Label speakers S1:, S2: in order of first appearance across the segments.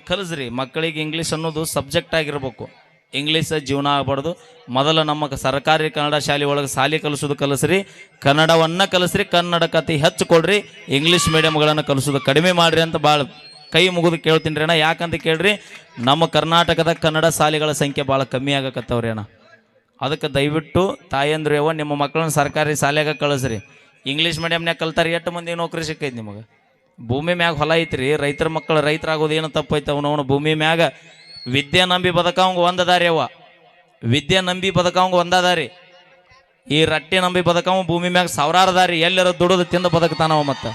S1: ಕಲಿಸ್ರಿ ಮಕ್ಕಳಿಗೆ. ಇಂಗ್ಲೀಷ್ ಅನ್ನೋದು ಸಬ್ಜೆಕ್ಟ್ ಆಗಿರ್ಬೇಕು, ಇಂಗ್ಲೀಷ್ ಜೀವನ ಆಗ್ಬಾರ್ದು. ಮೊದಲು ನಮ್ಮ ಸರ್ಕಾರಿ ಕನ್ನಡ ಶಾಲೆ ಒಳಗೆ ಶಾಲೆ ಕಲಿಸೋದು ಕಲಿಸ್ರಿ, ಕನ್ನಡವನ್ನು ಕಲಿಸ್ರಿ, ಕನ್ನಡಕ್ಕೆ ಅತಿ ಹೆಚ್ಚು ಕೊಡ್ರಿ, ಇಂಗ್ಲೀಷ್ ಮೀಡಿಯಮ್ಗಳನ್ನು ಕಲಿಸೋದು ಕಡಿಮೆ ಮಾಡಿರಿ ಅಂತ ಭಾಳ ಕೈ ಮುಗಿದು ಕೇಳ್ತೀನಿ ರೀ ಅಣ್ಣ. ಯಾಕಂತ ಕೇಳ್ರಿ, ನಮ್ಮ ಕರ್ನಾಟಕದ ಕನ್ನಡ ಶಾಲೆಗಳ ಸಂಖ್ಯೆ ಭಾಳ ಕಮ್ಮಿ ಆಗಕತ್ತವ್ರಿ ಅಣ್ಣ. ಅದಕ್ಕೆ ದಯವಿಟ್ಟು ತಾಯಂದ್ರು ಯಾವ ನಿಮ್ಮ ಮಕ್ಕಳನ್ನ ಸರ್ಕಾರಿ ಶಾಲೆಗೆ ಕಳಿಸ್ರಿ. ಇಂಗ್ಲೀಷ್ ಮೀಡಿಯಮ್ನಾಗ ಕಲ್ತಾರೆ ಎಷ್ಟು ಮಂದಿ ನೌಕರಿ ಸಿಕ್ಕೈತಿ ನಿಮಗೆ? ಭೂಮಿ ಮ್ಯಾಗ ಹೊಲ ಐತ್ರಿ, ರೈತರ ಮಕ್ಕಳು ರೈತರಾಗೋದು ಏನು ತಪ್ಪೈತೆ? ಅವನವನು ಭೂಮಿ ಮ್ಯಾಗ ವಿದ್ಯೆ ನಂಬಿ ಬದುಕವಂಗ ಒಂದದಾರಿ ಅವ, ವಿದ್ಯೆ ನಂಬಿ ಬದುಕವಂಗ ಒಂದದಾರಿ. ಈ ರಟ್ಟಿ ನಂಬಿ ಬದುಕವ ಭೂಮಿ ಮ್ಯಾಗ ಸಾವಿರಾರು ದಾರಿ, ಎಲ್ಲರ ದುಡಿದು ತಿಂದು ಬದುಕ್ತಾನವ. ಮತ್ತು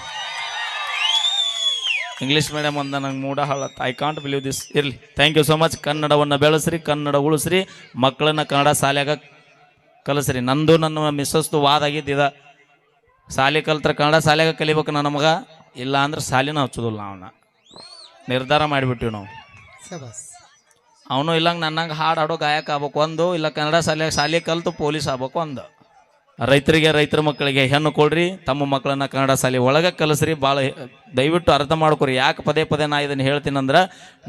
S1: ಇಂಗ್ಲೀಷ್ ಮೀಡಿಯಮ್ ಅಂದ ನಂಗೆ ಮೂಡ ಹಾಳತ್ತ. I can't believe this. ಇರಲಿ, ಥ್ಯಾಂಕ್ ಯು ಸೋ ಮಚ್. ಕನ್ನಡವನ್ನು ಬೆಳೆಸ್ರಿ, ಕನ್ನಡ ಉಳಿಸ್ರಿ, ಮಕ್ಕಳನ್ನ ಕನ್ನಡ ಶಾಲ್ಯಾಗ ಕಲಿಸ್ರಿ. ನಂದು ನನ್ನ ಮಿಸ್ಸಸ್ದು ವಾದ ಆಗಿದ್ದಿದ, ಶಾಲೆ ಕಲ್ತ್ರ ಕನ್ನಡ ಶಾಲ್ಯಾಗ ಕಲಿಬೇಕು ನನ್ನ ಮಗ, ಇಲ್ಲ ಅಂದ್ರೆ ಶಾಲಿನ ಹಚ್ಚೋದಿಲ್ಲ. ಅವನ್ನ ನಿರ್ಧಾರ ಮಾಡಿಬಿಟ್ಟಿವಿ ನಾವು. ಅವನು ಇಲ್ಲಂಗೆ ನನ್ನಂಗೆ ಹಾಡು ಹಾಡೋ ಗಾಯಕ ಆಗ್ಬೇಕು ಒಂದು, ಇಲ್ಲ ಕನ್ನಡ ಶಾಲೆ ಕಲಿತು ಪೊಲೀಸ್ ಆಗ್ಬೇಕು ಒಂದು. ರೈತರಿಗೆ, ರೈತರ ಮಕ್ಕಳಿಗೆ ಹೆಣ್ಣು ಕೊಡ್ರಿ, ತಮ್ಮ ಮಕ್ಕಳನ್ನ ಕನ್ನಡ ಶಾಲೆ ಒಳಗೆ ಕಲಿಸ್ರಿ. ಭಾಳ ದಯವಿಟ್ಟು ಅರ್ಥ ಮಾಡ್ಕೊರಿ. ಯಾಕೆ ಪದೇ ಪದೇ ನಾ ಇದನ್ನು ಹೇಳ್ತೀನಂದ್ರೆ,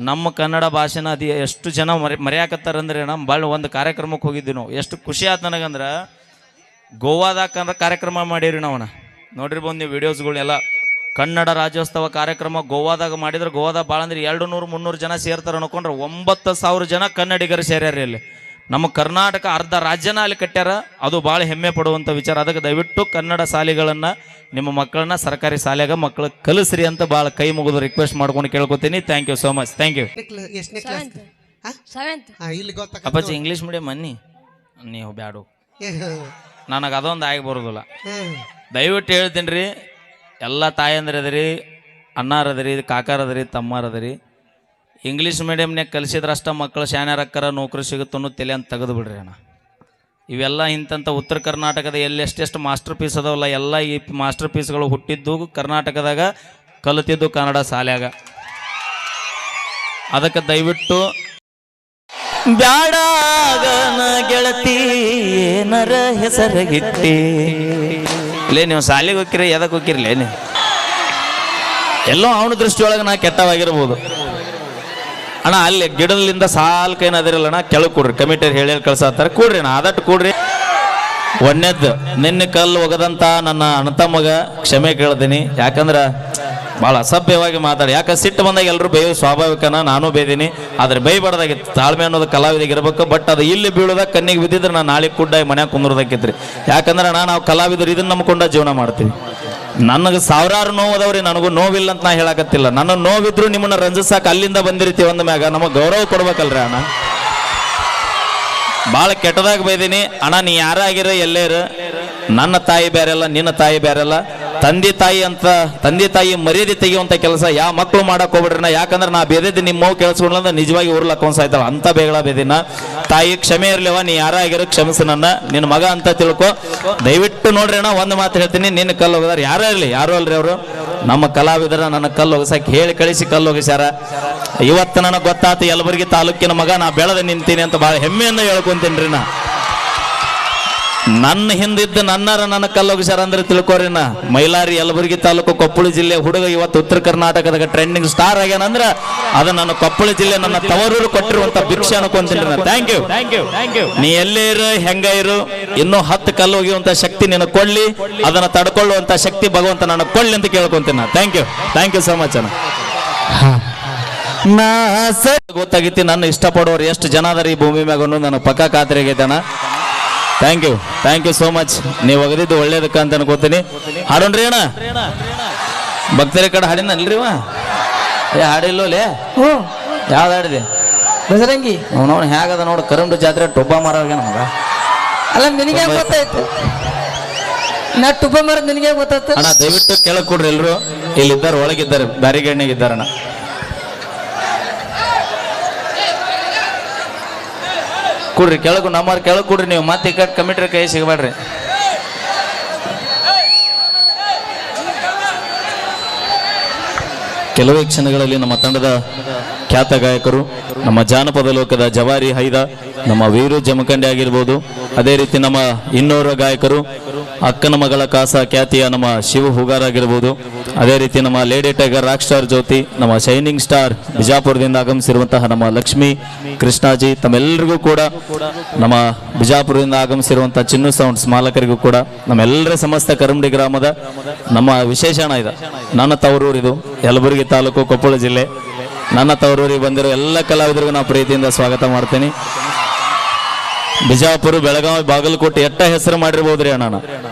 S1: ನಮ್ಮ ಕನ್ನಡ ಭಾಷೆನ ಎಷ್ಟು ಜನ ಮರೆಯಾಕತ್ತಾರಂದ್ರೆ, ನಮ್ಮ ಭಾಳ ಒಂದು ಕಾರ್ಯಕ್ರಮಕ್ಕೆ ಹೋಗಿದ್ವಿ ನಾವು. ಎಷ್ಟು ಖುಷಿ ಆಯ್ತು ನನಗಂದ್ರೆ, ಗೋವಾದಾಗ ಕಾರ್ಯಕ್ರಮ ಮಾಡೀವ್ರಿ ನಾವನ್ನ. ನೋಡಿರ್ಬೋದು ನೀವು ವಿಡಿಯೋಸ್ಗಳೆಲ್ಲ. ಕನ್ನಡ ರಾಜ್ಯೋತ್ಸವ ಕಾರ್ಯಕ್ರಮ ಗೋವಾದಾಗ ಮಾಡಿದ್ರೆ, ಗೋವಾದಾಗ ಭಾಳ ಅಂದ್ರೆ 200-300 ಜನ ಸೇರ್ತಾರೆ ಅನ್ಕೊಂಡ್ರೆ 9,000 ಜನ ಕನ್ನಡಿಗರು ಸೇರ್ಯಾರ ಇಲ್ಲಿ. ನಮ್ಮ ಕರ್ನಾಟಕ ಅರ್ಧ ರಾಜ್ಯನ ಅಲ್ಲಿ ಕಟ್ಟ್ಯಾರ. ಅದು ಭಾಳ ಹೆಮ್ಮೆ ಪಡುವಂಥ ವಿಚಾರ. ಅದಕ್ಕೆ ದಯವಿಟ್ಟು ಕನ್ನಡ ಶಾಲೆಗಳನ್ನು, ನಿಮ್ಮ ಮಕ್ಕಳನ್ನ ಸರ್ಕಾರಿ ಶಾಲೆಗೆ ಮಕ್ಕಳು ಕಲಿಸ್ರಿ ಅಂತ ಭಾಳ ಕೈ ಮುಗಿದು ರಿಕ್ವೆಸ್ಟ್ ಮಾಡ್ಕೊಂಡು ಕೇಳ್ಕೊತೀನಿ. Thank you so much. Thank you. Appaji English medium ಅನ್ನಿ ನೀವು ಬ್ಯಾಡು, ನನಗೆ ಅದೊಂದು ಆಗಿ ಬರೋದಿಲ್ಲ. ದಯವಿಟ್ಟು ಹೇಳ್ತೀನಿ ರೀ, ಎಲ್ಲ ತಾಯಂದ್ರದರಿ, ಅಣ್ಣಾರದರಿ, ಕಾಕಾರದರಿ, ತಮ್ಮಾರದರಿ, ಇಂಗ್ಲೀಷ್ ಮೀಡಿಯಮ್ನಾಗ ಕಲಿಸಿದ್ರಷ್ಟ ಮಕ್ಕಳು ಶಾನ್ಯಾರಕ್ಕರ ನೌಕರಿ ಸಿಗುತ್ತೋ ಅನ್ನೋ ತಲೆ ಅಂತ ತೆಗೆದು ಬಿಡ್ರಿ ಅಣ್ಣ. ಇವೆಲ್ಲ ಇಂಥ ಉತ್ತರ ಕರ್ನಾಟಕದ ಎಲ್ಲೆಷ್ಟೆಷ್ಟು ಮಾಸ್ಟರ್ ಪೀಸ್ ಅದಾವಲ್ಲ, ಎಲ್ಲ ಈ ಮಾಸ್ಟರ್ ಪೀಸ್ಗಳು ಹುಟ್ಟಿದ್ದು ಕರ್ನಾಟಕದಾಗ, ಕಲಿತಿದ್ದು ಕನ್ನಡ ಶಾಲ್ಯಾಗ. ಅದಕ್ಕೆ ದಯವಿಟ್ಟು ಬ್ಯಾಡಾಗನ ಗೆಳತಿ ಏನರ ಹೆಸರಾಗಿಟ್ಟಿ. ಇಲ್ಲೇ ನೀವು ಶಾಲೆಗೆ ಹೋಗಿರಿ, ಎದಕ್ಕೆ ಹೋಗಿರ್ಲೇ ನೀವು? ಎಲ್ಲೋ ಅವನ ದೃಷ್ಟಿಯೊಳಗೆ ನಾ ಕೆಟ್ಟವಾಗಿರ್ಬೋದು ಅಣ್ಣ. ಅಲ್ಲಿ ಗಿಡದಿಂದ ಸಾಲ್ಕ ಏನದಿರಲ್ಲಣ್ಣ, ಕೆಳಗೆ ಕೊಡ್ರಿ. ಕಮಿಟಿಯರ್ ಹೇಳಿ ಕಳ್ಸತ್ತಾರೆ, ಕೊಡ್ರಿ ಅಣ್ಣ, ಅದಟ್ಟು ಕೊಡ್ರಿ. ಒಂದೇದ್ದು, ನಿನ್ನೆ ಕಲ್ಲು ಒಗದಂತ ನನ್ನ ಅಣ್ಣತಮ್ಮಗ ಕ್ಷಮೆ ಕೇಳ್ತೀನಿ. ಯಾಕಂದ್ರೆ ಭಾಳ ಅಸಭ್ಯವಾಗಿ ಮಾತಾಡಿ. ಯಾಕಂದ್ರೆ ಸಿಟ್ಟು ಬಂದಾಗ ಎಲ್ಲರೂ ಬೇಯೋದು ಸ್ವಾಭಾವಿಕನ, ನಾನು ಬೇದೀನಿ. ಆದ್ರೆ ಬೈಬಾರ್ದಾಗಿತ್ತು. ತಾಳ್ಮೆ ಅನ್ನೋದು ಕಲಾವಿದಿಗೆ ಇರಬೇಕು. ಬಟ್ ಅದು ಇಲ್ಲಿ ಬೀಳೋದಾಗ ಕಣ್ಣಿಗೆ ಬಿದ್ದಿದ್ರೆ ನಾನು ನಾಳೆ ಕುಡ್ಡ ಮನ್ಯಾಗ ಕುಂದ್ರದಕ್ಕಿದ್ರಿ. ಯಾಕಂದ್ರೆ ನಾವು ಕಲಾವಿದರು ಇದನ್ನ ನಂಬ್ಕೊಂಡ ಜೀವನ ಮಾಡ್ತೀವಿ. ನನಗೆ ಸಾವಿರಾರು ನೋವದವ್ರಿ, ನನಗೂ ನೋವಿಲ್ಲ ಅಂತ ನಾ ಹೇಳಕತ್ತಿಲ್ಲ. ನನ್ನ ನೋವಿದ್ರು ನಿಮ್ಮನ್ನ ರಂಜಿಸಾಕ ಅಲ್ಲಿಂದ ಬಂದಿರ್ತೀವಿ ಅಂದ ಮ್ಯಾಗ ನಮಗೆ ಗೌರವ ಕೊಡ್ಬೇಕಲ್ರಿ ಅಣ್ಣ. ಭಾಳ ಕೆಟ್ಟದಾಗ ಬೈದೀನಿ ಅಣ್ಣ. ನೀ ಯಾರಾಗಿರ ಎಲ್ಲೇ ಇರು, ನನ್ನ ತಾಯಿ ಬೇರೆಲ್ಲ, ನಿನ್ನ ತಾಯಿ ಬೇರೆಲ್ಲ. ತಂದೆ ತಾಯಿ ಮರ್ಯಾದೆ ತೆಗೆಯುವಂಥ ಕೆಲಸ ಯಾವ ಮಕ್ಕಳು ಮಾಡಕ್ ಹೋಗ್ಬಿಡ್ರಿ. ಯಾಕಂದ್ರೆ ನಾ ಬೇದಿದ್ದು ನಿಮ್ಮ ಮಗು ಕೇಳಿಸ್ಕೊಂಡ್ಲ ನಿಜವಾಗಿ ಊರ್ಲಕ್ಕ ಅನ್ಸಾಯ್ತಲ್ಲ, ಅಂತ ಬೇಗಳ ಬೇದಿನ. ತಾಯಿ ಕ್ಷಮೆ ಇರ್ಲಿವ, ನೀ ಯಾರಾಗಿರೋ ಕ್ಷಮಿಸು ನನ್ನ, ನಿನ್ನ ಮಗ ಅಂತ ತಿಳ್ಕೊ. ದಯವಿಟ್ಟು ನೋಡ್ರಿ ಅಣ್ಣ, ಒಂದು ಮಾತು ಹೇಳ್ತೀನಿ, ನಿನ್ನ ಕಲ್ಲು ಹೋಗಿದಾರ ಯಾರೇ ಇರಲಿ, ಯಾರು ಅಲ್ರಿ ಅವರು ನಮ್ಮ ಕಲಾವಿದರ. ನನ್ನ ಕಲ್ಲು ಹೋಗಿಸಕ್ಕೆ ಹೇಳಿ ಕಳಿಸಿ ಕಲ್ಲು ಹೋಗಿಸ್ಯಾರ. ಇವತ್ತು ನನಗೆ ಗೊತ್ತಾಯ್ತು, ಯಲಬುರ್ಗಿ ತಾಲೂಕಿನ ಮಗ ನಾ ಬೆಳೆದ ನಿಂತೀನಿ ಅಂತ ಭಾಳ ಹೆಮ್ಮೆಯಿಂದ ಹೇಳ್ಕೊಂತೀನಿ ರೀ ನಾ. ನನ್ನ ಹಿಂದಿದ್ದ ನನ್ನ ಕಲ್ಲೋಗಿಸ್ಯಾರ ಅಂದ್ರೆ ತಿಳ್ಕೊರಿ. ನಾ ಮೈಲಾರಿ, ಯಲಬುರ್ಗಿ ತಾಲೂಕು, ಕೊಪ್ಪಳ ಜಿಲ್ಲೆ ಹುಡುಗ ಇವತ್ತು ಉತ್ತರ ಕರ್ನಾಟಕದಾಗ ಟ್ರೆಂಡಿಂಗ್ ಸ್ಟಾರ್ ಆಗ್ಯಾನಂದ್ರ ಅದು ನನ್ನ ಕೊಪ್ಪಳ ಜಿಲ್ಲೆ, ನನ್ನ ತವರೂರು ಕೊಟ್ಟಿರುವಂತ ಭಿಕ್ಷೆ ಅನ್ಕೊಂತೀನಿ ನಾ. Thank you, thank you, thank you. ನೀ ಎಲ್ಲೇ ಇರು, ಹೆಂಗ ಇರು, ಇನ್ನೂ 10 ಕಲ್ಲು ಹೋಗಿರುವಂತ ಶಕ್ತಿ ನಿನಗೆ ಕೊಡ್ಲಿ, ಅದನ್ನ ತಡ್ಕೊಳ್ಳುವಂತ ಶಕ್ತಿ ಭಗವಂತ ನನಗೆ ಕೊಡ್ಲಿ ಅಂತ ಕೇಳ್ಕೊಂತೀನಿ ನಾ. Thank you, thank you so much ಅಣ್ಣ. ನಾ ಗೊತ್ತಾಗಿತ್ತು ನನ್ನ ಇಷ್ಟಪಡೋರು ಎಷ್ಟು ಜನ ಅದಾರ ಈ ಭೂಮಿ ಮ್ಯಾಗ ಅನ್ನೋದು ನನಗೆ ಪಕ್ಕ ಖಾತ್ರಿ ಆಗೈತೆ ಅಣ್ಣ. Thank you, thank you so much. ನೀವು ಒಗದಿದ್ದು ಒಳ್ಳೇದಕ್ಕ ಅಂತ ಅನ್ಕೋತೀನಿ. ಹಾಡೋಣ್ರಿ ಅಣ್ಣ, ಭಕ್ತರ ಕಡೆ ಹಾಡಿನ ಅಲ್ರಿವ? ಹಾಡಿಲ್ಲೋಲೆ? ಯಾವ್ದು ಹಾಡಿದೆ?
S2: ಬಸರಂಗಿ.
S1: ನೋಡ್ ಹೇಗದ ನೋಡು, ಕರಂಡು ಜಾತ್ರೆ ಟೊಬ್ಬ ಮಾರೋಗ ನಮಗ.
S2: ಅಲ್ಲ ನಿನಗೆ ಗೊತ್ತಾಯ್ತು, ನಾ ಟುಬ್ಬ ಮಾರ ನಿನಗೆ ಗೊತ್ತಾಯ್ತು
S1: ಅಣ್ಣ. ದಯವಿಟ್ಟು ಕೆಳಗೆ ಕೊಡ್ರಿ ಎಲ್ರು. ಇಲ್ಲಿದ್ದಾರೆ, ಒಳಗಿದ್ದಾರೆ, ಬ್ಯಾರಿಗೇಡ್ನಾಗ ಇದ್ದಾರಣ್ಣ. ಕೊಡ್ರಿ ಕೆಳಗು, ನಮ್ಮವ್ರು ಕೆಳಗೆ ಕೊಡ್ರಿ. ನೀವು ಮತ್ತೆ ಈ ಕಮಿಟ್ರಿ ಕೈ ಸಿಗಬೇಡ್ರಿ. ಕೆಲವೇ ಕ್ಷಣಗಳಲ್ಲಿ ನಮ್ಮ ತಂಡದ ಖ್ಯಾತ ಗಾಯಕರು, ನಮ್ಮ ಜಾನಪದ ಲೋಕದ ಜವಾರಿ ಹೈದ ನಮ್ಮ ವೀರು ಜಮಖಂಡಿ ಆಗಿರ್ಬೋದು. ಅದೇ ರೀತಿ ನಮ್ಮ ಇನ್ನೋರ್ವ ಗಾಯಕರು ಅಕ್ಕನ ಮಗಳ ಕಾಸ ಖ್ಯಾತಿಯ ನಮ್ಮ ಶಿವ ಹುಗಾರ್ ಆಗಿರ್ಬೋದು. ಅದೇ ರೀತಿ ನಮ್ಮ ಲೇಡಿ ಟೈಗರ್ ರಾಕ್ ಸ್ಟಾರ್ ಜ್ಯೋತಿ, ನಮ್ಮ ಶೈನಿಂಗ್ ಸ್ಟಾರ್ ಬಿಜಾಪುರದಿಂದ ಆಗಮಿಸಿರುವಂತಹ ನಮ್ಮ ಲಕ್ಷ್ಮಿ ಕೃಷ್ಣಾಜಿ, ತಮ್ಮೆಲ್ಲರಿಗೂ ಕೂಡ ನಮ್ಮ ಬಿಜಾಪುರದಿಂದ ಆಗಮಿಸಿರುವಂತಹ ಚಿನ್ನು ಸೌಂಡ್ಸ್ ಮಾಲಕರಿಗೂ ಕೂಡ ನಮ್ಮೆಲ್ಲರ ಸಮಸ್ತ ಕರಮಡಿ ಗ್ರಾಮದ ನಮ್ಮ ವಿಶೇಷಣ ಇದೆ. ನನ್ನ ತವರೂರು ಇದು, ಯಲಬುರ್ಗಿ ತಾಲೂಕು, ಕೊಪ್ಪಳ ಜಿಲ್ಲೆ. ನನ್ನ ತವರೂರಿಗೆ ಬಂದಿರೋ ಎಲ್ಲ ಕಲಾವಿದರಿಗೂ ನಾವು ಪ್ರೀತಿಯಿಂದ ಸ್ವಾಗತ ಮಾಡ್ತೀನಿ. ಬಿಜಾಪುರ, ಬೆಳಗಾವಿ, ಬಾಗಲಕೋಟೆ ಎಟ್ಟ ಹೆಸರು ಮಾಡಿರ್ಬೋದ್ರಿ ಅಣ್ಣ,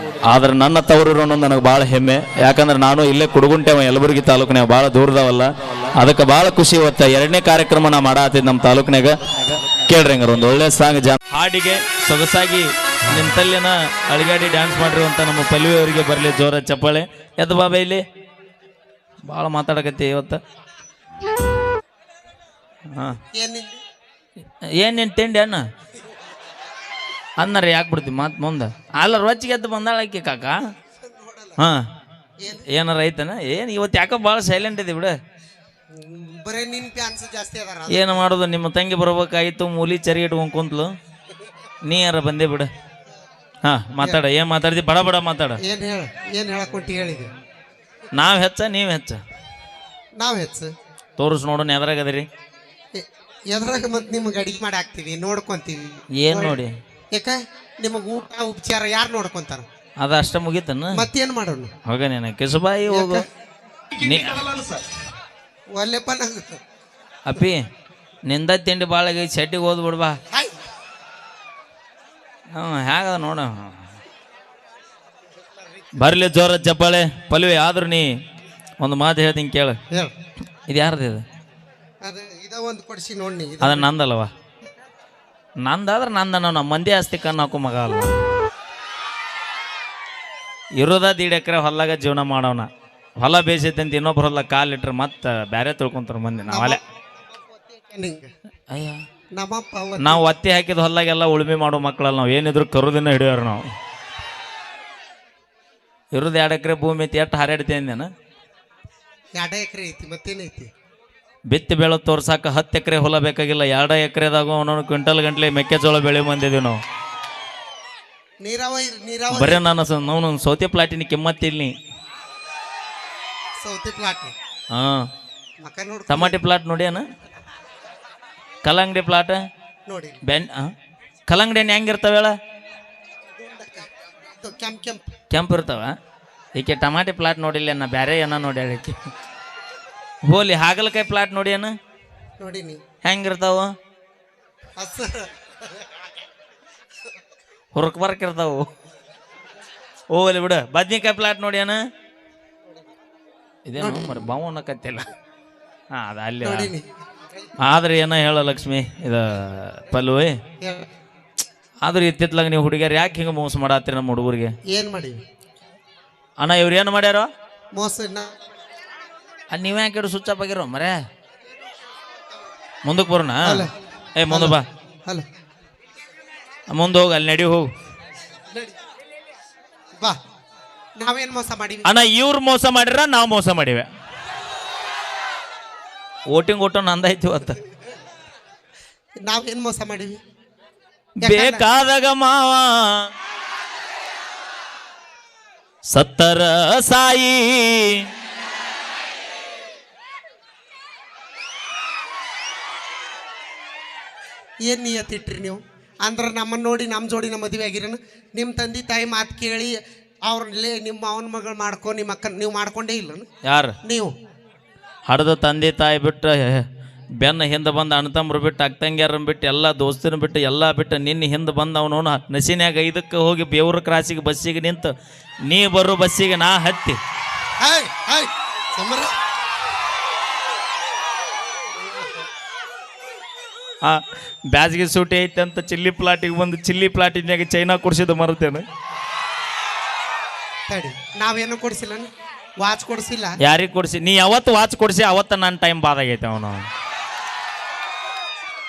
S1: ಆದ್ರೆ ನನ್ನ ತವರೂರು ಅನ್ನೋದು ನನಗೆ ಭಾಳ ಹೆಮ್ಮೆ. ಯಾಕಂದ್ರೆ ನಾನು ಇಲ್ಲೇ ಕುಡುಗುಂಟೆವ, ಯಲಬುರ್ಗಿ ತಾಲೂಕಿನಾಗ, ಭಾಳ ದೂರದವಲ್ಲ. ಅದಕ್ಕೆ ಭಾಳ ಖುಷಿ. ಇವತ್ತ 2ನೇ ಕಾರ್ಯಕ್ರಮ ನಾ ಮಾಡಾತಿದ್ ನಮ್ಮ ತಾಲೂಕಿನಾಗ. ಕೇಳ್ರಿ ಹಂಗಾರ ಒಂದು ಒಳ್ಳೆ ಸಾಂಗ್. ಹಾಡಿಗೆ ಸೊಗಸಾಗಿ ನಿಂತಲ್ಲಿನ ಅಳಿಗಾಡಿ ಡ್ಯಾನ್ಸ್ ಮಾಡಿರುವಂಥ ನಮ್ಮ ಪಲ್ವಿ ಅವರಿಗೆ ಬರಲಿ ಜೋರ ಚಪ್ಪಾಳೆ. ಎದ್ದು ಬಾಬಾ ಇಲ್ಲಿ, ಭಾಳ ಮಾತಾಡಕತ್ತಿ ಇವತ್ತು. ಹಾಂ, ಏನೇನು ತಿಂಡಿ ಅಣ್ಣ ಅನ್ನರಿ ಯಾಕೆ ಬಿಡ್ತೀವಿ ಮಾತು ಮುಂದೆ. ಅಲ್ಲ ರೊಚ್ಚಿಗೆ ಎದ್ದು ಬಂದಾಳಕ್ಕೆ ಕಾಕ. ಹಾಂ, ಏನಾರ ಐತನ ಏನು ಇವತ್ತು ಯಾಕೋ ಭಾಳ ಸೈಲೆಂಟ್ ಇದೆ ಬಿಡು. ಏನು ಮಾಡೋದು, ನಿಮ್ಮ ತಂಗಿ ಬರ್ಬೇಕಾಗಿತ್ತು, ಮೂಲಿ ಚರಿ ಇಟ್ಕೊಂಡು ಕುಂತ್ಲು, ನೀ ಯಾರ ಬಂದೇ ಬಿಡು. ಹಾಂ, ಮಾತಾಡ, ಏನು ಮಾತಾಡ್ತಿ, ಬಡ ಬಡ ಮಾತಾಡ.
S3: ಏನು ಹೇಳಕ್ಕೊಟ್ಟು ಹೇಳಿದೆ.
S1: ನಾವು ಹೆಚ್ಚ ನೀವು ಹೆಚ್ಚ?
S3: ನಾವು ಹೆಚ್ಚು
S1: ತೋರಿಸ್ ನೋಡೋಣ ಎದ್ರಾಗ ಅದರಿ.
S3: ಎದ್ರಾಗ ಮತ್ತೆ ನಿಮಗೆ ಅಡಿಗೆ ಮಾಡಿ ಹಾಕ್ತೀವಿ, ನೋಡ್ಕೊಂತೀವಿ.
S1: ಏನು ನೋಡಿ?
S3: ಯಾಕ ನಿಮಗೆ ಊಟ ಉಪಚಾರ ಯಾರು ನೋಡ್ಕೊಂತಾರ?
S1: ಅದು ಅಷ್ಟ ಮುಗೀತನ?
S3: ಮತ್ತೇನು ಮಾಡೋಣ?
S1: ಹೋಗ ನೀನು ಕಿಸುಬಾಯಿ ಹೋಗು ನೀ.
S3: ಒಲ್ಲೆಪ್ಪ ನಂಗೆ
S1: ಅಪ್ಪಿ ನಿಂದ ತಿಂಡಿ ಭಾಳ ಆಗೈತಿ, ಶೆಟ್ಟಿಗೆ ಹೋದ್ ಬಿಡ್ಬಾ. ಹ್ಞೂ, ಹೇಗದ ನೋಡ. ಬರಲಿ ಜೋರ ಚಪ್ಪಾಳೆ. ಪಲ್ವಿ, ಆದ್ರೂ ನೀ ಒಂದು ಮಾತು ಹೇಳ್ತೀನಿ ಕೇಳು.
S3: ಹೇಳು.
S1: ಇದು ಯಾರ್ದು ಇದು?
S3: ಅದು ಇದ ಒಂದು ಕೊಡಿಸಿ ನೋಡಿ.
S1: ಅದ ನಂದಲ್ವ? ನಂದಾದ್ರೆ ನಂದ, ನಮ್ಮ ಮಂದಿ ಆಸ್ತಿ ಕಣ್ಣು ಹಾಕೋ ಮಗ ಅಲ್ಲ. ಇರೋದ 1.5 ಎಕರೆ ಹೊಲ್ಲಾಗ ಜೀವನ ಮಾಡೋಣ. ಹೊಲ ಬೇಸೈತೆ ಅಂತ ಇನ್ನೊಬ್ರು ಹೊಲ ಕಾಲಿಟ್ರೆ ಮತ್ತೆ ಬೇರೆ ತಿಳ್ಕೊಂತಾರ ಮಂದಿ. ನಾವಲ್ಲೇ ಅಯ್ಯ,
S3: ನಮ್ಮಪ್ಪ
S1: ನಾವು ಒತ್ತಿ ಹಾಕಿದ ಹೊಲ್ಲಾಗೆಲ್ಲ ಉಳುಮೆ ಮಾಡೋ ಮಕ್ಕಳಲ್ಲ ನಾವು. ಏನಿದ್ರು ಕರುದಿನ ಹಿಡಿಯೋರು ನಾವು. ಇರೋದು 2 ಎಕರೆ ಭೂಮಿ ಐತಿ, ಎಷ್ಟು ಹಾರಾಡ್ತಿ ಅಂದೇನ?
S3: 2 ಎಕರೆ ಐತಿ, ಮತ್ತೇನೈತಿ?
S1: ಬಿತ್ತಿ ಬೆಳೆ ತೋರ್ಸಾಕ 10 ಎಕರೆ ಹೊಲ ಬೇಕಾಗಿಲ್ಲ. 2 ಎಕರೆದಾಗ ಒಂದೊಂದು ಕ್ವಿಂಟಲ್ ಗಂಟ್ಲೆ ಮೆಕ್ಕೆಜೋಳ ಬೆಳೆ ಬಂದಿದ್ದೀವಿ ನಾವು.
S3: ನೀರಾವರಿ
S1: ಬರೀ ನಾನು ಸೌತೆ ಪ್ಲಾಟಿನ ಕಿಮ್ಮತ್ತಿಲ್ಲ.
S3: ಸೌತಿ ಪ್ಲಾಟ್.
S1: ಹಾಂ,
S3: ಮಕ್ಕ ನೋಡಿ.
S1: ಟಮಾಟಿ ಪ್ಲಾಟ್ ನೋಡ್ಯಾನ? ಕಲ್ಲಂಗಡಿ ಪ್ಲಾಟ್
S3: ನೋಡಿ.
S1: ಕಲ್ಲಂಗಡಿ ಹಣ್ಣು ಹೆಂಗಿರ್ತಾವ ಹೇಳ?
S3: ಕೆಂಪ್ ಕೆಂಪ್
S1: ಕೆಂಪು ಇರ್ತಾವ. ಈಕೆ ಟಮಾಟಿ ಪ್ಲಾಟ್ ನೋಡಿಲ್ಲ, ನಾ ಬೇರೆ ಏನ ನೋಡ್ಯಾಳ ಈಕೆ. ಹೋಲಿ, ಹಾಗಲಕಾಯಿ ಪ್ಲಾಟ್ ನೋಡ್ಯಾನ?
S3: ನೋಡಿನಿ.
S1: ಹೆಂಗಿರ್ತಾವ? ಹುರ್ಕ್ ಬರ್ಕಿರ್ತಾವು. ಹೋಲಿ ಬಿಡು. ಬದ್ನಿಕಾಯಿ ಪ್ಲಾಟ್ ನೋಡ್ಯಾನ? ಇದೇನು ಮರ ಬಾವು ಅನ್ನಕತ್ತಿಲ್ಲ. ಹಾಂ, ಅದು ಅಲ್ಲಿ. ಆದ್ರೆ ಏನ ಹೇಳ ಲಕ್ಷ್ಮಿ, ಇದು ಪಲ್ವಿ, ಆದ್ರೆ ಇತ್ತಿತ್ಲಾಗ ನೀವು ಹುಡುಗಿಯರು ಯಾಕೆ ಹಿಂಗೆ ಮೋಸ ಮಾಡತ್ತೀರಿ ನಮ್ಮ ಹುಡುಗರಿಗೆ?
S3: ಏನು ಮಾಡಿ
S1: ಅಣ್ಣ, ಇವ್ರು ಏನು ಮಾಡ್ಯಾರ
S3: ಮೋಸ?
S1: ಅದು ನೀವು ಯಾಕೆ ಇಡು ಸ್ವಿಚ್ ಆಫ್ ಆಗಿರೋ ಮರೇ? ಮುಂದಕ್ಕೆ ಬರೋಣ. ಏ ಮುಂದೆ ಬಾ,
S3: ಹಲೋ,
S1: ಮುಂದೆ ಹೋಗಿ, ಅಲ್ಲಿ ನಡಿ ಹೋಗು.
S3: ಬಾ. ನಾವೇನು ಮೋಸ ಮಾಡಿವಿ
S1: ಅಣ್ಣ? ಇವ್ರು ಮೋಸ ಮಾಡಿರ, ನಾವು ಮೋಸ ಮಾಡಿವೆ. ಓಟಿಂಗ್ ಓಟೋ ನಂದೈತಿ ಇವತ್ತು.
S3: ನಾವೇನು ಮೋಸ ಮಾಡಿವಿ?
S1: ಬೇಕಾದಾಗ ಮಾವ ಸತ್ತರ ಸಾಯಿ,
S3: ಏನು ನಿಯತ್ತಿಟ್ರಿ ನೀವು? ಅಂದ್ರೆ ನಮ್ಮನ್ನು ನೋಡಿ ನಮ್ಮ ಜೋಡಿ ನಮ್ಮ ಮದುವೆ ಆಗಿರೋಣ. ನಿಮ್ಮ ತಂದೆ ತಾಯಿ ಮಾತು ಕೇಳಿ ಅವ್ರಲ್ಲೇ ನಿಮ್ಮ ಅವನ ಮಗಳು ಮಾಡ್ಕೊ, ನಿಮ್ಮ ಅಕ್ಕ ನೀವು ಮಾಡ್ಕೊಂಡೇ ಇಲ್ಲ?
S1: ಯಾರು
S3: ನೀವು?
S1: ಹಡ್ದು ತಂದೆ ತಾಯಿ ಬಿಟ್ಟು, ಬೆನ್ನ ಹಿಂದೆ ಬಂದು ಅಣ್ಣ ತಮ್ಮರು ಬಿಟ್ಟು, ಅಕ್ಕಂಗ್ಯಾರನ್ನ ಬಿಟ್ಟು, ಎಲ್ಲ ದೋಸ್ತನ ಬಿಟ್ಟು, ಎಲ್ಲ ಬಿಟ್ಟು ನಿನ್ನ ಹಿಂದೆ ಬಂದು ಅವನು ನಸಿನ್ಯಾಗ 5ಕ್ಕೆ ಹೋಗಿ ಬೇವ್ರ ಕ್ರಾಸಿಗೆ ಬಸ್ಸಿಗೆ ನಿಂತು, ನೀ ಬರೋ ಬಸ್ಸಿಗೆ ನಾ ಹತ್ತಿ. ಬ್ಯಾಸ್ಗೆ ಸೂಟಿ ಐತೆ ಅಂತ ಚಿಲ್ಲಿ ಪ್ಲಾಟಿಗೆ ಬಂದು ಚಿಲ್ಲಿ ಪ್ಲಾಟಿನ್ಯಾಗ ಚೈನಾ ಕೊಡ್ಸಿದ್ದು ಮರ್ತೇನೆ.
S3: ನಾವೇನು ಕೊಡಿಸಿಲ್ಲ, ವಾಚ್ ಕೊಡಿಸಿಲ್ಲ.
S1: ಯಾರಿಗೆ ಕೊಡಿಸಿ? ನೀ ಯಾವತ್ತು ವಾಚ್ ಕೊಡಿಸಿ ಅವತ್ತು ನನ್ನ ಟೈಮ್ ಬಾದಾಗೈತೆ. ಅವನು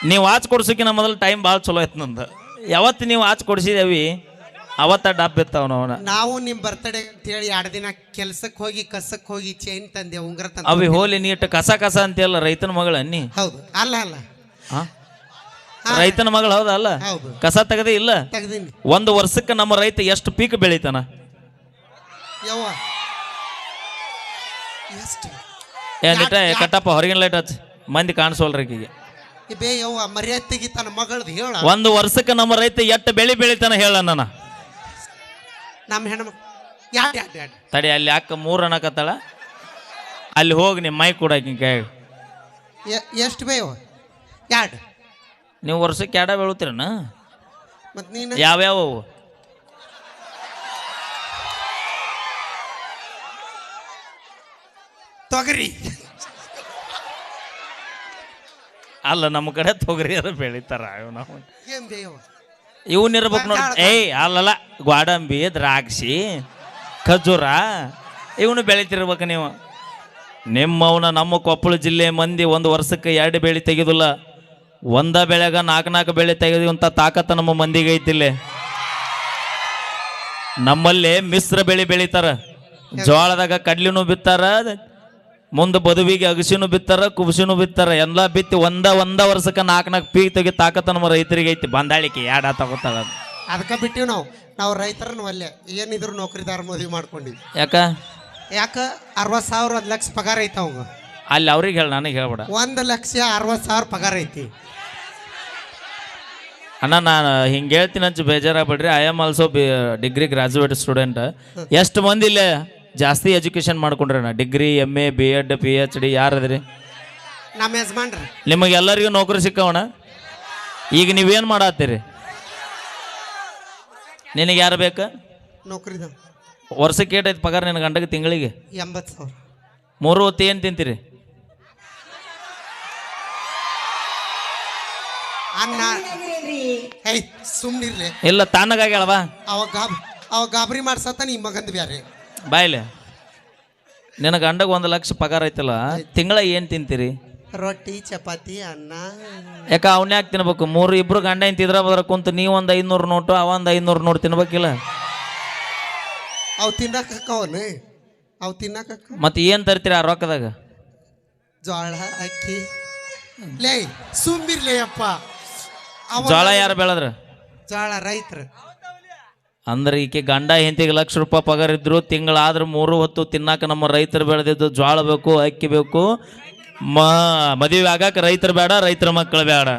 S1: ನೀವು ವಾಚ್ ಕೊಡ್ಸೋಕಿನ ಮೊದಲು ಟೈಮ್ ಭಾಳ ಚಲೋ ಐತೆ ನಂದು. ಯಾವತ್ತು ನೀವು ವಾಚ್ ಕೊಡಿಸಿದೇವಿ ಅವತ್ತ ಡಬ್ ಬಿತ್ತಾವ ಅವನ.
S3: ನಾವು ನಿಮ್ಮ ಬರ್ತಡೇ ಅಂತೇಳಿ 2 ದಿನ ಕೆಲ್ಸಕ್ಕೆ ಹೋಗಿ ಕಸಕ್ಕೆ ಹೋಗಿ ಚೈನ್ ತಂದೆ ಉಂಗ್ರ ತಂದೆ.
S1: ಅವಿ ಹೋಲಿ ನೀಟ್ ಕಸ ಕಸ ಅಂತೆಲ್ಲ ರೈತನ ಮಗಳ ಅನ್ನಿ.
S3: ಹೌದು ಅಲ್ಲ ಅಲ್ಲ
S1: ಹಾ ರೈತನ ಮಗಳು ಹೌದಾ ಅಲ್ಲ?
S3: ಹೌದು
S1: ಕಸ ತೆಗದೇ ಇಲ್ಲ.
S3: ತೆಗ್ದೀನಿ.
S1: ಒಂದು ವರ್ಷಕ್ಕೆ ನಮ್ಮ ರೈತ ಎಷ್ಟು ಪೀಕ್ ಬೆಳಿತಾನ?
S3: ಯವ್ವ ಎಷ್ಟು
S1: ಏನಿಟ ಕಟ್ಟಪ್ಪ ಹೊರಗಿನ ಲೈಟ್ ಹಚ್ಚ ಮಂದಿ ಕಾಣಿಸೋಲ್ರಿ ಈಗಿಗೆ.
S3: ಬೇ ಯವ್ವ ಮರ್ಯಾದೆಗೆ ತನ್ನ ಮಗಳದ್ದು ಹೇಳ.
S1: ಒಂದು ವರ್ಷಕ್ಕೆ ನಮ್ಮ ರೈತ ಎಷ್ಟು ಬೆಳಿತಾನ ಹೇಳ ನನ್ನ.
S3: ನಮ್ಮ ಹೆಣ್ಮಕ್ಳು ಯಾಡ್
S1: ತಡಿ ಅಲ್ಲಿ ಅಕ್ಕ 3 ಅನ್ನಕತ್ತಾಳ, ಅಲ್ಲಿ ಹೋಗಿ ನಿಮ್ಮ ಮೈ ಕೊಡಾಕಿ ಕೈ.
S3: ಎಷ್ಟು ಬೇ ಯವ್ವ? 2.
S1: ನೀವು ವರ್ಷಕ್ಕೆ 2 ಬೆಳುತ್ತೀರನ?
S3: ಮತ್ತು ನೀನು
S1: ಯಾವ್ಯಾವ?
S3: ತೊಗರಿ.
S1: ಅಲ್ಲ ನಮ್ಮ ಕಡೆ ತೊಗರಿ ಅದು ಬೆಳಿತಾರ. ನಾವು
S3: ಏನ್ ಬೇ ಯವ್ವ?
S1: ಇವನ್ ಇರ್ಬೇಕು ನೋಡಿ. ಏಯ್ ಅಲ್ಲಲ್ಲ, ಗ್ವಾಡಂಬಿ, ದ್ರಾಕ್ಷಿ, ಖಜೂರ ಇವನು ಬೆಳಿತಿರ್ಬೇಕು ನೀವು. ನಿಮ್ಮವನ ನಮ್ಮ ಕೊಪ್ಪಳ ಜಿಲ್ಲೆ ಮಂದಿ ಒಂದು ವರ್ಷಕ್ಕೆ 2 ಬೆಳೆ ತೆಗೆದಿಲ್ಲ, ಒಂದ ಬೆಳೆಗ 4 ಬೆಳೆ ತೆಗೆದಂಥ ತಾಕತ್ತ ನಮ್ಮ ಮಂದಿಗೆ ಐತಿಲ್ಲ. ನಮ್ಮಲ್ಲಿ ಮಿಶ್ರ ಬೆಳೆ ಬೆಳಿತಾರ. ಜೋಳದಾಗ ಕಡ್ಲಿನೂ ಬಿತ್ತಾರ, ಮುಂದೆ ಬದುವಿಗೆ ಅಗಸಿನೂ ಬಿತ್ತಾರ, ಕುಬಸಿನೂ ಬಿತ್ತಾರ. ಎಲ್ಲ ಬಿತ್ತಿ ಒಂದ ವರ್ಷಕ್ಕೆ 4 ಪೀಕ್ ತೆಗಿ ತಾಕತ್ತ ನಮ್ಮ ರೈತರಿಗೆ ಐತಿ. ಬಂದಾಳಿಕೆ 2 ತಗೋತಾಳ.
S3: ಅದಕ್ಕೆ ಬಿಟ್ಟಿವಿ ನಾವು ರೈತರನ್ನು ಅಲ್ಲೇ ಏನಿದ್ರು ನೌಕರಿದಾರ ಮದುವೆ ಮಾಡ್ಕೊಂಡಿವಿ.
S1: ಯಾಕೆ
S3: 60,000 1 ಲಕ್ಷ ಪಗಾರ ಐತಿ ಅವಂಗ.
S1: ಅಲ್ಲಿ ಅವ್ರಿಗೆ ಹೇಳಿ, ನನಗೆ ಹೇಳ್ಬೇಡ.
S3: 1,60,000 ಪಗಾರ ಐತಿ
S1: ಅಣ್ಣ. ನಾನು ಹಿಂಗೆ ಹೇಳ್ತೀನಿ ಅಂತ ಬೇಜಾರಾಗ್ಬಿಡ್ರಿ. I am also degree graduate student. ಎಷ್ಟು ಮಂದಿ ಇಲ್ಲೇ ಜಾಸ್ತಿ ಎಜುಕೇಶನ್ ಮಾಡ್ಕೊಂಡ್ರಣ್ಣ? ಡಿಗ್ರಿ, MA, B.Ed, PhD ಯಾರದ್ರಿ?
S3: ನಮ್ಮ ಯಜಮಾನ್ರಿ.
S1: ನಿಮಗೆಲ್ಲರಿಗೂ ನೌಕರಿ ಸಿಕ್ಕವಣ. ಈಗ ನೀವೇನು ಮಾಡತ್ತೀರಿ? ನಿನಗೆ ಯಾರು ಬೇಕಾ
S3: ನೌಕರಿದ?
S1: ವರ್ಷಕ್ಕೆ ಏಟೈತೆ ಪಗಾರ ನಿನ್ನ ಗಂಡಗೆ ತಿಂಗಳಿಗೆ?
S3: 80,000.
S1: 3 ಹೊತ್ತು ಏನು ತಿಂತೀರಿ?
S3: ಅನ್ನ. ಸುಮ್ಮನಿರ್ಲಿ.
S1: ಇಲ್ಲ ತಣ್ಣಗಾಗಿ ಹೇಳವಾ?
S3: ಅವ ಗಾಬರಿ ಮಾಡ್ಸತ್ತ ನಿಮ್ಮ ಮಗಂದು ಬ್ಯಾರೆ.
S1: ಬಾಯ್ಲೆ, ನಿನ್ನ ಗಂಡಗೆ 1 ಲಕ್ಷ ಪಗಾರ ಐತಲ್ಲ, ತಿಂಗಳ ಏನು ತಿಂತೀರಿ?
S3: ರೊಟ್ಟಿ, ಚಪಾತಿ, ಅನ್ನ.
S1: ಯಾಕ ಅವನ್ನ ಯಾಕೆ ತಿನ್ಬೇಕು? 3 ಇಬ್ರು ಗಂಡ ತಿಂದ್ರ ಬದ್ರ ಕುಂತು ನೀವು ಒಂದು 500 ನೋಟು, ಅವ ಒಂದು 500 ನೋಟು ತಿನ್ಬೇಕಿಲ್ಲ?
S3: ಅವು ತಿನ್ನಕವನು ಅವು ತಿನ್ನಕ.
S1: ಮತ್ತೆ ಏನು ತರ್ತೀರಿ ಆ ರೊಕ್ಕದಾಗ?
S3: ಜೋಳ, ಅಕ್ಕಿ. ಲೇ ಸುಮ್ಮಿರ್ಲೇ ಅಪ್ಪ.
S1: ಜೋಳ ಯಾರು ಬೆಳೆದ್ರ?
S3: ಜೋಳ ರೈತರು.
S1: ಅಂದ್ರೆ ಈಕೆ ಗಂಡ ಹೆಂಡತಿಗೆ ₹1,00,000 ಪಗಾರ ಇದ್ರು, ತಿಂಗಳಾದ್ರೆ 3 ಹೊತ್ತು ತಿನ್ನಾಕ ನಮ್ಮ ರೈತರು ಬೆಳೆದಿದ್ದು ಜೋಳ ಬೇಕು, ಅಕ್ಕಿ ಬೇಕು. ಮದುವೆ ಆಗಾಕ ರೈತರು ಬೇಡ, ರೈತರ ಮಕ್ಕಳು ಬೇಡ.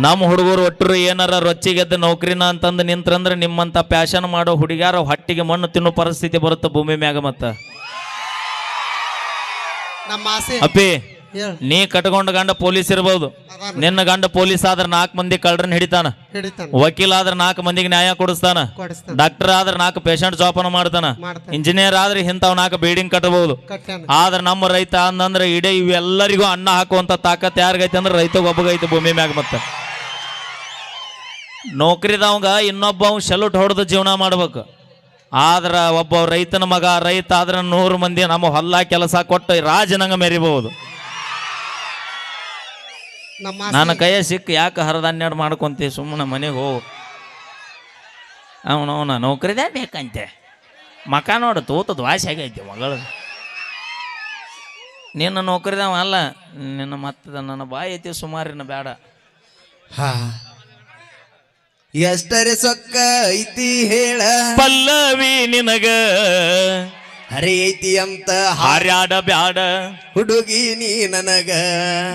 S1: ನಮ್ಮ ಹುಡುಗರು ಒಟ್ಟರು ಏನಾರ ರೊಚ್ಚಿಗೆದ್ದ ನೌಕರಿನ ಅಂತಂದು ನಿಂತ್ರಂದ್ರೆ ನಿಮ್ಮಂತ ಪ್ಯಾಶನ್ ಮಾಡೋ ಹುಡುಗ್ಯಾರ ಹೊಟ್ಟಿಗೆ ಮಣ್ಣು ತಿನ್ನೋ ಪರಿಸ್ಥಿತಿ ಬರುತ್ತೆ ಭೂಮಿ ಮ್ಯಾಗ. ಮತ್ತ
S3: ನಮ್ಮ ಆಸೆ
S1: ಅಪ್ಪಿ, ನೀ ಕಟ್ಕೊಂಡ ಗಂಡ ಪೊಲೀಸ್ ಇರ್ಬೋದು, ನಿನ್ನ ಗಂಡ ಪೊಲೀಸ್ ಆದ್ರೆ 4 ಮಂದಿ ಕಳ್ಳರನ್ನ ಹಿಡಿತಾನ, ವಕೀಲ ಆದ್ರೆ 4 ಮಂದಿಗೆ ನ್ಯಾಯ ಕೊಡಿಸ್ತಾನ, ಡಾಕ್ಟರ್ ಆದ್ರೆ 4 ಪೇಷಂಟ್ ಜೋಪಾನ ಮಾಡ್ತಾನ, ಇಂಜಿನಿಯರ್ ಆದ್ರೆ ಇಂಥವ್ 4 ಬಿಲ್ಡಿಂಗ್ ಕಟ್ಟಬಹುದು. ಆದ್ರೆ ನಮ್ಮ ರೈತ ಅಂದಂದ್ರೆ ಇಡೀ ಇವೆಲ್ಲರಿಗೂ ಅನ್ನ ಹಾಕುವಂತ ತಾಕತ್ ಯಾರಿಗೈತೆ ಅಂದ್ರೆ ರೈತಗೆ ಒಬ್ಬಗೈತೆ ಭೂಮಿ ಮ್ಯಾಗ. ಮತ್ತೆ ನೌಕರಿದವಂಗ ಇನ್ನೊಬ್ಬ ಸೆಲ್ಯೂಟ್ ಹೊಡೆದು ಜೀವನ ಮಾಡ್ಬೇಕು. ಆದ್ರೆ ಒಬ್ಬ ರೈತನ ಮಗ ರೈತ ಆದ್ರೆ 100 ಮಂದಿ ನಮ್ಮ ಹೊಲ ಕೆಲಸ ಕೊಟ್ಟು ರಾಜನಂಗ ಮೆರಿಬಹುದು. ನನ್ನ ಕೈಯ ಸಿಕ್ಕ ಯಾಕೆ ಹರದನ್ನೆರಡು ಮಾಡ್ಕೊಂತೀವಿ? ಸುಮ್ಮನೆ ಮನೆಗೆ ಹೋಗು. ಅವನವನ ನೌಕರಿದೇ ಬೇಕಂತೆ. ಮಕ ನೋಡು ತೂತದ ವಾಸಿ ಆಗೈತಿ ಮಗಳು. ನಿನ್ನ ನೌಕರಿದವ ಅಲ್ಲ, ನಿನ್ನ ಮತ್ತೆ ನನ್ನ ಬಾಯಿ ಐತಿ ಸುಮಾರಿನ ಬೇಡ.
S4: ಎಷ್ಟರೆ ಸೊಕ್ಕ ಐತಿ ಹೇಳ
S1: ಪಲ್ಲವಿ ನಿನಗ
S4: ಹರಿ ಐತಿ ಅಂತ
S1: ಹಾರ್ಯಾಡ ಬ್ಯಾಡ
S4: ಹುಡುಗಿ ನೀ ನನಗ.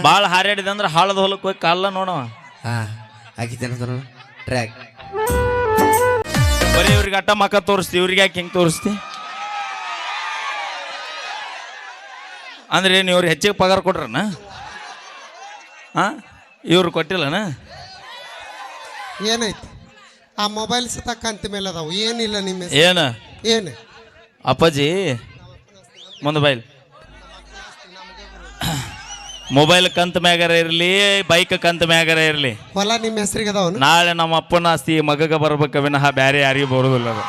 S1: ಬಾಳ ಹಾರ್ಯಾಡಿದಂದ್ರೆ ಹಾಳದ ಹೊಲಕ್ಕೆ ಹೋಗಿ ಕಾಲ ನೋಡವ.
S4: ಆಗಿದ್ದೇನೆ ಟ್ರ್ಯಾಕ್.
S1: ಬರೀ ಇವ್ರಿಗೆ ಅಟ್ಟ ಮಕ್ಕ ತೋರಿಸ್ತಿ, ಇವ್ರಿಗೆ ಯಾಕೆ ಹಿಂಗೆ ತೋರಿಸ್ತಿ? ಅಂದ್ರೆ ಏನು ಇವ್ರು ಹೆಚ್ಚಿಗೆ ಪಗಾರ ಕೊಟ್ರನ? ಇವ್ರು ಕೊಟ್ಟಿಲ್ಲನ?
S3: ಏನೈತಿ ಆ ಮೊಬೈಲ್ ಸತಕ್ಕಂತ ಮೇಲೆ ಅದಾವು. ಏನಿಲ್ಲ ನಿಮ್ಮ
S1: ಏನು
S3: ಏನು
S1: ಅಪ್ಪಾಜಿ ಮುಂದೆ ಬೈಲ್ ಮೊಬೈಲ್ ಕಂತ ಮ್ಯಾಗಾರ ಇರಲಿ, ಬೈಕ್ ಕಂತ ಮ್ಯಾಗಾರ ಇರಲಿ,
S3: ಹೊಲ ನಿಮ್ಮ ಹೆಸರಿಗೆ ಅದಾವ.
S1: ನಾಳೆ ನಮ್ಮ ಅಪ್ಪನ ಆಸ್ತಿ ಮಗಗ ಬರ್ಬೇಕ ವಿನಃ ಬ್ಯಾರೆ ಯಾರಿಗೂ ಬರೋದಿಲ್ಲ ಅದು.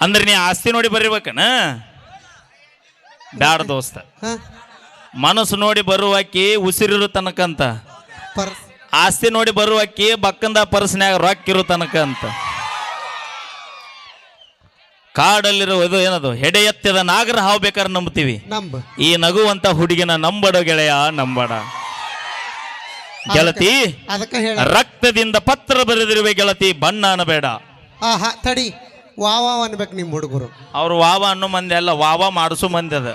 S1: ಅಂದ್ರೆ ನೀ ಆಸ್ತಿ ನೋಡಿ ಬರಿಬೇಕನ? ಬ್ಯಾಡ ದೋಸ್ತ, ಮನಸ್ಸು ನೋಡಿ ಬರುವಾಕಿ ಉಸಿರಿರು ತನಕಂತ. ಆಸ್ತಿ ನೋಡಿ ಬರುವಕ್ಕಿ ಬಕ್ಕಂದ ಪರ್ಸನ್ಯಾಗ ರೊಕ್ಕಿರು ತನಕ ಅಂತ. ಕಾಡಲ್ಲಿರುವುದು ಏನದು ಹೆಡೆ ಎತ್ತದ ನಾಗರ ಹಾವು ಬೇಕಾದ್ರೆ ನಂಬ್ತೀವಿ.
S3: ನಂಬ
S1: ಈ ನಗುವಂತ ಹುಡುಗಿನ ನಂಬಡ ಗೆಳೆಯ ನಂಬಡ. ಗೆಳತಿ
S3: ಅದಕ್ಕೆ ಹೇಳ
S1: ರಕ್ತದಿಂದ ಪತ್ರ ಬರೆದಿರುವೆ ಗೆಳತಿ ಬಣ್ಣ ಅನ್ನಬೇಡ.
S3: ಆಹಾ ತಡಿ ವಾವ ಅನ್ಬೇಕು ನಿಮ್ಮ ಹುಡುಗರು.
S1: ಅವ್ರು ವಾವ ಅನ್ನೋ ಮಂದಿ ಅಲ್ಲ, ವಾವ ಮಾಡಿಸೋ ಮಂದಿ ಅದ.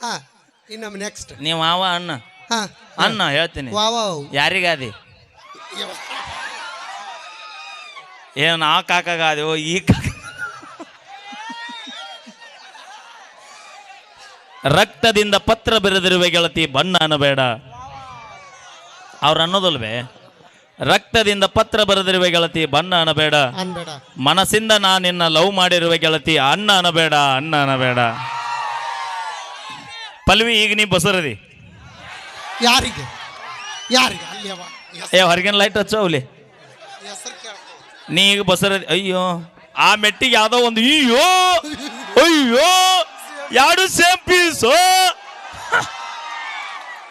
S3: ಹಾ ಇನ್ನೊಮ್ಮೆ ನೆಕ್ಸ್ಟ್
S1: ನೀವು ವಾವ ಅನ್ನ
S3: ಹಾ
S1: ಅನ್ನ ಹೇಳ್ತೀನಿ.
S3: ವಾವ
S1: ಯಾರಿಗಾದಿ ಏನು ಆ ಕಾಕಾಗಾದೆವು ಈ ಕಾಕ. ರಕ್ತದಿಂದ ಪತ್ರ ಬರೆದಿರುವೆ ಗೆಳತಿ ಬಣ್ಣ ಅನ್ನಬೇಡ. ಅವ್ರು ಅನ್ನೋದಲ್ವೇ ರಕ್ತದಿಂದ ಪತ್ರ ಬರೆದಿರುವೆ ಗೆಳತಿ ಬಣ್ಣ ಅನ್ನಬೇಡ.
S3: ಅನ್ಬೇಡ.
S1: ಮನಸ್ಸಿಂದ ನಾ ನಿನ್ನ ಲವ್ ಮಾಡಿರುವೆ ಗೆಳತಿ ಅನ್ನ ಅನ್ನಬೇಡ ಅನ್ನ ಅನ್ನಬೇಡ. ಪಲ್ವಿ ಈಗ ನೀ ಬಸರದಿ
S3: ಯಾರಿಗೆ ಯಾರಿಗೆ ಅಲ್ಲಿ ಅವ
S1: ಏ ಹೊರಗಿನ ಲೈಟ್ ಹಚ್ಚೋ ಅವಲಿ.
S3: ಹೆಸರು ಕೇಳ್ಕೊ.
S1: ನೀ ಈಗ ಬಸರದಿ. ಅಯ್ಯೋ ಆ ಮೆಟ್ಟಿಗೆ ಯಾವ್ದೋ ಒಂದು ಅಯ್ಯೋ ಅಯ್ಯೋ ಎರಡು ಸೇಮ್ ಪೀಸು.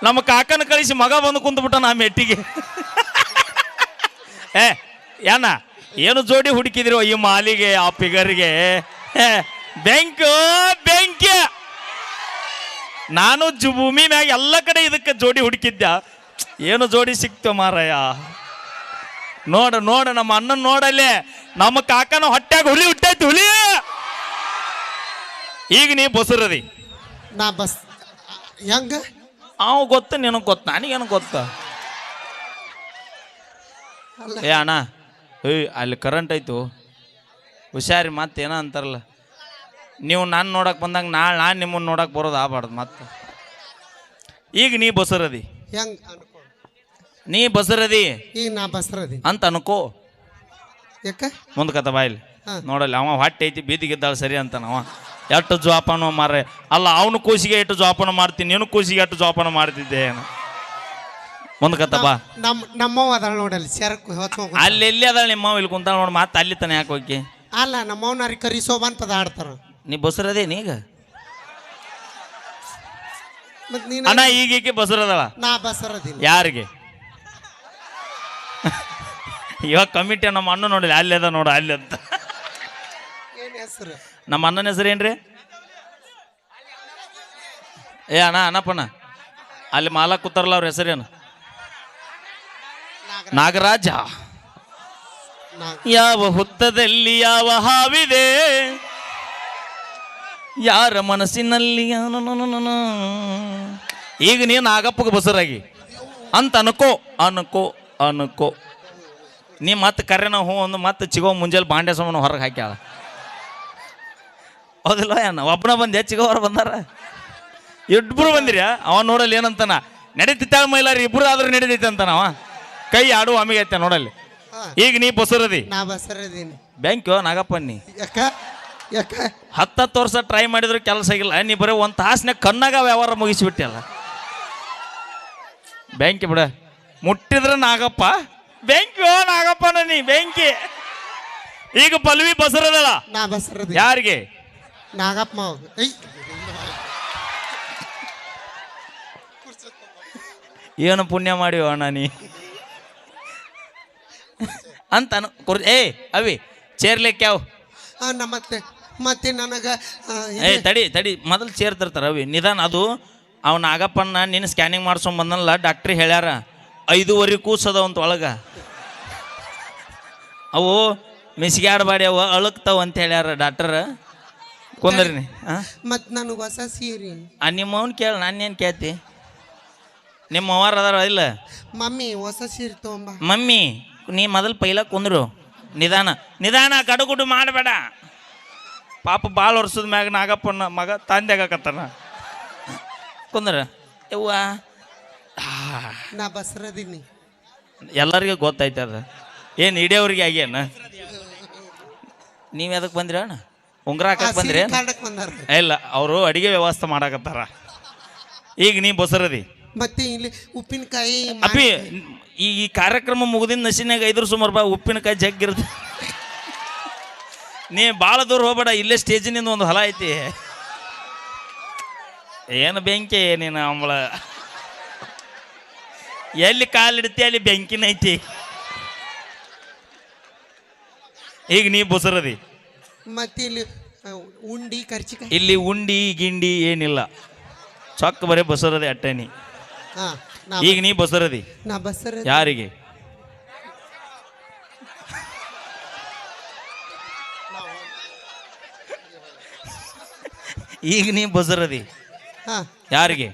S1: ನಮ್ಮ ಕಾಕನ ಕಳಿಸಿ ಮಗ ಬಂದು ಕುಂತ್ಬಿಟ್ಟ ನಾ ಮೆಟ್ಟಿಗೆ. ಏ ಏನ ಏನು ಜೋಡಿ ಹುಡುಕಿದಿರೋ ಈ ಮಾಲಿಗೆ ಆ ಪಿಗರ್ಗೆ. ಬೆಂಕಿ ಬೆಂಕಿ. ನಾನು ಭೂಮಿ ಮ್ಯಾಗ ಎಲ್ಲ ಕಡೆ ಇದಕ್ಕೆ ಜೋಡಿ ಹುಡುಕಿದ್ದ. ಏನು ಜೋಡಿ ಸಿಕ್ತು ಮಾರಯ್ಯ. ನೋಡ ನೋಡ ನಮ್ಮ ಅಣ್ಣನ ನೋಡಲ್ಲೇ ನಮ್ಮ ಕಾಕನ ಹೊಟ್ಯಾಗ ಹುಲಿ ಹುಟ್ಟೈತಿ ಹುಲಿ. ಈಗ ನೀ ಬಸರದಿ
S3: ನಾ ಬಸ್ ಹೆಂಗ
S1: ಅವ್ ಗೊತ್ತ ನಿನಗೆ ಗೊತ್ತ ನನಗೇನು ಗೊತ್ತ. ಏ ಅಣ್ಣ ಏಯ್ ಅಲ್ಲಿ ಕರೆಂಟ್ ಆಯ್ತು ಹುಷಾರಿ. ಮತ್ತೇನ ಅಂತಾರಲ್ಲ ನೀವು ನಾನು ನೋಡಕ್ ಬಂದಾಗ ನಾನು ನಿಮ್ಮನ್ನು ನೋಡಕ್ ಬರೋದು ಆಗಬಾರ್ದು ಮತ್ತೆ. ಈಗ ನೀ ಬಸರದಿ
S3: ಹೆಂಗ್ ಅನ್ಕೊ.
S1: ನೀ ಬಸರದಿ
S3: ಈಗ ನಾ ಬಸ್ರದಿ
S1: ಅಂತ ಅನ್ಕೋ.
S3: ಯಾಕ
S1: ಮುಂದಕತ್ತ ಬಾಯಿಲಿ
S3: ಹಾ.
S1: ನೋಡಲ್ಲ ಅವ ಹೊಟ್ಟೆ ಐತಿ ಬೀದಿಗಿದ್ದಾಳ ಸರಿ ಅಂತಾನವ. ಎಷ್ಟು ಜೋಪಾನ ಮಾರ ಅಲ್ಲ ಅವನು ಕೂಸಿಗೆ ಎಷ್ಟು ಜೋಪಾನ ಮಾಡ್ತೀನಿ ನೀನು ಕೂಸಿಗೆ ಎಷ್ಟು ಜೋಪಾನ ಮಾಡ್ತಿದ್ದೆ ಏನು. ಮುಂದಕತ್ತ ಬಾ.
S3: ನಮ್ಮವ್ ಅದಾಳ ನೋಡಲ್ಲಿ ಸೆರಕು ಹೊತ್ಕೊಂಡ್
S1: ಅಲ್ಲಿ ಎಲ್ಲಿ ಅದಾಳ ನಿಮ್ಮ ಇಲ್ಲಿ ಕುಂತಾಳ ನೋಡಿ ಮತ್ತೆ ಅಲ್ಲಿ ತಾನೆ ಯಾಕೆ ಹೋಗಿ.
S3: ಅಲ್ಲ ನಮ್ಮವ್ನಾರಿ ಕರಿಸೋಬಂತದ ಆಡ್ತಾರ.
S1: ನೀ ಬಸರದೇನಿ ಈಗ
S3: ಮತ್ ನೀನ್
S1: ಅಣ್ಣ ಈಗೀಕೆ ಬಸರದಳ
S3: ನಾ ಬಸರದಿನಿ.
S1: ಯಾರಿಗೆ ಇವಾಗ ಕಮಿಟಿ ನಮ್ಮ ಅಣ್ಣ ನೋಡಿಲ್ಲ ಅಲ್ಲಿ ಅದ ನೋಡ ಅಲ್ಲಿ ಅಂತ.
S3: ಏನ್ ಹೆಸರು
S1: ನಮ್ಮ ಅಣ್ಣನ ಹೆಸರು ಏನ್ರಿ? ಏ ಅಣ್ಣ ಅಣ್ಣಪ್ಪಣ್ಣ ಅಲ್ಲಿ ಮಾಲ ಕೂತಾರಲ್ಲ ಅವ್ರ ಹೆಸರೇನು? ನಾಗರಾಜ. ಯಾವ ಹುತ್ತದಲ್ಲಿ ಯಾವ ಹಾವಿದೆ ಯಾರ ಮನಸ್ಸಿನಲ್ಲಿ ಈಗ ನೀನು ನಾಗಪ್ಪಗೆ ಬಸರಾಗಿ ಅಂತ ಅನ್ಕೋ ಅನ್ಕೋ ಅನ್ಕೋ. ನೀ ಮತ್ತೆ ಕರೆನ ಹೂ ಒಂದು ಮತ್ತೆ ಚಿಗೋ ಮುಂಜಾನೆ ಬಾಂಡೆ ಸೋಮನ ಹೊರಗೆ ಹಾಕ್ಯಾಳ. ಹೌದಿಲ್ಲ ಏನ ಒಬ್ಬನ ಬಂದೆ ಚಿಗೋ ಹೊರ ಬಂದಾರ ಇಬ್ಬರು ಬಂದಿರಿ. ಅವ ನೋಡಲ್ಲಿ ಏನಂತಾನ ನಡೀತಿತ್ತಾಳ ಮೈಲಾರಿ ಇಬ್ಬರು ಆದ್ರೂ ನಡೀತೈತೆ ಅಂತಾನ ಅವ. ಕೈ ಆಡು ಆಮೇಲೆ ಐತೆ ನೋಡಲ್ಲಿ. ಈಗ ನೀ ಬಸರದಿ
S3: ನಾ ಬಸರದೀನಿ.
S1: ಬ್ಯಾಂಕ್ಯೋ ನಾಗಪ್ಪ ನೀ
S3: ಯಾಕ ಯಾಕ
S1: 10 ವರ್ಷ ಟ್ರೈ ಮಾಡಿದ್ರು ಕೆಲಸ ಆಗಿಲ್ಲ. ನೀ ಬರೀ ಒಂದು ತಾಸನ್ಯಾಗ ಕಣ್ಣಾಗ ವ್ಯವಹಾರ ಮುಗಿಸಿಬಿಟ್ಟಿಲ್ಲ. ಬ್ಯಾಂಕಿ ಬಿಡ ಮುಟ್ಟಿದ್ರೆ ನಾಗಪ್ಪ ಬೆಂಕಿ ನಾಗಪ್ಪನ ನೀ ಬೆಂಕಿ. ಈಗ ಪಲ್ವಿ ಬಸರದಳ
S3: ನಾ ಬಸರದಿ
S1: ಯಾರಿಗೆ?
S3: ನಾಗಪ್ಪ ಮಾವ.
S1: ಏನು ಪುಣ್ಯ ಮಾಡಿವ ಅಣ್ಣ ನೀ ಅಂತ ಏ ಅವಿ ಚೇರ್ಲಿಕ್ಕೆ ಯಾವ
S3: ಮತ್ತೆ ಮತ್ತೆ ನನಗ
S1: ಏ ತಡಿ ತಡಿ ಮೊದಲು ಚೇರ್ ತರ್ತಾರ ಅವಿ ನಿಧಾನ. ಅದು ಅವ್ನ ನಾಗಪ್ಪನ ನಿನ್ನ ಸ್ಕ್ಯಾನಿಂಗ್ ಮಾಡ್ಸೊಂಡ್ ಬಂದಲ್ಲ ಡಾಕ್ಟ್ರಿ ಹೇಳ್ಯಾರ 5 ಕೂಸದ ಅಂತ ಒಳಗ ಅವು ಮಿಸ್ಗ್ಯಾಡಬಾಡಿ ಅವು ಅಳಕ್ತಾವ ಅಂತ ಹೇಳ್ಯಾರ ಡಾಕ್ಟರ್. ಕುಂದ್ರಿ
S3: ಮತ್ ನನಗೆ ಹೊಸ ಸೀರೆ
S1: ನಿಮ್ಮವನ್ ಕೇಳ ನಾನೇನು ಕೇಳ್ತಿ. ನಿಮ್ಮ ಅವ್ವಾರ ಅದಾರ ಇಲ್ಲ
S3: ಮಮ್ಮಿ ಹೊಸ ಸೀರೆ ತಗೊಂಬ.
S1: ಮಮ್ಮಿ ನೀ ಮೊದಲು ಪೈಲ ಕುಂದ್ರು ನಿಧಾನ ನಿಧಾನ ಗಡುಗುಡು ಮಾಡಬೇಡ. ಪಾಪ ಭಾಳ ವರ್ಷದ ಮ್ಯಾಗ ನಾಗಪ್ಪನ ಮಗ ತಂದೆಗಾಕತ್ತಾನ. ಕುಂದ್ರ ಯವ್ವ
S3: ನಾ ಬಸರದೀನಿ.
S1: ಎಲ್ಲರಿಗೂ ಗೊತ್ತೈತೆ ಅದ. ಏನು ಇಡಿಯವ್ರಿಗೆ ಆಗ್ಯಾನ ನೀವು ಎದಕ್ಕೆ ಬಂದ್ರಿ ಅಣ್ಣ? ಉಂಗ್ರ ಹಾಕಕ್ಕೆ ಬಂದ್ರಿ?
S3: ಬಂದಾರ
S1: ಇಲ್ಲ ಅವರು ಅಡಿಗೆ ವ್ಯವಸ್ಥೆ ಮಾಡಾಕತ್ತಾರ. ಈಗ ನೀ ಬಸರದಿ
S3: ಮತ್ತೆ ಇಲ್ಲಿ ಉಪ್ಪಿನಕಾಯಿ
S1: ಅಪ್ಪಿ ಈ ಕಾರ್ಯಕ್ರಮ ಮುಗಿದಿನ ನಶಿನಾಗ 5 ಸುಮಾರು ಬಾ ಉಪ್ಪಿನಕಾಯಿ ಜಗ್ಗಿರುತ್ತೆ. ನೀ ಭಾಳ ದೂರ ಹೋಗ್ಬೇಡ, ಇಲ್ಲೇ ಸ್ಟೇಜಿನಿಂದ ಒಂದು ಹೊಲ ಐತಿ. ಏನು ಬೆಂಕಿ ನೀನು ಅಂಬಳ ಎಲ್ಲಿ ಕಾಲಿಡ್ತಿ ಅಲ್ಲಿ ಬೆಂಕಿನ ಐತಿ. ಈಗ ನೀ ಬುಸರದಿ
S3: ಮತ್ತೆ ಇಲ್ಲಿ ಉಂಡಿ ಕರ್ಚಿಕಾಯಿ
S1: ಇಲ್ಲಿ ಉಂಡಿ ಗಿಂಡಿ ಏನಿಲ್ಲ, ಚೊಕ್ಕ ಬರೀ ಬಸರದಿ ಅಟ್ಟನಿ.
S3: ಹಾ
S1: ಈಗ ನೀ ಬಸರದಿ
S3: ನಾ ಬಸ್ಸರ
S1: ಯಾರಿಗೆ? ಈಗ ನೀ ಬಸರದಿ
S3: ಹಾ
S1: ಯಾರಿಗೆ?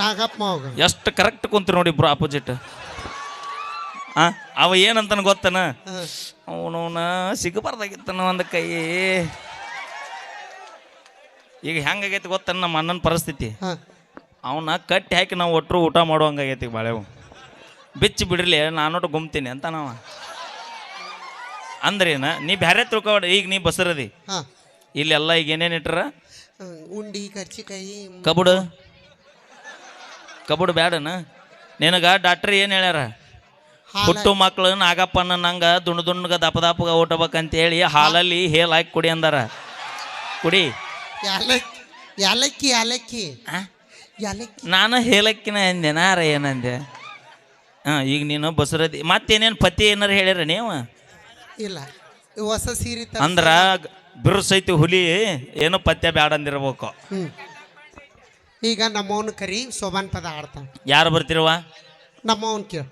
S3: ನಾಗಪ್ಪ ಹೋಗ
S1: ಎಷ್ಟು ಕರೆಕ್ಟ್ ಕುಂತ ನೋಡಿ ಇಬ್ರು ಆಪೋಸಿಟ್. ಅವ ಏನಂತಾನ ಗೊತ್ತನ, ಅವನವನ ಸಿಗಬಾರ್ದಾಗಿತ್ತನ ಒಂದು ಕೈ. ಈಗ ಹೆಂಗಾಗೈತಿ ಗೊತ್ತನ ನಮ್ಮ ಅಣ್ಣನ ಪರಿಸ್ಥಿತಿ. ಅವನ್ನ ಕಟ್ಟಿ ಹಾಕಿ ನಾವು ಒಟ್ಟರು ಊಟ ಮಾಡುವಂಗಾಗೈತಿ. ಬಾಳೆವು ಬಿಚ್ಚಿ ಬಿಡ್ರಲಿ ನಾನೊಟ್ಟು ಗುಮ್ತೀನಿ ಅಂತ ನಾವ ಅಂದ್ರೇನ. ನೀ ಬ್ಯಾರೆ ತಿಳ್ಕೊಬೇಡ. ಈಗ ನೀ ಬಸರದಿ ಇಲ್ಲೆಲ್ಲ ಈಗ ಏನೇನು ಇಟ್ರ?
S3: ಉಂಡಿ ಕರ್ಚಿಕಾಯಿ
S1: ಕಬುಡು ಬ್ಯಾಡನ ನಿನಗ ಡಾಕ್ಟ್ರ್ ಏನು ಹೇಳ್ಯಾರ? ಹುಟ್ಟು ಮಕ್ಳು ನಾಗಪ್ಪನ ನಂಗೆ ದುಣ್ಣಗ ದಪ್ಪಗ ಊಟಬೇಕಂತ ಹೇಳಿ ಹಾಲಲ್ಲಿ ಹೇಲ್ ಹಾಕಿ ಕುಡಿ ಅಂದಾರ. ಕುಡಿ.
S3: ಯಾಲಕ್ಕಿ ಯಾಲಕ್ಕಿ ಯಾಲಕ್ಕಿ
S1: ನಾನು ಹೇಲಕ್ಕಿನ ಅಂದೆ, ನಾರ ಏನಂದೆ? ಈಗ ನೀನು ಬಸರದಿ ಮತ್ತೇನೇನು ಪತಿ ಏನಾರು ಹೇಳ್ಯಾರ ನೀವು?
S3: ಇಲ್ಲ ಹೊಸ ಸೀರೆ
S1: ಅಂದ್ರ ಬಿರುಸೈತಿ ಹುಲಿ ಏನೋ ಪತ್ಯ ಬ್ಯಾಡ ಅಂದಿರ್ಬೇಕು.
S3: ಈಗ ನಮ್ಮವನು ಕರಿ ಸೋಬಾನ್ ಪದ ಆಡ್ತಾನ. ಯಾರು
S1: ಬರ್ತಿರುವ?
S3: ನಮ್ಮವನ್ ಕೇಳ.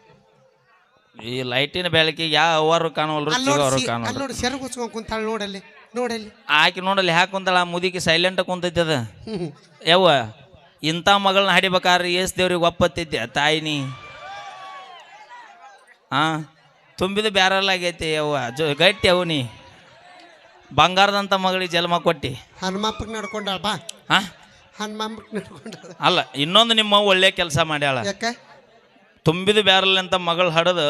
S1: ಈ ಲೈಟಿನ ಬೆಳಕಿಗೆ ಯಾವ ಅವರು ಕಾಣವಲ್ರು, ಅವರು ಕಾಣೋದು.
S3: ನೋಡಿ ಸೆರಗು ಹುಚ್ಕೊಂಡ್ ಕುಂತಾಳ ನೋಡಲ್ಲಿ ನೋಡಲ್ಲಿ.
S1: ಆಕೆ ನೋಡಲ್ಲಿ ಯಾಕೆ ಕುಂತಾಳ? ಆ ಮುದಿಗೆ ಸೈಲೆಂಟ್ ಕುಂತೈತಿ ಅದ. ಯವ್ವ ಇಂಥ ಮಗಳನ್ನ ಹಡಿಬೇಕಾದ್ರೆ ಏಸ್ ದೇವ್ರಿಗೆ ಒಪ್ಪತ್ತಿದ್ದೆ ತಾಯಿನಿ. ತುಂಬಿದ ಬ್ಯಾರಲ್ಲಾಗೈತಿ ಯವ್ವ, ಗಟ್ಟಿ ಅವು ನೀ ಬಂಗಾರದಂಥ ಮಗಳಿಗೆ ಜನ್ಮ ಕೊಟ್ಟಿ.
S3: ಹನುಮಪ್ಪಗೆ ನಡ್ಕೊಂಡಾಳ ಬಾ. ಹನುಮಪ್ಪಗೆ ನಡ್ಕೊಂಡಾಳ.
S1: ಅಲ್ಲ ಇನ್ನೊಂದು ನಿಮ್ಮ ಒಳ್ಳೆ ಕೆಲಸ ಮಾಡ್ಯಾಳ.
S3: ಯಾಕೆ?
S1: ತುಂಬಿದ ಬ್ಯಾರಲ್ ಅಂತ ಮಗಳು ಹಡದು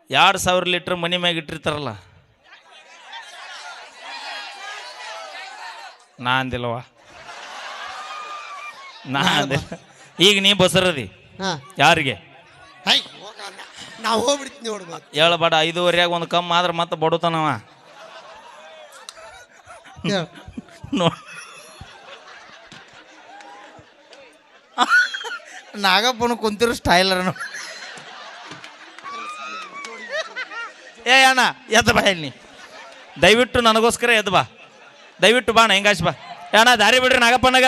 S1: 2000 ಲೀಟ್ರ್ ಮನಿ ಮ್ಯಾಗ ಇಟ್ಟಿರ್ತಾರಲ್ಲ. ನಾ ಅಂದಿಲ್ವ? ನಾ ಅಂದಿಲ್ಲ. ಈಗ ನೀ ಬಸರದಿ ಯಾರಿಗೆ?
S3: ನಾವು ಹೋಗ್ಬಿಡ್ತೀವಿ ನೋಡ್ಬೋದು.
S1: ಹೇಳಬೇಡ. 5:15 ಒಂದು ಕಮ್ಮಿ ಆದ್ರೆ ಮತ್ತೆ ಬಡುತ್ತಾನವ. ನಾಗಪ್ಪನ ಕುಂತಿರೋ ಸ್ಟೈಲರ್ನು. ಏ ಅಣ್ಣ ಎದ್ದು ಬಾ ಇಲ್ಲಿ, ದಯವಿಟ್ಟು ನನಗೋಸ್ಕರ ಎದ್ದು ಬಾ, ದಯವಿಟ್ಟು ಬಾ. ಹಿಂಗಾಶ್ ಬಾ. ಅಣ್ಣ ದಾರಿ ಬಿಡ್ರಿ ನಾಗಪ್ಪನಾಗ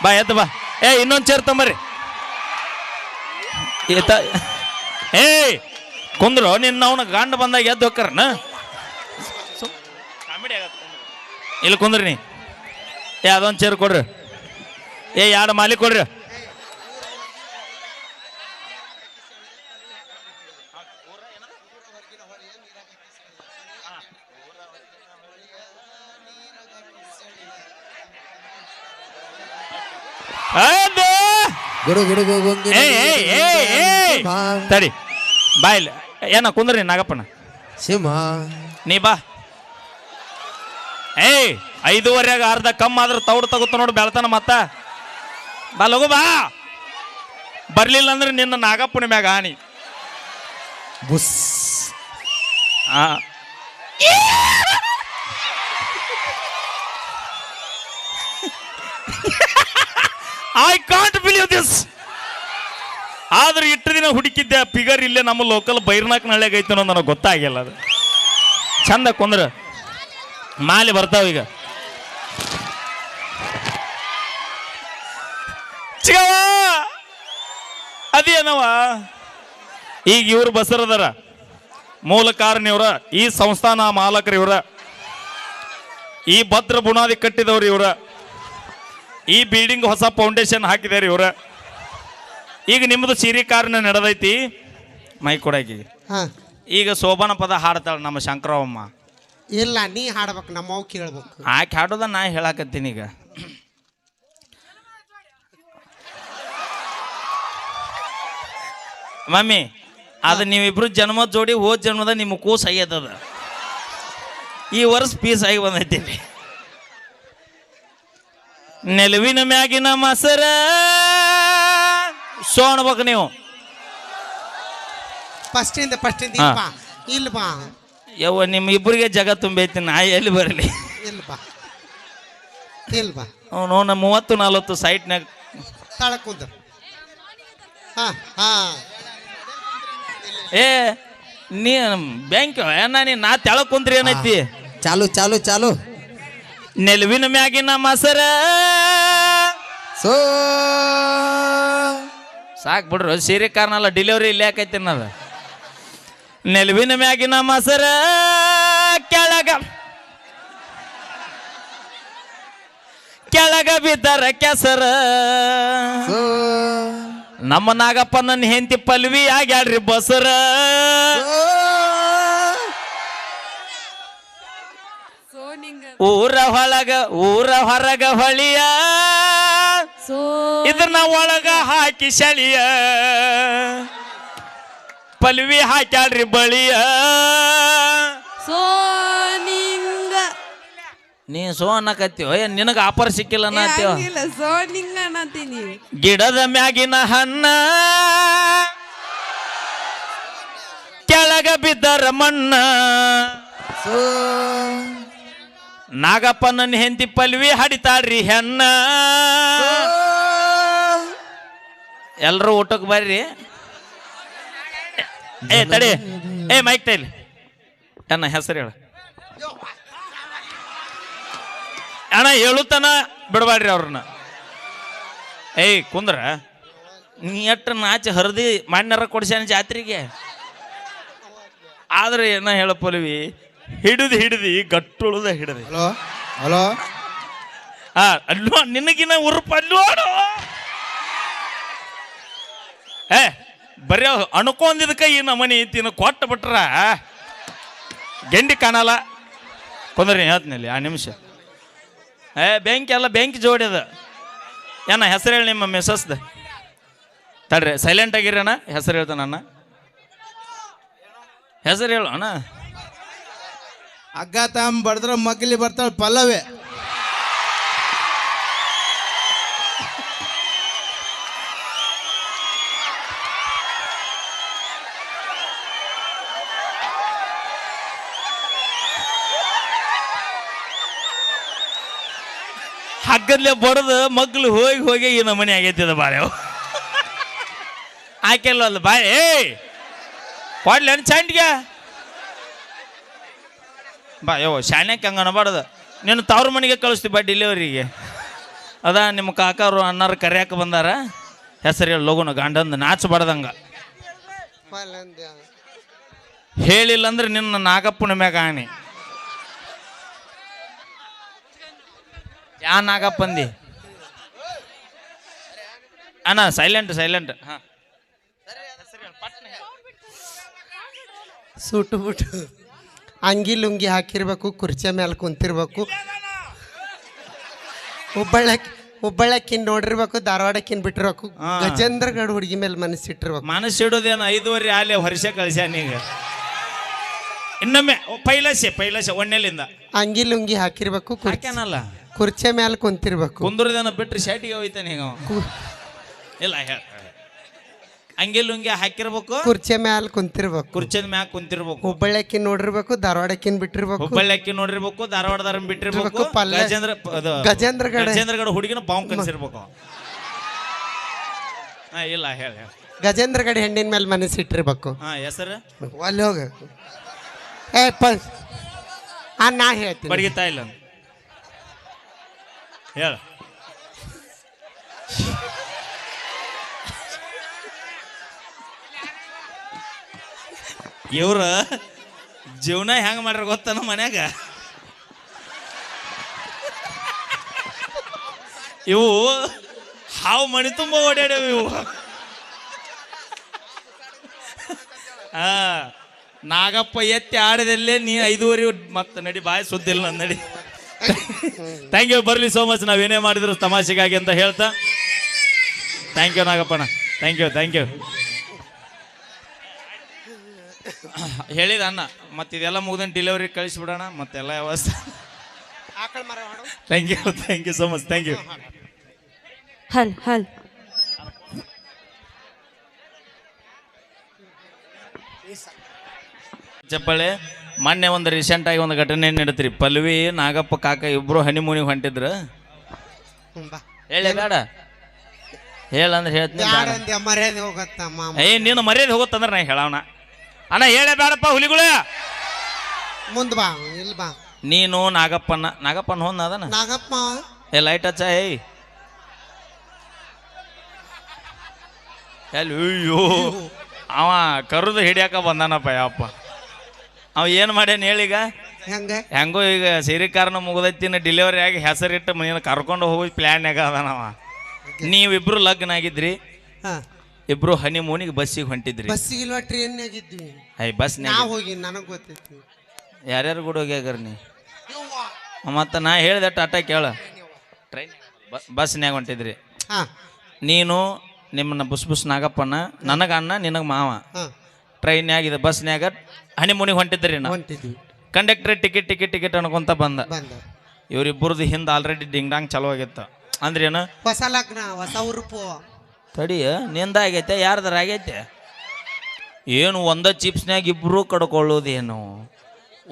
S1: ಬಾ, ಎದ್ದು ಬಾ. ಇನ್ನೊಂದು ಚೇರ್ ತೊಂಬರ್ರಿ. ಏಯ್ ಕುಂದ್ರು ನಿನ್ನ ಅವನ ಗಂಡ ಬಂದಾಗ ಎದ್ದು ಹೋಗ್ಕರನ. ಇಲ್ಲಿ ಕುಂದ್ರಿ ನೀ. ಅದೊಂದು ಚೇರ್ ಕೊಡ್ರಿ. 2 ಮಾಲಿ ಕೊಡ್ರಿ. ತಡಿ ಬಾಯಿಲ್ ಏನ ಕುಂದ್ರಿ ನಾಗಪ್ಪನ
S4: ಸಿಂಹ
S1: ನೀ ಬಾ. 5:15 ಅರ್ಧ ಕಮ್ಮ ಆದ್ರೆ ತೌಡು ತಗೋತ ನೋಡಿ ಬೆಳ್ತಾನ ಮತ್ತ. ಬಾ ಲಗು ಬಾ. ಬರ್ಲಿಲ್ಲ ಅಂದ್ರೆ ನಿನ್ನ ನಾಗಪ್ಪನ ಮ್ಯಾಗ ಹಾನಿ.
S4: ಬುಸ್.
S1: I can't believe this. ಆದ್ರೆ ಇಟ್ಟು ದಿನ ಹುಡುಕಿದ್ದೆ ಫಿಗರ್ ಇಲ್ಲೇ ನಮ್ಮ ಲೋಕಲ್ ಬೈರ್ನಾಕ್ನಳ್ಳಿಯಾಗ ಐತೆ ಅನ್ನೋದು ನನಗೆ ಗೊತ್ತಾಗಿಲ್ಲ. ಅದು ಚಂದ ಕುಂದ್ರ ಮಾಲಿ ಬರ್ತಾವ. ಈಗ ಚಿಗವ ಅದೇನವ. ಈಗ ಇವ್ರು ಬಸರದಾರ, ಮೂಲ ಕಾರಣ ಇವ್ರ, ಈ ಸಂಸ್ಥಾನ ಮಾಲಕರು ಇವ್ರ, ಈ ಭದ್ರ ಬುನಾದಿ ಕಟ್ಟಿದವ್ರು ಇವ್ರ, ಈ ಬಿಲ್ಡಿಂಗ್ ಹೊಸ ಫೌಂಡೇಶನ್ ಹಾಕಿದಾರೆ ಇವ್ರ. ಈಗ ನಿಮ್ಮದು ಸಿರಿ ಕಾರಣ ನಡೆದೈತಿ ಮೈ ಕೊಡಾಕಿ. ಈಗ ಶೋಭನ ಪದ ಹಾಡ್ತಾಳ ನಮ್ಮ ಶಂಕರವಮ್ಮ.
S3: ಇಲ್ಲ ನೀ ಹಾಡ್ಬೇಕು, ನಮ್ಮವ್ ಕೇಳ್ಬೇಕು.
S1: ಆಕೆ ಹಾಡೋದ ನಾ ಹೇಳಾಕತ್ತೀನಿ. ಈಗ ಮಮ್ಮಿ ಅದು ನೀವಿಬ್ರು ಜನ್ಮದ ಜೋಡಿ ಹೋದ ಜನ್ಮದ ನಿಮ್ಮ ಕೂಸ್ ಆಗ್ಯದ. ಈ ವರ್ಷ ಪೀಸ್ ಆಗಿ ಬಂದೈತಿ. ನೆಲುವಿನ ಮ್ಯಾಗಿನ ಮಸರ ಸೋಣ್ಬೇಕು ನೀವು.
S3: ಫಸ್ಟಿಂದ ಇಲ್ಲ ಬಾ.
S1: ಯವ್ವ ನಿಮ್ಮ ಇಬ್ಬರಿಗೆ ಜಗ ತುಂಬೈತಿ, ನಾ ಎಲ್ಲಿ ಬರಲಿ?
S3: ಇಲ್ಲ ಬಾ. ಇಲ್ವಾ
S1: ಅವನು 30-40 ಸೈಟ್ನಾಗ
S3: ತಾಳಕ್ ಕುಂತ ಹಾ ಹಾ
S1: ಏ ನೀ ಬ್ಯಾಂಕ್ ನಾ ತೆಳಕ್ ಕುಂತ್ರಿ ಏನೈತಿ
S4: ಚಾಲು ಚಾಲು ಚಾಲು
S1: ನೆಲುವಿನ ಮ್ಯಾಗಿನ ಮಸರ
S4: ಸೋ
S1: ಸಾಕ್ ಬಿಡ್ರು ಸೀರೆ ಕಾರ್ನಲ್ಲ ಡೆಲಿವರಿ ಇಲ್ಲಿ ಯಾಕೈತಿ ಅನ್ನೋದು ನೆಲುವಿನ ಮ್ಯಾಗಿನ ಮಸರ ಕೆಳಗ ಬಿದ್ದರ ಕೆಸರ
S4: ಸೋ
S1: ನಮ್ಮ ನಾಗಪ್ಪ ನನ್ನ ಹೆಂಡತಿ ಪಲ್ವಿ ಆಗ್ಯಾಡ್ರಿ ಬಸರ ಊರ ಹೊರಗ ಹೊಳಿಯ ಇದನ್ನ ಒಳಗ ಹಾಕಿ ಶಳಿಯ ಪಲ್ವಿ ಹಾಕ್ಯಾಡ್ರಿ ಬಳಿಯ ನೀ ಸೋ ಅನ್ನಕತ್ತೀವ ಏನ್ ನಿನಗ ಆಫರ್ ಸಿಕ್ಕಿಲ್ಲ ಅನ್ನತ್ತೀವ ಗಿಡದ ಮ್ಯಾಗಿನ ಹಣ್ಣ ಕೆಳಗ ಬಿದ್ದರ ಮಣ್ಣ
S4: ಸೋ
S1: ನಾಗಪ್ಪ ನನ್ನ ಹೆಂಡತಿ ಪಲ್ವಿ ಹಡಿತಾಳ್ರಿ ಹೆಣ್ಣ ಎಲ್ರು ಊಟಕ್ಕೆ ಬರ್ರಿ ಏ ತಡಿ ಏ ಮೈಕ್ ತೈಲಿ ಅಣ್ಣ ಹೆಸರು ಹೇಳ ಅಣ್ಣ ಹೇಳುತ್ತಾನ ಬಿಡಬಾಡ್ರಿ ಅವ್ರನ್ನ ಏಯ್ ಕುಂದ್ರ ನೀ ಎಟ್ಟು ನಾಚಿ ಹರಿದಿ ಮಣ್ಣರ ಕೊಡ್ಸ್ಯಾನ ಜಾತ್ರೆಗೆ ಆದ್ರೆ ಏನ ಹೇಳಪ್ಪಲ್ವಿ ಹಿಡಿದು ಗಟ್ಟುಳದ ಹಿಡಿದು
S4: ಹಲೋ ಹಲೋ
S1: ಅಲ್ಲೋ ನಿನಗಿನ ಉರುಪ ಅಲ್ಲೋಡು ಏ ಬರೀ ಅಣ್ಕೊಂಡಿದ್ಕ ಈ ನಮನಿ ಐತಿನ ಕೊಟ್ಟು ಬಿಟ್ರ ಗೆಂಡಿ ಕಾಣಲ್ಲ ಕೊಂದ್ರಿ ಹೇಳ್ತೀನಿ ಆ ನಿಮಿಷ ಬ್ಯಾಂಕ್ ಎಲ್ಲ ಬ್ಯಾಂಕ್ ಜೋಡಿ ಅದ ಏನ ಹೆಸರು ಹೇಳಿ ನಿಮ್ಮ ಮೆಸಸ್ದ ತಡ್ರಿ ಸೈಲೆಂಟ್ ಆಗಿರಿ ಅಣ್ಣ ಹೆಸರು ಹೇಳ್ತಾನ ಅಣ್ಣ ಹೆಸರು ಹೇಳು ಅಣ್ಣ
S4: ಹಗ್ಗ ತಾಮ್ ಬಡದ್ರ ಮಗ್ಲಿ ಬರ್ತಾಳ ಪಲ್ಲವೆ
S1: ಹಗ್ಗದ್ಲೆ ಬಡದು ಮಗ್ಲು ಹೋಗಿ ಈ ನಮನಿ ಆಗೈತಿದ ಬಾಳೆವು ಆಕೆಲ್ಲ ಅಲ್ಲ ಬಾಯ್ ಏಯ್ ಕೊಡ್ಲಿ ಅನ್ ಚಂಡ್ಗೆ ಬಾ ಯೋ ಶಾನ್ಯಾಕ ಹಂಗ ಅನಬಾರ್ದು ನೀನು ತವ್ರ ಮನೆಗೆ ಕಳಿಸ್ತೀವಿ ಬಾ ಡೆಲಿವರಿಗೆ ಅದ ನಿಮ್ಮ ಕಾಕರು ಅಣ್ಣಾರು ಕರ್ಯಾಕ ಬಂದಾರ ಹೆಸರು ಹೇಳಿ ಲಗುನ ಗಂಡಂದು ನಾಚಬಾರ್ದಂಗ ಹೇಳಿಲ್ಲ ಅಂದ್ರೆ ನಿನ್ನ ನಾಗಪ್ಪನ ಮ್ಯಾಗ ಆಣಿ ಯಾ ನಾಗಪ್ಪಂದಿ ಅಣ್ಣ ಸೈಲೆಂಟ್ ಹಾ
S3: ಸುಟ್ಟು ಬಿಟ್ಟು ಅಂಗಿ ಲುಂಗಿ ಹಾಕಿರ್ಬೇಕು ಕುರ್ಚಿ ಮೇಲೆ ಕುಂತಿರ್ಬೇಕು ಹುಬ್ಬಳ್ಳಕ್ಕಿನ್ ನೋಡಿರ್ಬೇಕು ಧಾರವಾಡಕ್ಕಿನ್ ಬಿಟ್ಟಿರ್ಬೇಕು ಗಜೇಂದ್ರಗಢ ಹುಡುಗಿ ಮೇಲೆ ಮನಸ್ಸಿಟ್ಟಿರ್ಬೇಕು
S1: ಮನಸ್ಸಿಡೋದೇನು 5:30 ಆಲೆ ವರ್ಷ ಕಳಿಸ್ಯಾನೀಗ ಇನ್ನೊಮ್ಮೆ ಪೈಲಸೆ ಒಣ್ಣೆಲಿಂದ
S3: ಅಂಗಿ ಲುಂಗಿ ಹಾಕಿರ್ಬೇಕು
S1: ಹಾಕ್ಯಾನಲ್ಲ
S3: ಕುರ್ಚಿ ಮೇಲೆ ಕುಂತಿರ್ಬೇಕು
S1: ಕುಂದ್ರದೇನ ಬಿಟ್ರಿ ಶಾಟಿಗೆ ಹೋಯ್ತಾನೆ ಈಗ ಇಲ್ಲ ಹೇಳ ಅಂಗಿ ಲುಂಗಿ ಹಾಕಿರ್ಬೇಕು
S3: ಕುರ್ಚಿ ಮ್ಯಾಲ ಕುಂತಿರ್ಬೇಕು
S1: ಕುರ್ಚಿದ ಮ್ಯಾಗ ಕುಂತಿರ್ಬೇಕು
S3: ಹುಬ್ಬಳ್ಳಕ್ಕಿನ್ ನೋಡಿರ್ಬೇಕು ಧಾರವಾಡಕ್ಕಿನ್ ಬಿಟ್ಟಿರ್ಬೇಕು
S1: ಹುಬ್ಬಳ್ಳಕ್ಕಿ ನೋಡಿರ್ಬೇಕು ಧಾರವಾಡದಾರ ಬಿಟ್ಟಿರ್ಬೇಕು ಗಜೇಂದ್ರಗಢ ಹುಡುಗಿನ ಬಾವು ಕನ್ಸಿರ್ಬೇಕು ಇಲ್ಲ ಹೇಳ
S3: ಗಜೇಂದ್ರಗಢ ಹೆಣ್ಣಿನ ಮೇಲೆ ಮನಸ್ಸಿಟ್ಟಿರ್ಬೇಕು
S1: ಹೆಸರು
S3: ಅಲ್ಲಿ ಹೋಗ ನಾ ಹೇಳ್ತೀನಿ
S1: ಬಡಗಿತಾ ಇಲ್ಲ ಹೇಳ ಇವ್ರ ಜೀವನ ಹೆಂಗ ಮಾಡ್ಯಾರ ಗೊತ್ತ ನಮ್ಮ ಮನ್ಯಾಗ ಇವು ಹಾವು ಮಣಿ ತುಂಬ ಓಡಾಡ್ಯಾವ ಇವು ನಾಗಪ್ಪ ಎತ್ತಿ ಆಡದಲ್ಲೇ ನೀ 5:30 ಮತ್ತೆ ನಡಿ ಬಾಯಿ ಸುದ್ದಿಲ್ಲ ನನ್ನ ನಡಿ ಥ್ಯಾಂಕ್ ಯು ಬರಲಿ ಸೋ ಮಚ್ ನಾವೇನೇ ಮಾಡಿದ್ರು ತಮಾಷೆಗಾಗಿ ಅಂತ ಹೇಳ್ತಾ ಥ್ಯಾಂಕ್ ಯು ನಾಗಪ್ಪಣ್ಣ ಥ್ಯಾಂಕ್ ಯು ಹೇಳಿದ ಅಣ್ಣ ಮತ್ತೆ ಇದೆಲ್ಲ ಮುಗಿದ ಡೆಲಿವರಿ ಕಳಿಸ್ಬಿಡೋಣ ಮತ್ತೆಲ್ಲ ವ್ಯವಸ್ಥೆ thank you so much thank you
S2: ಹಲ್
S1: ಚಪ್ಪಳೆ ಮೊನ್ನೆ ಒಂದು ರೀಸೆಂಟಾಗಿ ಒಂದು ಘಟನೆ ನಡೀತ್ರಿ ಪಲ್ವಿ ನಾಗಪ್ಪ ಕಾಕ ಇಬ್ಬರು ಹನಿಮೂನಿಗೆ ಹೊಂಟಿದ್ರು
S3: ಬಾ
S1: ಹೇಳೇ ಬೇಡ ಹೇಳಂದ್ರೆ ಹೇಳ್ತೀನಿ
S3: ಬ್ಯಾಡ ಅಂದ್ಯ ಮರ್ಯಾದೆ ಹೋಗತ್ತ ಮಾಮ.
S1: ಏ ನೀನು ಮರ್ಯಾದೆ ಹೋಗುತ್ತಂದ್ರೆ ನಾ ಹೇಳವನ ಅಣ್ಣ ಹೇಳೇ ಬೇಡಪ್ಪ ಹುಲಿಗಳು.
S3: ಮುಂದ್ ಬಾ ಇಲ್ಲಿ ಬಾ.
S1: ನೀನು ನಾಗಪ್ಪನ ಹೊಂದ ಅದನ
S3: ನಾಗಪ್ಪ
S1: ಏ ಲೈಟ್ ಹಚ್ಚ ಏಯ್ ಎಲ್ಲಿ ಅಯ್ಯೋ ಅವ ಕರುದು ಹಿಡಿಯಾಕ ಬಂದಾನಪ್ಪ ಯಪ್ಪ. ಅವ ಏನು ಮಾಡ್ಯಾನ ಹೇಳೀಗ
S3: ಹೆಂಗ
S1: ಹೆಂಗೋ ಈಗ ಸಿರಿಕಾರನ ಮುಗ್ದೈತಿನ ಡೆಲಿವರಿ ಆಗಿ ಹೆಸರಿಟ್ಟು ನೀನು ಕರ್ಕೊಂಡು ಹೋಗಿ ಪ್ಲ್ಯಾನ್ಯಾಗ ಅದಾನವ. ನೀವಿಬ್ರು ಲಗ್ನ ಆಗಿದ್ರಿ,
S3: ಹಾ
S1: ಇಬ್ರು ಹನಿಮೂನಿಗೆ ಬಸ್ಸಿಗೆ ಹೊಂಟಿದ್ರಿ.
S3: ಬಸ್ಸಿಗಿಲ್ವಾ ಟ್ರೈನ್ ಆಗಿದ್ವಿ.
S1: ಬಸ್ನ್ಯಾಗ
S3: ನಾ ಹೋಗಿ ನನಗ್ ಗೊತ್ತೈತಿ.
S1: ಯಾರ್ಯಾರು ಕೂಡ ಹೋಗ್ಯಾಗರ ನೀ ಮತ್ತು ನಾ ಹೇಳಿದೆ ಟಾಟಾ ಕೇಳ ಟ್ರೈನ್ ಬಸ್ನ್ಯಾಗ ಹೊಂಟಿದ್ರಿ.
S3: ಹಾ
S1: ನೀನು ನಿಮ್ಮನ್ನ ಬುಸ್ ನಾಗಪ್ಪನ ನನಗೆ ಅಣ್ಣ ನಿನಗೆ ಮಾವ
S3: ಹಾ
S1: ಟ್ರೈನ್ಯಾಗ ಇದು ಬಸ್ನ್ಯಾಗ ಹನಿಮೂನಿಗೆ ಹೊಂಟಿದ್ರಿ ನಾ.
S3: ಹೊಂಟಿದ್ವಿ.
S1: ಕಂಡಕ್ಟರ್ ಟಿಕೆಟ್ ಅನ್ಕೊಂತ ಬಂದ. ಇವ್ರಿಬ್ಬರದು ಹಿಂದೆ ಆಲ್ರೆಡಿ ಡಿಂಗ್ ಡಾಂಗ್ ಚಲೋ ಆಗಿತ್ತು. ಅಂದ್ರೇನು
S3: ಹೊಸ ಲಗ್ನ ಹೊಸ ಉರುಪು
S1: ತಡಿಯ ನಿಂದ ಆಗೈತೆ ಯಾರ್ದಾರ ಆಗೈತೆ ಏನು ಒಂದ ಚಿಪ್ಸ್ನ್ಯಾಗ ಇಬ್ರು ಕಡ್ಕೊಳ್ಳೋದೇನು,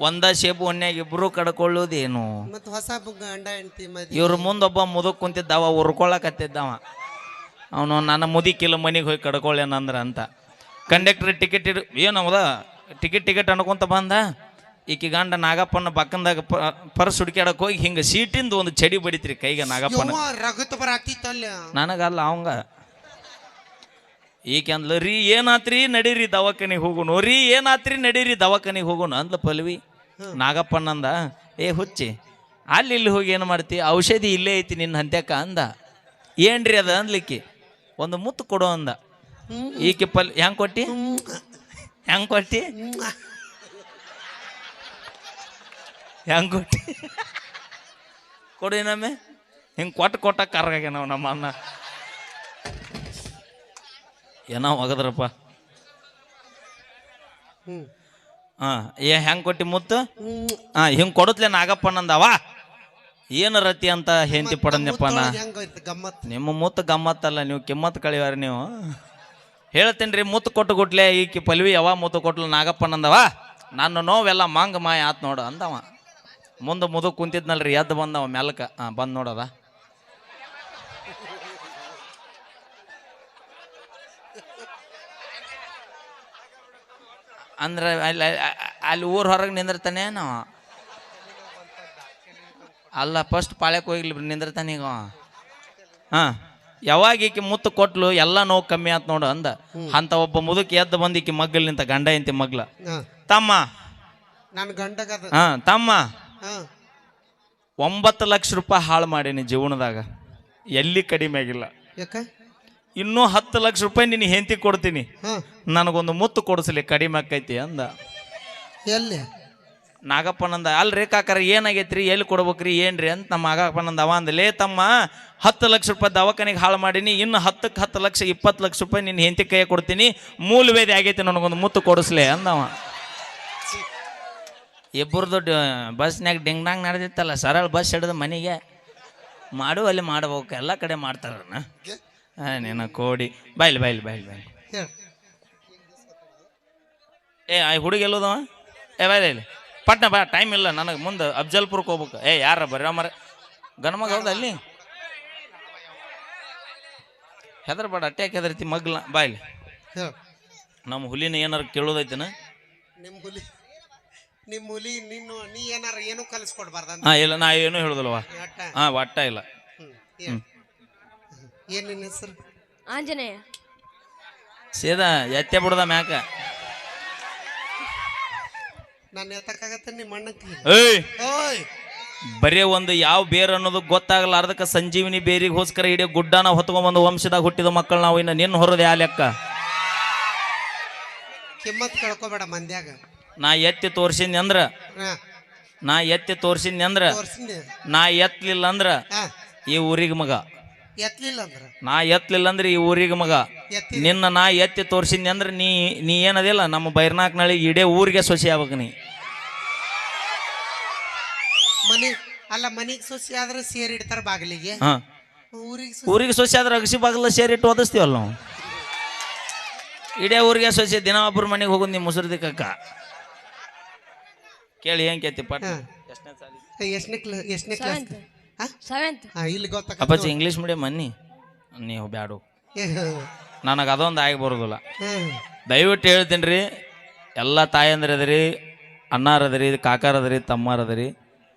S1: ಒಂದ ಶೇಬು ಒನ್ಯಾಗ ಇಬ್ರು ಕಡ್ಕೊಳ್ಳೋದೇನು.
S3: ಮತ್ ಹೊಸ ಗಂಡ ಹೆಂಡತಿ ಮದ್ವೆ.
S1: ಇವ್ರ ಮುಂದೊಬ್ಬ ಮುದುಕ್ ಕುಂತಿದ್ದವ ಉರ್ಕೊಳಕತ್ತಿದ್ದವ. ಅವನು ನನ್ನ ಮುದಿಕಿಲ್ಲ ಮನೆಗೆ ಹೋಗಿ ಕಡ್ಕೊಳ್ಳೇನಂದ್ರ ಅಂತ. ಕಂಡಕ್ಟರ್ ಟಿಕೆಟ್ ಏನವದ ಟಿಕೆಟ್ ಅನ್ಕೊಂತ ಬಂದ. ಈಕಿ ಗಂಡ ನಾಗಪ್ಪನ ಪಕ್ಕಂದಾಗ ಪರ್ಸ್ ಹುಡುಕ್ಯಾಡಕ್ ಹೋಗಿ ಹಿಂಗೆ ಸೀಟಿಂದ ಒಂದು ಚಡಿ ಬಡಿತ್ರಿ ಕೈಗೆ ನಾಗಪ್ಪನ.
S3: ರಗತ್ ಬರಾತಿತ್ತಲ್ಲ
S1: ನನಗಲ್ಲ ಅವಂಗ. ಈಕೆ ಅಂದ್ಲ ರೀ ಏನಾತ್ರಿ ನಡೀರಿ ದವಾಖಾನಿಗೆ ಹೋಗೋಣ, ರೀ ಏನಾತ್ರಿ ನಡೀರಿ ದವಾಖಾನಿಗೆ ಹೋಗೋಣ ಅಂದ್ಲ ಪಲ್ವಿ. ನಾಗಪ್ಪನಂದ ಏ ಹುಚ್ಚಿ ಅಲ್ಲಿ ಇಲ್ಲಿ ಹೋಗಿ ಏನು ಮಾಡ್ತಿ, ಔಷಧಿ ಇಲ್ಲೇ ಐತಿ ನಿನ್ನ ಹಂತ್ಯಾಕ ಅಂದ. ಏನ್ರಿ ಅದ ಅಂದ್ಲಿಕ್ಕಿ. ಒಂದು ಮುತ್ತು ಕೊಡು ಅಂದ. ಈಕೆ ಹೆಂಗ್ ಕೊಟ್ಟಿ ಹೆಂಗ್ ಕೊಟ್ಟಿ ಹೆಂಗ್ ಕೊಟ್ಟಿ ಕೊಡಿ ನಮ್ಮೆ ಹಿಂಗೆ ಕೊಟ್ಟ ಕರ್ಗಾಗೆ ನಾವು ನಮ್ಮ ಅನ್ನ ಏನೋ ಒಗದ್ರಪ್ಪ. ಹೆಂಗ್ ಕೊಟ್ಟಿ ಮುತ್ತು ಹಿಂಗ್ ಕೊಡತ್ಲೆ ನಾಗಪ್ಪನಂದವ. ಏನು ರತಿ ಅಂತ ಹೆಂತಿ ಪಡದ್ನಪ್ಪ ನಾ. ನಿಮ್ಮ ಮುತ್ತು ಗಮ್ಮತ್ತಲ್ಲ, ನೀವು ಕಿಮ್ಮತ್ ಕಳಿವಾರ ನೀವು. ಹೇಳ್ತೇನೆ ರೀ ಮುತ್ತು ಕೊಟ್ಟು ಕೊಟ್ಲೆ ಈಕಿ ಪಲ್ವಿ ಯಾವ ಮುತ್ತು ಕೊಟ್ಲು ನಾಗಪ್ಪನಂದವ. ನಾನು ನೋವೆಲ್ಲ ಮಂಗ ಮಾಯ ಆತ್ ನೋಡು ಅಂದವ. ಮುಂದೆ ಮುದುಕ್ ಕುಂತಿದ್ನಲ್ರಿ ಎದ್ದು ಬಂದವ ಮೆಲ್ಕ ಬಂದ್ ನೋಡದ. ಅಂದ್ರೆ ಅಲ್ಲಿ ಊರ್ ಹೊರಗೆ ನಿಂದಿರ್ತಾನೆ ನಾವ. ಅಲ್ಲ ಫಸ್ಟ್ ಪಾಳ್ಯಕ್ಕೆ ಹೋಗ್ಲಿ ನಿಂದಿರ್ತಾನೆ ಈಗ. ಯಾವಾಗ ಈಕಿ ಮುತ್ತು ಕೊಟ್ಲು ಎಲ್ಲ ನೋವು ಕಮ್ಮಿ ಆತ್ ನೋಡು ಅಂದ. ಅಂತ ಒಬ್ಬ ಮುದುಕ್ ಎದ್ದು ಬಂದು ಈಕಿ ಮಗ್ಗಲ್ ನಿಂತ ಗಂಡ ಇಂತಿ ಮಗ್ಲ. ತಮ್ಮ
S3: ನನ್ನ ಗಂಡಗ
S1: ತಮ್ಮ 9 ಲಕ್ಷ ರೂಪಾಯಿ ಹಾಳು ಮಾಡೀನಿ ಜೀವನದಾಗ, ಎಲ್ಲಿ ಕಡಿಮೆ ಆಗಿಲ್ಲ. ಇನ್ನೂ 10 ಲಕ್ಷ ರೂಪಾಯಿ ನಿನ್ನ ಹೆಂಡತಿ ಕೊಡ್ತೀನಿ, ನನಗೊಂದು ಮುತ್ತು ಕೊಡಿಸ್ಲಿ ಕಡಿಮೆ ಆಕೈತಿ ಅಂದ.
S3: ಎಲ್ಲಿ
S1: ನಾಗಪ್ಪನಂದ ಅಲ್ರಿ ಕಾಕರ ಏನಾಗೈತ್ರಿ ಎಲ್ಲಿ ಕೊಡ್ಬೇಕ್ರಿ ಏನ್ರಿ ಅಂತ ನಮ್ಮ ನಾಗಪ್ಪನಂದ. ಅವ ಅಂದಲೇ ತಮ್ಮ 10 ಲಕ್ಷ ರೂಪಾಯಿ ದವಾಖಾನಿಗೆ ಹಾಳು ಮಾಡೀನಿ, ಇನ್ನು 10 ಲಕ್ಷ 20 ಲಕ್ಷ ರೂಪಾಯಿ ನಿನ್ನ ಹೆಂಡತಿ ಕೈಯ ಕೊಡ್ತೀನಿ, ಮೂಲವೇದಿ ಆಗೈತಿ ನನಗೊಂದು ಮುತ್ತು ಕೊಡಿಸ್ಲೆ ಅಂದವ. ಇಬ್ಬರದು ಬಸ್ನ್ಯಾಗ ಡಿಂಗ್ ಡಾಂಗ್ ನಡೆದಿತ್ತಲ್ಲ, ಸರಳ ಬಸ್ ಹಿಡಿದು ಮನೆಗೆ ಅಲ್ಲಿ ಮಾಡ್ಬೇಕು, ಎಲ್ಲ ಕಡೆ ಮಾಡ್ತಾರಣ್ಣ. ನೀನು ಕೋಡಿ ಬಾಯ್ಲಿ ಹುಡುಗಿ ಎಲ್ಲೋದವ ಬಾಯ್ಲಿ ಪಟ್ನ ಬಾ, ಟೈಮ್ ಇಲ್ಲ ನನಗೆ, ಮುಂದೆ ಅಫ್ಜಲ್ಪುರಕ್ಕೆ ಹೋಗ್ಬೇಕು. ಯಾರ ಬರ್ರ ಮರ ಗಣಮಗ ಹೌದ ಅಲ್ಲಿ ಹೆದರ್ಬೇಡ, ಅಟ್ಯಾಕ್ ಹೆದರ್ತಿ ಮಗ್ಲ ಬಾಯ್ಲಿ. ನಮ್ಮ ಹುಲಿನ ಏನಾರು ಕೇಳೋದೈತನ?
S3: ನಿಮ್ಮ ಹುಲಿ ನೀ ಏನಾರ ಏನು ಕಲಿಸ್ಕೊಡ್ಬಾರ್ದ?
S1: ಇಲ್ಲ ನಾ ಏನು ಹೇಳುದಲ್ವಾ. ಒಟ್ಟ ಇಲ್ಲ.
S3: ಏನ್ ನಿನ್ನ ಹೆಸರು?
S5: ಆಂಜನೇಯ.
S1: ಸೀದಾ ಎತ್ತೆ ಬಿಡದ ಮ್ಯಾಕ.
S3: ನಾನು ಎತ್ತಕ್ಕಾಗತ್ತೆ ನಿಮ್ಮ ಅಣ್ಣಕ್ಕೆ?
S1: ಬರೇ ಒಂದು ಯಾವ ಬೇರ್ ಅನ್ನೋದು ಗೊತ್ತಾಗಲಾರ್ದಕ್ಕ ಸಂಜೀವಿನಿ ಬೇರಿಗೋಸ್ಕರ ಇಡೀ ಗುಡ್ಡನ ಹೊತ್ಕೊಂಡ್ಬಂದು ವಂಶದಾಗ ಹುಟ್ಟಿದ ಮಕ್ಕಳು ನಾವು. ಇನ್ನು ನಿನ್ನ ಹೊರದೆ ಆ ಲೆಕ್ಕ.
S3: ಕಿಮ್ಮತ್ ಕಳ್ಕೊಬೇಡ ಮಂದ್ಯಾಗ.
S1: ನಾ ಎತ್ತಿ ತೋರ್ಸಿದ್ನಿ ಅಂದ್ರ ನಾ ಎತ್ತಲಿಲ್ಲ ಅಂದ್ರ ಈ ಊರಿಗೆ ಮಗ. ನಾ ಎತ್ತಲಿಲ್ಲ ಅಂದ್ರೆ ಈ ಊರಿಗೆ ಮಗ. ನಿನ್ನ ನಾ ಎತ್ತಿ ತೋರ್ಸಿದ್ನಿ ಅಂದ್ರೆ ನೀ ಏನದಿಲ್ಲ ನಮ್ಮ ಬೈರ್ನಾಕ್ನಳ್ಳಿ ಇಡೇ ಊರಿಗೆ ಸೊಸೆ ಆಗ್ಬೇಕು ನೀ.
S3: ಮನಿಗೆ ಸೊಸೆ ಆದ್ರೆ ಸೇರಿ ಇಡ್ತಾರ ಬಾಗಿಲಿಗೆ.
S1: ಊರಿಗೆ ಸೊಸೆ ಆದ್ರೆ ಅಗಸಿ ಬಾಗಿಲ ಸೇರಿಟ್ಟು ಓದಿಸ್ತೀವಲ್ಲ ನಾವು. ಇಡೇ ಊರಿಗೆ ಸೊಸೆ ದಿನ ಒಬ್ಬರ ಮನೆಗೆ ಹೋಗೋದು ನಿಮ್ಮ ಮುಸುರ್ದಿಕ್ಕ. ಕೇಳಿ ಹೆಂಗ್ ಕೇತಿ ಪಟ್ಟ.
S3: ಎಷ್ಟನೇ ಕ್ಲಾಸ್?
S2: ಸೆವೆಂತ್.
S3: ಇಲ್ಲಿ ಗೊತ್ತಾಗ
S1: ಅಪ್ಪಾಜಿ ಇಂಗ್ಲೀಷ್ ಮೀಡಿಯಂ ಅನ್ನಿ ನೀವು ಬ್ಯಾಡು, ನನಗೆ ಅದೊಂದು ಆಗಿ ಬರೋದಿಲ್ಲ. ದಯವಿಟ್ಟು ಹೇಳ್ತೀನಿ ರೀ, ಎಲ್ಲ ತಾಯಂದ್ರೆ ಅದರಿ, ಅಣ್ಣಾರದರಿ, ಕಾಕಾರದರಿ, ತಮ್ಮಾರದರಿ,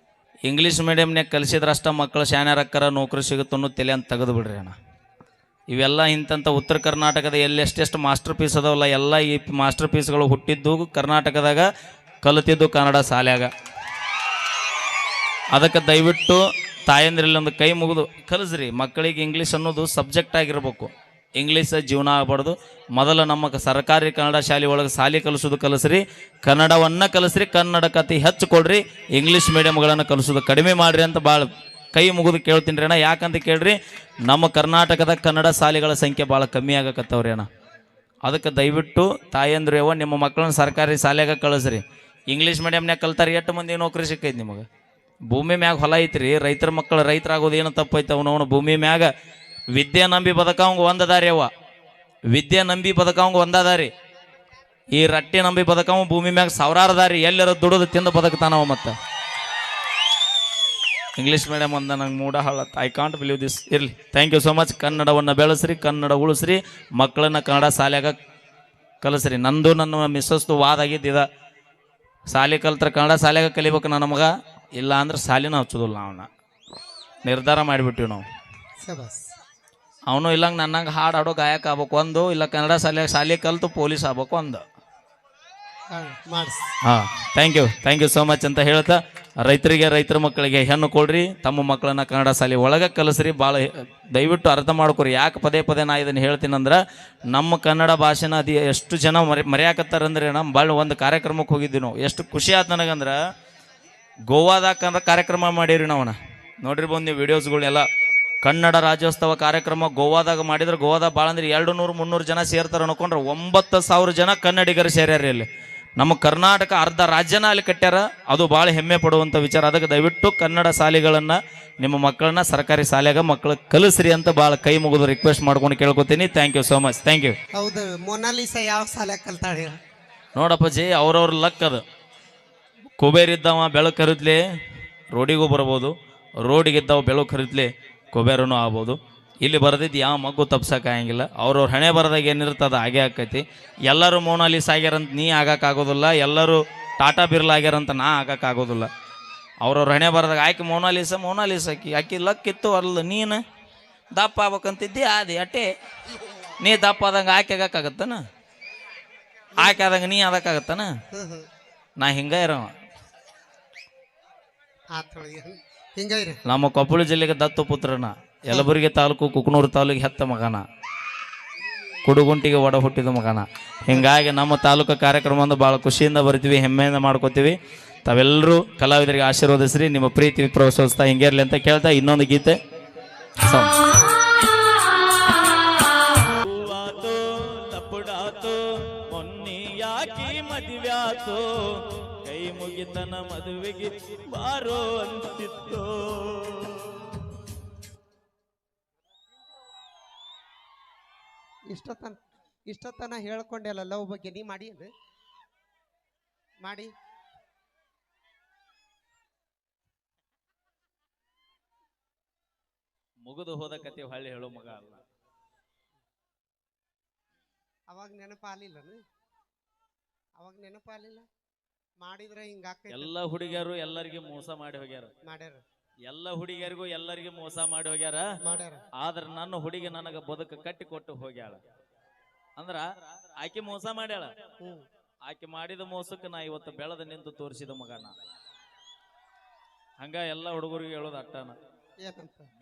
S1: ಇಂಗ್ಲೀಷ್ ಮೀಡಿಯಮ್ನಾಗ ಕಲಿಸಿದ್ರಷ್ಟ ಮಕ್ಕಳು ಶಾನ್ಯಾರಕ್ಕರ ನೌಕರಿ ಸಿಗುತ್ತೆ ಅನ್ನೋ ತಲೆ ಅಂತ ತೆಗೆದು ಬಿಡ್ರಿ ಅಣ್ಣ. ಇವೆಲ್ಲ ಇಂಥ ಉತ್ತರ ಕರ್ನಾಟಕದ ಎಷ್ಟೆಷ್ಟು ಮಾಸ್ಟರ್ ಪೀಸ್ ಅದಾವಲ್ಲ, ಎಲ್ಲ ಈ ಮಾಸ್ಟರ್ ಪೀಸ್ಗಳು ಹುಟ್ಟಿದ್ದು ಕರ್ನಾಟಕದಾಗ, ಕಲಿತಿದ್ದು ಕನ್ನಡ ಶಾಲ್ಯಾಗ. ಅದಕ್ಕೆ ದಯವಿಟ್ಟು ತಾಯಂದ್ರಲ್ಲಿ ಒಂದು ಕೈ ಮುಗಿದು ಕಲಿಸ್ರಿ ಮಕ್ಕಳಿಗೆ. ಇಂಗ್ಲೀಷ್ ಅನ್ನೋದು ಸಬ್ಜೆಕ್ಟ್ ಆಗಿರ್ಬೇಕು, ಇಂಗ್ಲೀಷ್ ಜೀವನ ಆಗಬಾರ್ದು. ಮೊದಲು ನಮ್ಮ ಸರ್ಕಾರಿ ಕನ್ನಡ ಶಾಲೆ ಒಳಗೆ ಶಾಲೆ ಕಲಿಸೋದು ಕಲಿಸ್ರಿ, ಕನ್ನಡವನ್ನು ಕಲಿಸ್ರಿ, ಕನ್ನಡಕ್ಕೆ ಅತಿ ಹೆಚ್ಚು ಕೊಡ್ರಿ, ಇಂಗ್ಲೀಷ್ ಮೀಡಿಯಮ್ಗಳನ್ನು ಕಲಿಸೋದು ಕಡಿಮೆ ಮಾಡಿರಿ ಅಂತ ಭಾಳ ಕೈ ಮುಗಿದು ಕೇಳ್ತೀನಿ ರೀ ಅಣ್ಣ. ಯಾಕಂತ ಕೇಳ್ರಿ, ನಮ್ಮ ಕರ್ನಾಟಕದ ಕನ್ನಡ ಶಾಲೆಗಳ ಸಂಖ್ಯೆ ಭಾಳ ಕಮ್ಮಿ ಆಗಕತ್ತವ್ರಿ ಅಣ್ಣ. ಅದಕ್ಕೆ ದಯವಿಟ್ಟು ತಾಯಂದ್ರು ಯಾವ ನಿಮ್ಮ ಮಕ್ಕಳನ್ನ ಸರ್ಕಾರಿ ಶಾಲೆಗೆ ಕಳಿಸ್ರಿ. ಇಂಗ್ಲೀಷ್ ಮೀಡಿಯಮ್ನಾಗ ಕಲ್ತಾರೆ ಎಷ್ಟು ಮಂದಿ ನೌಕರಿ ಸಿಕ್ಕೈತಿ ನಿಮಗೆ? ಭೂಮಿ ಮ್ಯಾಗ ಹೊಲ ಐತ್ರಿ, ರೈತರ ಮಕ್ಕಳು ರೈತರಾಗೋದು ಏನು ತಪ್ಪೈತೆ? ಅವನವನು ಭೂಮಿ ಮ್ಯಾಗ ವಿದ್ಯೆ ನಂಬಿ ಬದುಕವಂಗ ಒಂದ ದಾರಿ ಅವ, ವಿದ್ಯೆ ನಂಬಿ ಬದುಕವಂಗ ಒಂದ ದಾರಿ. ಈ ರಟ್ಟಿ ನಂಬಿ ಬದುಕವ ಭೂಮಿ ಮ್ಯಾಗ ಸಾವಿರಾರು ದಾರಿ, ಎಲ್ಲರ ದುಡಿದು ತಿಂದು ಬದುಕ್ತಾನವ. ಮತ್ತು ಇಂಗ್ಲೀಷ್ ಮೀಡಿಯಮ್ ಅಂದ ನಂಗೆ ಮೂಡ ಹಾಳತ್ತ. I can't believe this. ಇರಲಿ, ಥ್ಯಾಂಕ್ ಯು ಸೋ ಮಚ್. ಕನ್ನಡವನ್ನು ಬೆಳೆಸ್ರಿ, ಕನ್ನಡ ಉಳಿಸ್ರಿ, ಮಕ್ಕಳನ್ನ ಕನ್ನಡ ಶಾಲ್ಯಾಗ ಕಲಿಸ್ರಿ. ನಂದು ನನ್ನ ಮಿಸ್ಸಸ್ದು ವಾದ ಆಗಿದ್ದಿದ, ಶಾಲೆ ಕಲ್ತ್ರ ಕನ್ನಡ ಶಾಲ್ಯಾಗ ಕಲಿಬೇಕು ನನ್ನ ಮಗ, ಇಲ್ಲ ಅಂದ್ರೆ ಶಾಲಿನ ಹಚ್ಚೋದಿಲ್ಲ. ಅವನ್ನ ನಿರ್ಧಾರ ಮಾಡಿಬಿಟ್ಟಿವಿ ನಾವು. ಅವನು ಇಲ್ಲಂಗೆ ನನ್ನಂಗೆ ಹಾಡು ಹಾಡೋ ಗಾಯಕ ಆಗ್ಬೇಕು ಒಂದು, ಇಲ್ಲ ಕನ್ನಡ ಶಾಲೆ ಕಲ್ತು ಪೊಲೀಸ್ ಆಗ್ಬೇಕು ಒಂದು. ಹಾಂ, ಥ್ಯಾಂಕ್ ಯು ಸೋ ಮಚ್ ಅಂತ ಹೇಳ್ತಾ, ರೈತರ ಮಕ್ಕಳಿಗೆ ಹೆಣ್ಣು ಕೊಡ್ರಿ, ತಮ್ಮ ಮಕ್ಕಳನ್ನ ಕನ್ನಡ ಶಾಲೆ ಒಳಗೆ ಕಲಿಸ್ರಿ. ಭಾಳ ದಯವಿಟ್ಟು ಅರ್ಥ ಮಾಡ್ಕೊರಿ. ಯಾಕೆ ಪದೇ ಪದೇ ನಾ ಇದನ್ನು ಹೇಳ್ತೀನಂದ್ರೆ, ನಮ್ಮ ಕನ್ನಡ ಭಾಷೆನ ಎಷ್ಟು ಜನ ಮರೆಯಾಕತ್ತಾರಂದ್ರೆ, ನಮ್ಮ ಭಾಳ ಒಂದು ಕಾರ್ಯಕ್ರಮಕ್ಕೆ ಹೋಗಿದ್ವಿ ನಾವು. ಎಷ್ಟು ಖುಷಿ ಆಯ್ತು ನನಗಂದ್ರೆ, ಗೋವಾದಾಗ ಕಾರ್ಯಕ್ರಮ ಮಾಡೀರಿ ನಾವನ್ನ ನೋಡಿರ್ಬೋದು ನೀವು ವಿಡಿಯೋಸ್ಗಳೆಲ್ಲ. ಕನ್ನಡ ರಾಜ್ಯೋತ್ಸವ ಕಾರ್ಯಕ್ರಮ ಗೋವಾದಾಗ ಮಾಡಿದ್ರೆ, ಗೋವಾದಾಗ ಭಾಳ ಅಂದ್ರೆ 200-300 ಜನ ಸೇರ್ತಾರೆ ಅನ್ಕೊಂಡ್ರೆ 9,000 ಜನ ಕನ್ನಡಿಗರು ಸೇರ್ಯಾರ ಇಲ್ಲಿ. ನಮ್ಮ ಕರ್ನಾಟಕ ಅರ್ಧ ರಾಜ್ಯನ ಅಲ್ಲಿ ಕಟ್ಟ್ಯಾರ. ಅದು ಭಾಳ ಹೆಮ್ಮೆ ಪಡುವಂಥ ವಿಚಾರ. ಅದಕ್ಕೆ ದಯವಿಟ್ಟು ಕನ್ನಡ ಶಾಲೆಗಳನ್ನು ನಿಮ್ಮ ಮಕ್ಕಳನ್ನ ಸರ್ಕಾರಿ ಶಾಲೆಗೆ ಮಕ್ಕಳು ಕಲಿಸ್ರಿ ಅಂತ ಭಾಳ ಕೈ ಮುಗಿದು ರಿಕ್ವೆಸ್ಟ್ ಮಾಡ್ಕೊಂಡು ಕೇಳ್ಕೊತೀನಿ. Thank you so much. Thank you.
S3: ಹೌದು, ಮೊನಾಲಿಸಾ ಯಾವ ಶಾಲೆ ಕಲ್ತಾಳೆ
S1: ನೋಡಪ್ಪಾಜಿ, ಅವ್ರವ್ರ ಲಕ್ ಅದು. ಕುಬೇರಿದ್ದವ ಬೆಳಕು ಹರಿದ್ಲಿ ರೋಡಿಗೂ ಬರ್ಬೋದು, ರೋಡಿಗಿದ್ದವ ಬೆಳಕು ಹರಿದ್ಲಿ ಕುಬೇರನೂ ಆಗ್ಬೋದು. ಇಲ್ಲಿ ಬರೆದಿದ್ದು ಯಾವ ಮಗು ತಪ್ಸೋಕ್ಕಾಗಂಗಿಲ್ಲ. ಅವ್ರವ್ರ ಹಣೆ ಬರದಾಗ ಏನಿರ್ತದೆ ಹಾಗೆ ಆಕೈತಿ. ಎಲ್ಲರೂ ಮೋನಾಲಿಸ್ ಆಗ್ಯಾರಂತ ನೀ ಆಗೋಕ್ಕಾಗೋದಿಲ್ಲ, ಎಲ್ಲರೂ ಟಾಟಾ ಬಿರ್ಲಾ ಆಗ್ಯಾರಂತ ನಾ ಆಗೋಕ್ಕಾಗೋದಿಲ್ಲ. ಅವ್ರವ್ರ ಹಣೆ ಬರದಾಗ ಆಕೆ ಮೋನಾಲಿಸ್ ಆಕಿ ಲಕ್ಕಿತ್ತು ಅಲ್ಲ. ನೀನು ದಪ್ಪ ಆಗ್ಬೇಕಂತಿದ್ದಿ ಅದೇ ಅಟ್ಟೆ. ನೀ ದಪ್ಪ ಆದಂಗೆ ಆಕೆ ಆಗಕ್ಕಾಗತ್ತನ? ಆಕೆ ಆದಂಗೆ ನೀ ಅದಕ್ಕಾಗತ್ತನ? ನಾ ಹಿಂಗ ಇರವ. ನಮ್ಮ ಕೊಪ್ಪಳ ಜಿಲ್ಲೆಗೆ ದತ್ತು ಪುತ್ರನ, ಯಲಬುರ್ಗಿ ತಾಲೂಕು ಕುಕನೂರು ತಾಲೂಕಿಗೆ ಹೆತ್ತ ಮಗನ, ಕುಡುಗುಂಟಿಗೆ ಒಡ ಹುಟ್ಟಿದ ಮಗನ. ಹಿಂಗಾಗಿ ನಮ್ಮ ತಾಲೂಕು ಕಾರ್ಯಕ್ರಮವನ್ನು ಭಾಳ ಖುಷಿಯಿಂದ ಬರ್ತೀವಿ, ಹೆಮ್ಮೆಯಿಂದ ಮಾಡ್ಕೋತೀವಿ. ತಾವೆಲ್ಲರೂ ಕಲಾವಿದರಿಗೆ ಆಶೀರ್ವದಿಸ್ರಿ. ನಿಮ್ಮ ಪ್ರೀತಿ ಪ್ರೋತ್ಸಾಹ ಹಿಂಗೆ ಇರಲಿ ಅಂತ ಕೇಳ್ತಾ ಇನ್ನೊಂದು ಗೀತೆ. ಮದುವ್ಯಾತು ಕೈ ಮುಗಿತನ ಮದುವೆಗೆ ಬಾರೋ ಅಂತಿತ್ತು.
S3: ಇಷ್ಟೊತ್ತನ ಹೇಳ್ಕೊಂಡೆಲ್ಲ ಲವ್ ಬಗ್ಗೆ ನೀ ಮಾಡಿ ಮಾಡಿ
S1: ಮುಗಿದು ಹೋದ ಕತೆ ಹಳ್ಳಿ ಹೇಳೋ ಮಗ ಅಲ್ಲ.
S3: ಅವಾಗ ನೆನಪಾಲಿಲ್ಲ ಮಾಡಿದ್ರೆ ಹಿಂಗಾಕ.
S1: ಎಲ್ಲ ಹುಡುಗಿಯರು ಎಲ್ಲರಿಗೆ ಮೋಸ ಮಾಡಿ ಹೋಗ್ಯಾರ, ಎಲ್ಲ ಹುಡುಗಿಯರಿಗೂ ಎಲ್ಲರಿಗೆ ಮೋಸ ಮಾಡಿ ಹೋಗ್ಯಾರ. ಆದ್ರೆ ನನ್ನ ಹುಡುಗಿ ನನಗ ಬದುಕು ಕಟ್ಟಿ ಕೊಟ್ಟು ಹೋಗ್ಯಾಳ. ಅಂದ್ರ ಆಕೆ ಮೋಸ ಮಾಡ್ಯಾಳ. ಆಕೆ ಮಾಡಿದ ಮೋಸಕ್ಕೆ ನಾ ಇವತ್ತು ಬೆಳೆದ ನಿಂತು ತೋರಿಸಿದ ಮಗನ. ಹಂಗ ಎಲ್ಲ ಹುಡುಗರಿಗೆ ಹೇಳೋದು ಅಟ್ಟನ.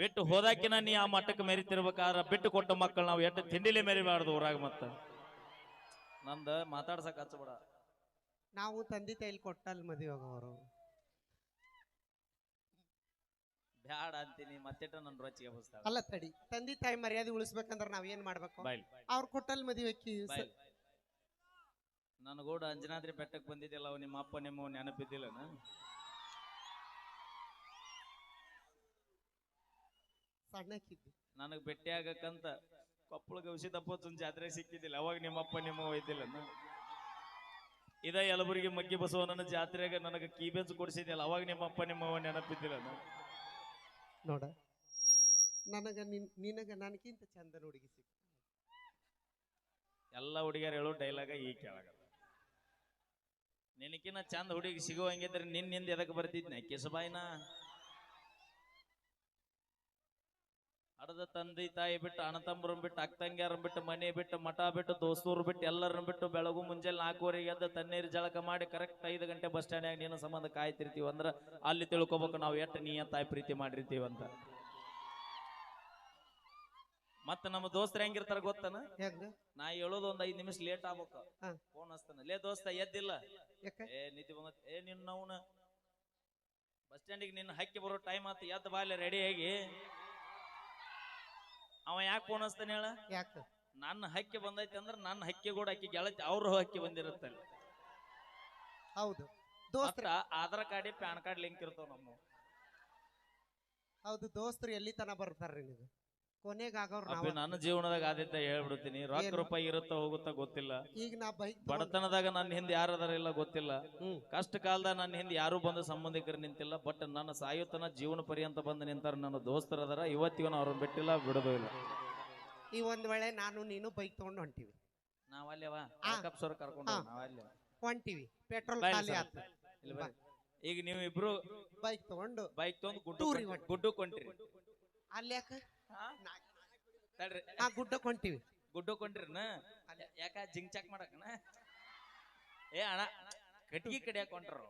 S1: ಬಿಟ್ಟು ಹೋದಾಕಿನ ನೀ ಆ ಮಟ್ಟಕ್ಕೆ ಮೆರಿತಿರ್ಬೇಕಾದ್ರ ಬಿಟ್ಟು ಕೊಟ್ಟ ಮಕ್ಕಳು ನಾವು ಎಷ್ಟು ತಿಂಡಿಲೇ ಮೆರಿಬಾರ್ದು ಊರಾಗ. ಮತ್ತ ನಂದ ಮಾತಾಡ್ಸಕ್ ಹಚ್ಚಬೇಡ.
S3: ನಾವು ತಂದೆ ತಾಯಿಲಿ ಕೊಟ್ಟಲ್ಲಿ ಮದುವೆ ಆಗೋರು
S1: ಬ್ಯಾಡ ಅಂತೀನಿ. ಮತ್ತೆ ನನ್ನ ರೊಚ್ಚಿಗೆ ಬಸ್ತಾಳ.
S3: ಅಲ್ಲ ತಡಿ, ತಂದೆ ತಾಯಿ ಮರ್ಯಾದೆ ಉಳಿಸ್ಬೇಕಂದ್ರೆ ನಾವ್ ಏನ್ ಮಾಡ್ಬೇಕು? ಅವ್ರ ಕೊಟ್ಟಲ್ಲಿ ಮದುವೆ
S1: ನನಗೂಡ ಅಂಜನಾದ್ರಿ ಬೆಟ್ಟಕ್ಕೆ ಬಂದಿದ್ದಿಲ್ಲ, ಅವ್ ನಿಮ್ಮ ಅಪ್ಪ ನಿಮ್ಮ ನೆನಪಿದ್ದಿಲ್ಲ.
S3: ಸಣ್ಣಕ್ಕಿದ್ದಿ
S1: ನನಗ್ ಭೇಟಿ ಆಗಕ್ಕಂತ ಕೊಪ್ಪಳ ಗವಿಸಿದಪ್ಪ ಜಾತ್ರೆ ಸಿಕ್ಕಿದ್ದಿಲ್ಲ. ಅವಾಗ ನಿಮ್ಮಪ್ಪ ನಿಮ್ಮ ಒಯ್ದಿಲ್ಲ. ಇದ ಯಲಬುರ್ಗಿ ಮಗ್ಗಿ ಬಸವಣ್ಣನ ಜಾತ್ರೆಗೆ ನನಗೆ ಕೀಬೆನ್ಸ್ ಕೊಡಿಸಿದ್ದಿಲ್ಲ. ಅವಾಗ ನಿಮ್ಮಪ್ಪ ನಿಮ್ಮವ ನೆನಪಿದ್ದಿಲ್ಲ.
S3: ನೋಡ ನಿನಗ ನನಗಿಂತ ಚಂದನ ಹುಡುಗಿ ಸಿಕ್ಕ
S1: ಎಲ್ಲ ಹುಡುಗಿಯರು ಹೇಳೋ ಡೈಲಾಗ ಈ ಕೆಳಗದ ನಿನಕಿನ ಚಂದ ಹುಡುಗಿ ಸಿಗುವಂಗಿದ್ರೆ ನಿನ್ನಿಂದ ಎದಕ್ಕೆ ಬರ್ತಿದ್ನ ಕಿಸಬಾಯಿನ ಅಡದ ತಂದೆ ತಾಯಿ ಬಿಟ್ಟು ಅಣ್ಣ ತಮ್ಮರನ್ನ ಬಿಟ್ಟು ಅಕ್ಕ ತಂಗಿಯರನ್ನ ಬಿಟ್ಟು ಮನೆ ಬಿಟ್ಟು ಮಠ ಬಿಟ್ಟು ದೋಸ್ತೂರು ಬಿಟ್ಟು ಎಲ್ಲರನ್ನ ಬಿಟ್ಟು ಬೆಳಗು ಮುಂಜಾನೆ 4:15 ಎದ್ದು ತಣ್ಣೀರು ಜಳಕ ಮಾಡಿ ಕರೆಕ್ಟ್ 5 ಗಂಟೆ ಬಸ್ ಸ್ಟ್ಯಾಂಡ್ನಾಗ ನೀನು ಸಂಬಂಧ ಕಾಯ್ತಿರ್ತೀವಿ ಅಂದ್ರ ಅಲ್ಲಿ ತಿಳ್ಕೊಬೇಕು ನಾವು ಎಷ್ಟು ನೀ ತಾಯಿ ಪ್ರೀತಿ ಮಾಡಿರ್ತೀವಿ ಅಂತ. ಮತ್ತ ನಮ್ಮ ದೋಸ್ತರು ಹೆಂಗಿರ್ತಾರ ಗೊತ್ತನ, ನಾ ಹೇಳೋದು ಒಂದ್ 5 ನಿಮಿಷ ಲೇಟ್ ಆಗ್ಬೇಕು, ಫೋನ್ ಹಚ್ತಾನ, ಲೇ ದೋಸ್ತ ಎದ್ದಿಲ್ಲ, ನಿಧಿ ಬಂದ, ನಿನ್ನ ಅವನ ಬಸ್ ಸ್ಟ್ಯಾಂಡಿಗೆ ನಿನ್ನ ಹಕ್ಕಿ ಬರೋ ಟೈಮ್ ಆತ, ಎದ್ದು ಬಾಲ್ಯ ರೆಡಿ ಆಗಿ. ಅವ ಯಾಕೆ ಫೋನ್ ಹಚ್ತಾನೆ ಹೇಳ, ನನ್ನ ಹಕ್ಕಿ ಬಂದೈತಿ ಅಂದ್ರೆ ನನ್ನ ಹಕ್ಕಿ ಕೂಡ ಅಕ್ಕಿ ಗೆಳತಿ ಅವ್ರ ಹಕ್ಕಿ ಬಂದಿರುತ್ತಲ್ಲ.
S3: ಹೌದು,
S1: Aadhaar card PAN card link ಇರ್ತಾವ ನಮ್ಮ.
S3: ಹೌದು, ದೋಸ್ತರು ಎಲ್ಲಿ ತನ ಬರ್ತಾರ್ರಿ ನೀವು ಕೊನೆಗಾಗವ್ರು.
S1: ನನ್ನ ಜೀವನದಾಗ ಆದಿತ್ಯ ಹೇಳ್ಬಿಡ್ತೀನಿ, ರೊಕ್ಕ ರೂಪಾಯಿ ಇರುತ್ತ ಹೋಗುತ್ತ ಗೊತ್ತಿಲ್ಲ.
S3: ಈಗ ನಾ ಬೈಕ್
S1: ಬಡತನದಾಗ ನನ್ನ ಹಿಂದೆ ಯಾರದಾರ ಇಲ್ಲ ಗೊತ್ತಿಲ್ಲ, ಕಷ್ಟ ಕಾಲದಾಗ ನನ್ನ ಹಿಂದೆ ಯಾರು ಬಂದು ಸಂಬಂಧಿಕರು ನಿಂತಿಲ್ಲ. ಬಟ್ ನನ್ನ ಸಾಯುತ್ತನ ಜೀವನ ಪರ್ಯಂತ ಬಂದು ನಿಂತಾರ ನನ್ನ ದೋಸ್ತರದಾರ. ಇವತ್ತಿಗೂ ಅವ್ರನ್ನ ಬಿಟ್ಟಿಲ್ಲ, ಬಿಡೋದು ಇಲ್ಲ.
S3: ಈ ಒಂದ್ ವೇಳೆ ನಾನು ನೀನು ಬೈಕ್ ತಗೊಂಡು ಹೊಂಟಿವಿ,
S1: ನಾವಲ್ಲೇವ ಸರ್ ಕರ್ಕೊಂಡು ನಾವಲ್ಲೇ
S3: ಹೊಂಟಿವಿ, ಪೆಟ್ರೋಲ್ ಖಾಲಿ ಆತ.
S1: ಈಗ ನೀವು ಇಬ್ರು
S3: ಬೈಕ್ ತಗೊಂಡು
S1: ಗುಡ್ಡಕ್ಕೆ ಹೊಂಟ್ರಿ,
S3: ಅಲ್ಲಿ ಯಾಕ ಗುಡ್ಡಕ್ಕೆ ಹೊಂಟಿವಿ,
S1: ಗುಡ್ಡಕ್ಕೆ ಹೊಂಟ್ರಿನ ಯಾಕ ಜಿಂಗ್ ಚಾಕ್ ಮಾಡಕನ? ಏ ಅಣ್ಣ ಕಟ್ಗಿ ಕಡಿಯಾಕ ಹೊಂಟ್ರು,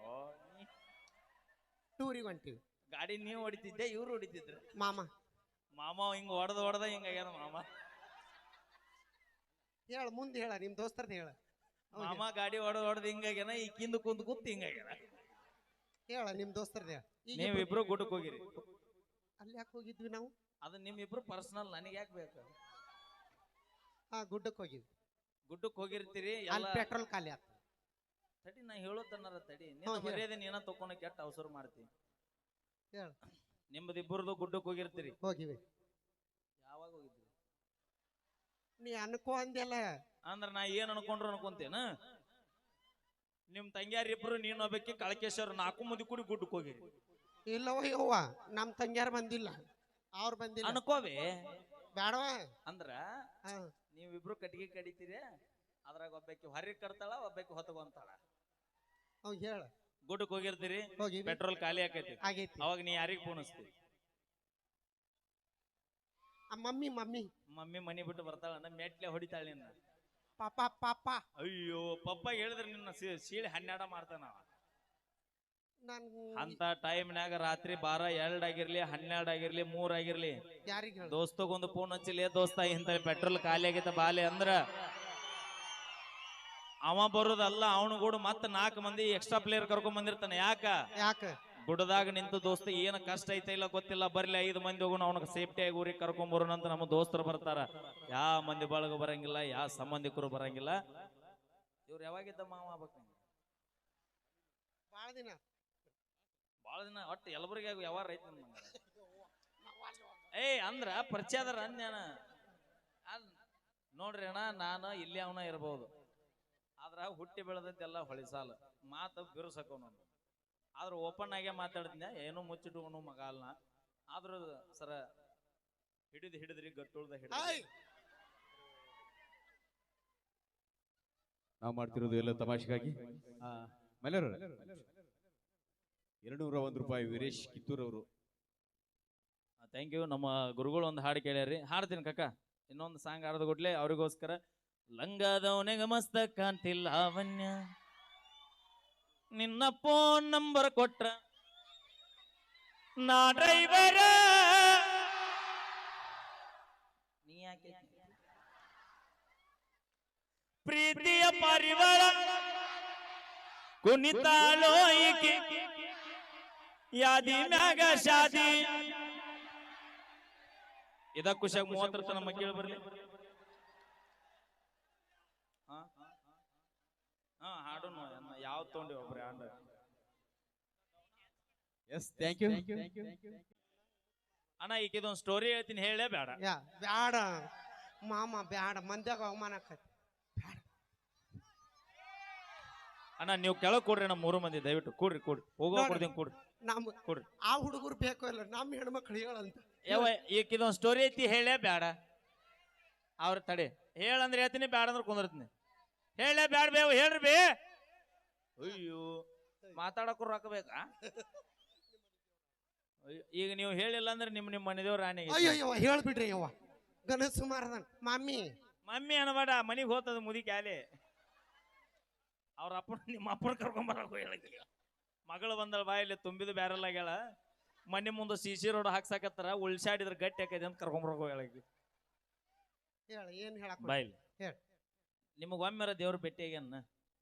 S3: ಟೂರಿಗೆ ಹೊಂಟಿವಿ.
S1: ಗಾಡಿ ನೀವು ಹೊಡಿತಿದ್ದೆ, ಇವ್ರು ಹೊಡಿತಿದ್ರು. ಮಾಮ ಹಿಂಗ ಹೊಡೆದ ಹಿಂಗಾಗ್ಯಾನ ಮಾಮ.
S3: ಹೇಳ ಮುಂದೆ ಹೇಳ, ನಿಮ್ ದೋಸ್ತರ್ದ ಹೇಳ.
S1: ಮಾಮ ಗಾಡಿ ಹೊಡೆದ್ ಹಿಂಗಾಗ್ಯಾನ, ಈ ಕಿಂದ ಕುಂದ್ ಕೂತ್ ಹಿಂಗಾಗ್ಯಾನ.
S3: ಹೇಳ ನಿಮ್ ದೋಸ್ತರ್ದ.
S1: ನೀವ್ ಇಬ್ರು ಗುಡ್ಡಕ್ಕೆ ಹೋಗಿರಿ.
S3: ಅಲ್ಲಿ ಯಾಕೆ ಹೋಗಿದ್ವಿ ನಾವು?
S1: ಅದು ನಿಮ್ಮಿಬ್ರು ಪರ್ಸನಲ್, ನನಗೆ ಯಾಕೆ ಬೇಕು?
S3: ಗುಡ್ಡಕ್ಕೆ ಹೋಗಿದ್ವಿ.
S1: ಗುಡ್ಡಕ್ಕೆ ಹೋಗಿರ್ತೀರಿ,
S3: ಪೆಟ್ರೋಲ್ ಖಾಲಿ ಆತ.
S1: ತಡಿ ನಾ ಹೇಳೋದನ್ನಾರ ತಡಿ, ನಿನ್ನ ಮರ್ಯಾದೆ ನೀನ ತಕೊಂಡ ಕೆಟ್ಟ ಅವಸರ ಮಾಡ್ತೀನಿ. ನಿಮ್ಮದಿಬ್ಬರದು ಗುಡ್ಡಕ್ಕೆ ಹೋಗಿರ್ತೀರಿ.
S3: ಹೋಗಿವಿ.
S1: ಯಾವಾಗ ಹೋಗಿದ್ರಿ?
S3: ನೀ ಅನ್ಕೋ ಅಂದೆಲ್ಲ.
S1: ಅಂದ್ರ ನಾ ಏನ್ ಅನ್ಕೊಂಡ್ರು ಅನ್ಕೊಂತೇನ? ನಿಮ್ ತಂಗ್ಯಾರಿಬ್ರು ನೀನು ಒಬ್ಬಕ್ಕೆ ಕಳಕೇಶ್ವರ 4 ಮಂದಿ ಕೂಡಿ ಗುಡ್ಡಕ್ಕೆ ಹೋಗಿರಿ.
S3: ಇಲ್ಲವ ಯವ್ವ, ನಮ್ ತಂಗ್ಯಾರ ಬಂದಿಲ್ಲ, ಅವ್ರು ಬಂದಿಲ್ಲ
S1: ಅನ್ಕೋವೆ.
S3: ಬೇಡವ
S1: ಅಂದ್ರ ನೀವಿಬ್ರು ಕಟ್ಟಿಗೆ ಕಡಿತೀರಿ, ಅದ್ರಾಗ ಒಬ್ಬಕ್ಕೆ ಹೊರಗೆ ಕರ್ತಾಳ, ಒಬ್ಬಕ್ಕೆ ಹೊತ್ಕೊಂತಾಳ.
S3: ಹೇಳ.
S1: ಗುಡ್ಡಕ್ಕೆ ಹೋಗಿರ್ತೀರಿ, ಪೆಟ್ರೋಲ್ ಖಾಲಿ ಆಕೈತಿ, ಅವಾಗ ನೀ ಯಾರಿಗ ಫೋನ್ ಹಚ್ತೀರಿ?
S3: ಮಮ್ಮಿ
S1: ಮನಿ ಬಿಟ್ಟು ಬರ್ತಾಳ, ಮೆಟ್ಲೆ ಹೊಡಿತಾಳ ನಿನ್ನ.
S3: ಪಾಪ
S1: ಅಯ್ಯೋ ಪಪ್ಪ ಹೇಳಿದ್ರೆ ನಿನ್ನ ಸೀಳಿ 12 ಮಾಡ್ತಾನ. ಅಂತ ಟೈಮ್ನಾಗ ರಾತ್ರಿ 12, 2 ಆಗಿರ್ಲಿ, 12 ಆಗಿರ್ಲಿ, 3 ಆಗಿರ್ಲಿ, ದೋಸ್ತಗೊಂದು ಫೋನ್ ಹಚ್ಚಿಲ್ಲ, ದೋಸ್ತ ಇಂತ ಪೆಟ್ರೋಲ್ ಖಾಲಿ ಆಗೈತ ಬಾಲೆ ಅಂದ್ರ ಅವ ಬರೋದಲ್ಲ, ಅವನು ಕೂಡ ಮತ್ತ 4 ಮಂದಿ ಎಕ್ಸ್ಟ್ರಾ ಪ್ಲೇಯರ್ ಕರ್ಕೊಂಡ್ ಬಂದಿರ್ತಾನೆ. ಯಾಕ ಗುಡದಾಗ ನಿಂತು ದೋಸ್ತ ಏನ ಕಷ್ಟ ಐತೆ ಇಲ್ಲ ಗೊತ್ತಿಲ್ಲ, ಬರ್ಲಿ 5 ಮಂದಿ ಹೋಗೋಣ, ಅವನಿಗೆ ಸೇಫ್ಟಿ ಆಗಿ ಊರಿಗೆ ಕರ್ಕೊಂಡ್ ಬರೋಣ ಅಂತ ನಮ್ಮ ದೋಸ್ತರು ಬರ್ತಾರ. ಯಾವ ಮಂದಿ ಬಳಗ ಬರಂಗಿಲ್ಲ, ಯಾವ ಸಂಬಂಧಿಕರು ಬರಂಗಿಲ್ಲ. ಇವ್ರು ಯಾವಾಗಿದ್ದ ಮಾವ ಆಗ್ಬೇಕು? ಬಾಳ ದಿನ ಒಟ್ಟು ಯಲಬುರ್ಗಿ ಯಾವಾರ ಐತಿ ಅಂದ್ರ ಪರಿಚಯದಾರ ಅಂದ್ಯಾನ. ನೋಡ್ರಿ ಅಣ್ಣ, ನಾನು ಇಲ್ಲಿ ಅವನ ಇರ್ಬೋದು, ಆದ್ರ ಹುಟ್ಟಿ ಬೆಳೆದದ್ದೆಲ್ಲ ಹೊಳಿಸಾಲ, ಮಾತು ಬಿರುಸಕೋನು. ಆದ್ರ ಓಪನ್ ಆಗೇ ಮಾತಾಡ್ತೀನಿ, ಏನೋ ಮುಚ್ಚಿಟ್ಕೊಂಡು ಮಗ ಅಲ್ನ. ಆದ್ರೂ ಸರ ಹಿಡಿದ್ರಿ ಗಟ್ಟುಳ್ದ
S5: ನಾವು ಮಾಡ್ತಿರೋದು ಎಲ್ಲ ತಮಾಷೆಗಾಗಿ. ಮಲೆಯವರು 201 ರೂಪಾಯಿ ವೀರೇಶ್ ಕಿತ್ತೂರ್ ಅವರು.
S1: Thank you. ನಮ್ಮ ಗುರುಗಳು ಒಂದು ಹಾಡು ಕೇಳ್ಯಾರಿ, ಹಾಡ್ತೀನಿ ಕಕ್ಕ. ಇನ್ನೊಂದು ಸಾಂಗ್ ಹಾಡ್ದ ಕೊಡ್ಲೆ ಅವ್ರಿಗೋಸ್ಕರ. ಲಂಗಾದವನಿಗೆ ಮಸ್ತ ಕಾಂತಿಲ್ಲ ಲಾವಣ್ಯ, ನಿನ್ನ ಫೋನ್ ನಂಬರ್ ಕೊಟ್ರ ನಾ ಡ್ರೈವರ, ನೀ ಯಾಕೆ ಪ್ರೀತಿಯ ಪರಿವಾರ ಕುಣಿತಾಳೋ ಈಕಿ ಯಾದಿ ಮ್ಯಾಗ ಶಾದಿ. ಇದ ಖುಷಿಯಾಗ 30 ತನ ಮಕ್ಕಳು ಬರ್ಲಿ. ಹಾಡು ಯಾವ ತೊಗೊಂಡಿ ಒಬ್ರಿ ಹಾಡು.
S5: ಎಸ್, ಥ್ಯಾಂಕ್ ಯು
S1: ಅಣ್ಣ. ಈಗ ಇದೊಂದು ಸ್ಟೋರಿ ಹೇಳ್ತೀನಿ, ಹೇಳೇ ಬೇಡ?
S3: ಬ್ಯಾಡ ಮಾಮ, ಬ್ಯಾಡ, ಮಂದ್ಯಾಗ ಅವಮಾನ ಆಕತಿ.
S1: ಅಣ್ಣ ನೀವು ಕೆಳಗೆ ಕೊಡ್ರಿ, ನಮ್ಮ 3 ಮಂದಿ ದಯವಿಟ್ಟು ಕೂಡ್ರಿ, ಹೋಗೋ ಕೊಡ್ತೀನಿ, ಕೂಡ್ರಿ.
S3: ನಮ್ಮ
S1: ಕೊಡ್ರಿ
S3: ಆ ಹುಡುಗರು ಬೇಕು ಇಲ್ಲ ನಮ್ಮ ಹೆಣ್ಮಕ್ಳು ಹೇಳಂತ
S1: ಯಾವ ಈಗ ಇದೊಂದು ಸ್ಟೋರಿ ಐತಿ ಹೇಳೇ ಬ್ಯಾಡ ಅವ್ರ ತಡಿ ಹೇಳಂದ್ರೆ ಹೇಳ್ತೀನಿ ಬ್ಯಾಡ ಅಂದ್ರೆ ಕುಂದಿರ್ತೀನಿ ಹೇಳೇ ಬ್ಯಾಡ ಬೇವು ಹೇಳ್ರಿ ಬೇ ಅಯ್ಯೋ ಮಾತಾಡಕ್ಕೂ ರೊಕ್ಕ ಬೇಕಾ ಈಗ ನೀವು ಹೇಳಿಲ್ಲ ಅಂದ್ರೆ ನಿಮ್ಮ ಮನೆ ದೇವ್ರ ರಾಣಿಗೆ
S3: ಅಯ್ಯೋ ಹೇಳ್ಬಿಡ್ರಿ ಯವ್ವ ಗಣೇಶ್ ಸುಮಾರದನ್ ಮಮ್ಮಿ
S1: ಮಮ್ಮಿ ಅನ್ಬೇಡ ಮನಿಗೆ ಹೋಗ್ತದ ಮುದಿಕೆ ಆಲೆ ಅವ್ರ ಅಪ್ಪ ನಿಮ್ಮ ಅಪ್ಪನ ಕರ್ಕೊಂಬರಕ ಹೇಳಕ್ಕೆ ಮಗಳು ಬಂದಳ ಬಾಯಲ್ಲಿ ತುಂಬಿದ ಬ್ಯಾರಲ್ ಆಗ್ಯಾಳ ಮನೆ ಮುಂದೆ ಸಿಸಿ ರೋಡ್ ಹಾಕ್ಸಾಕತ್ತಾರ ಉಳ್ಸಾಡಿದ್ರ ಗಟ್ಟಿ ಹಾಕೈತಿ ಅಂತ ಕರ್ಕೊಂಬರಕ ಹೇಳಕ್ಕೆ
S3: ಹೇಳ ಏನ್ ಹೇಳಕ್
S1: ಬಾಯಿಲಿ
S3: ಹೇಳ
S1: ನಿಮಗ ಒಮ್ಮೆರ ದೇವ್ರ ಭೇಟಿಯಾಗ್ಯಾನ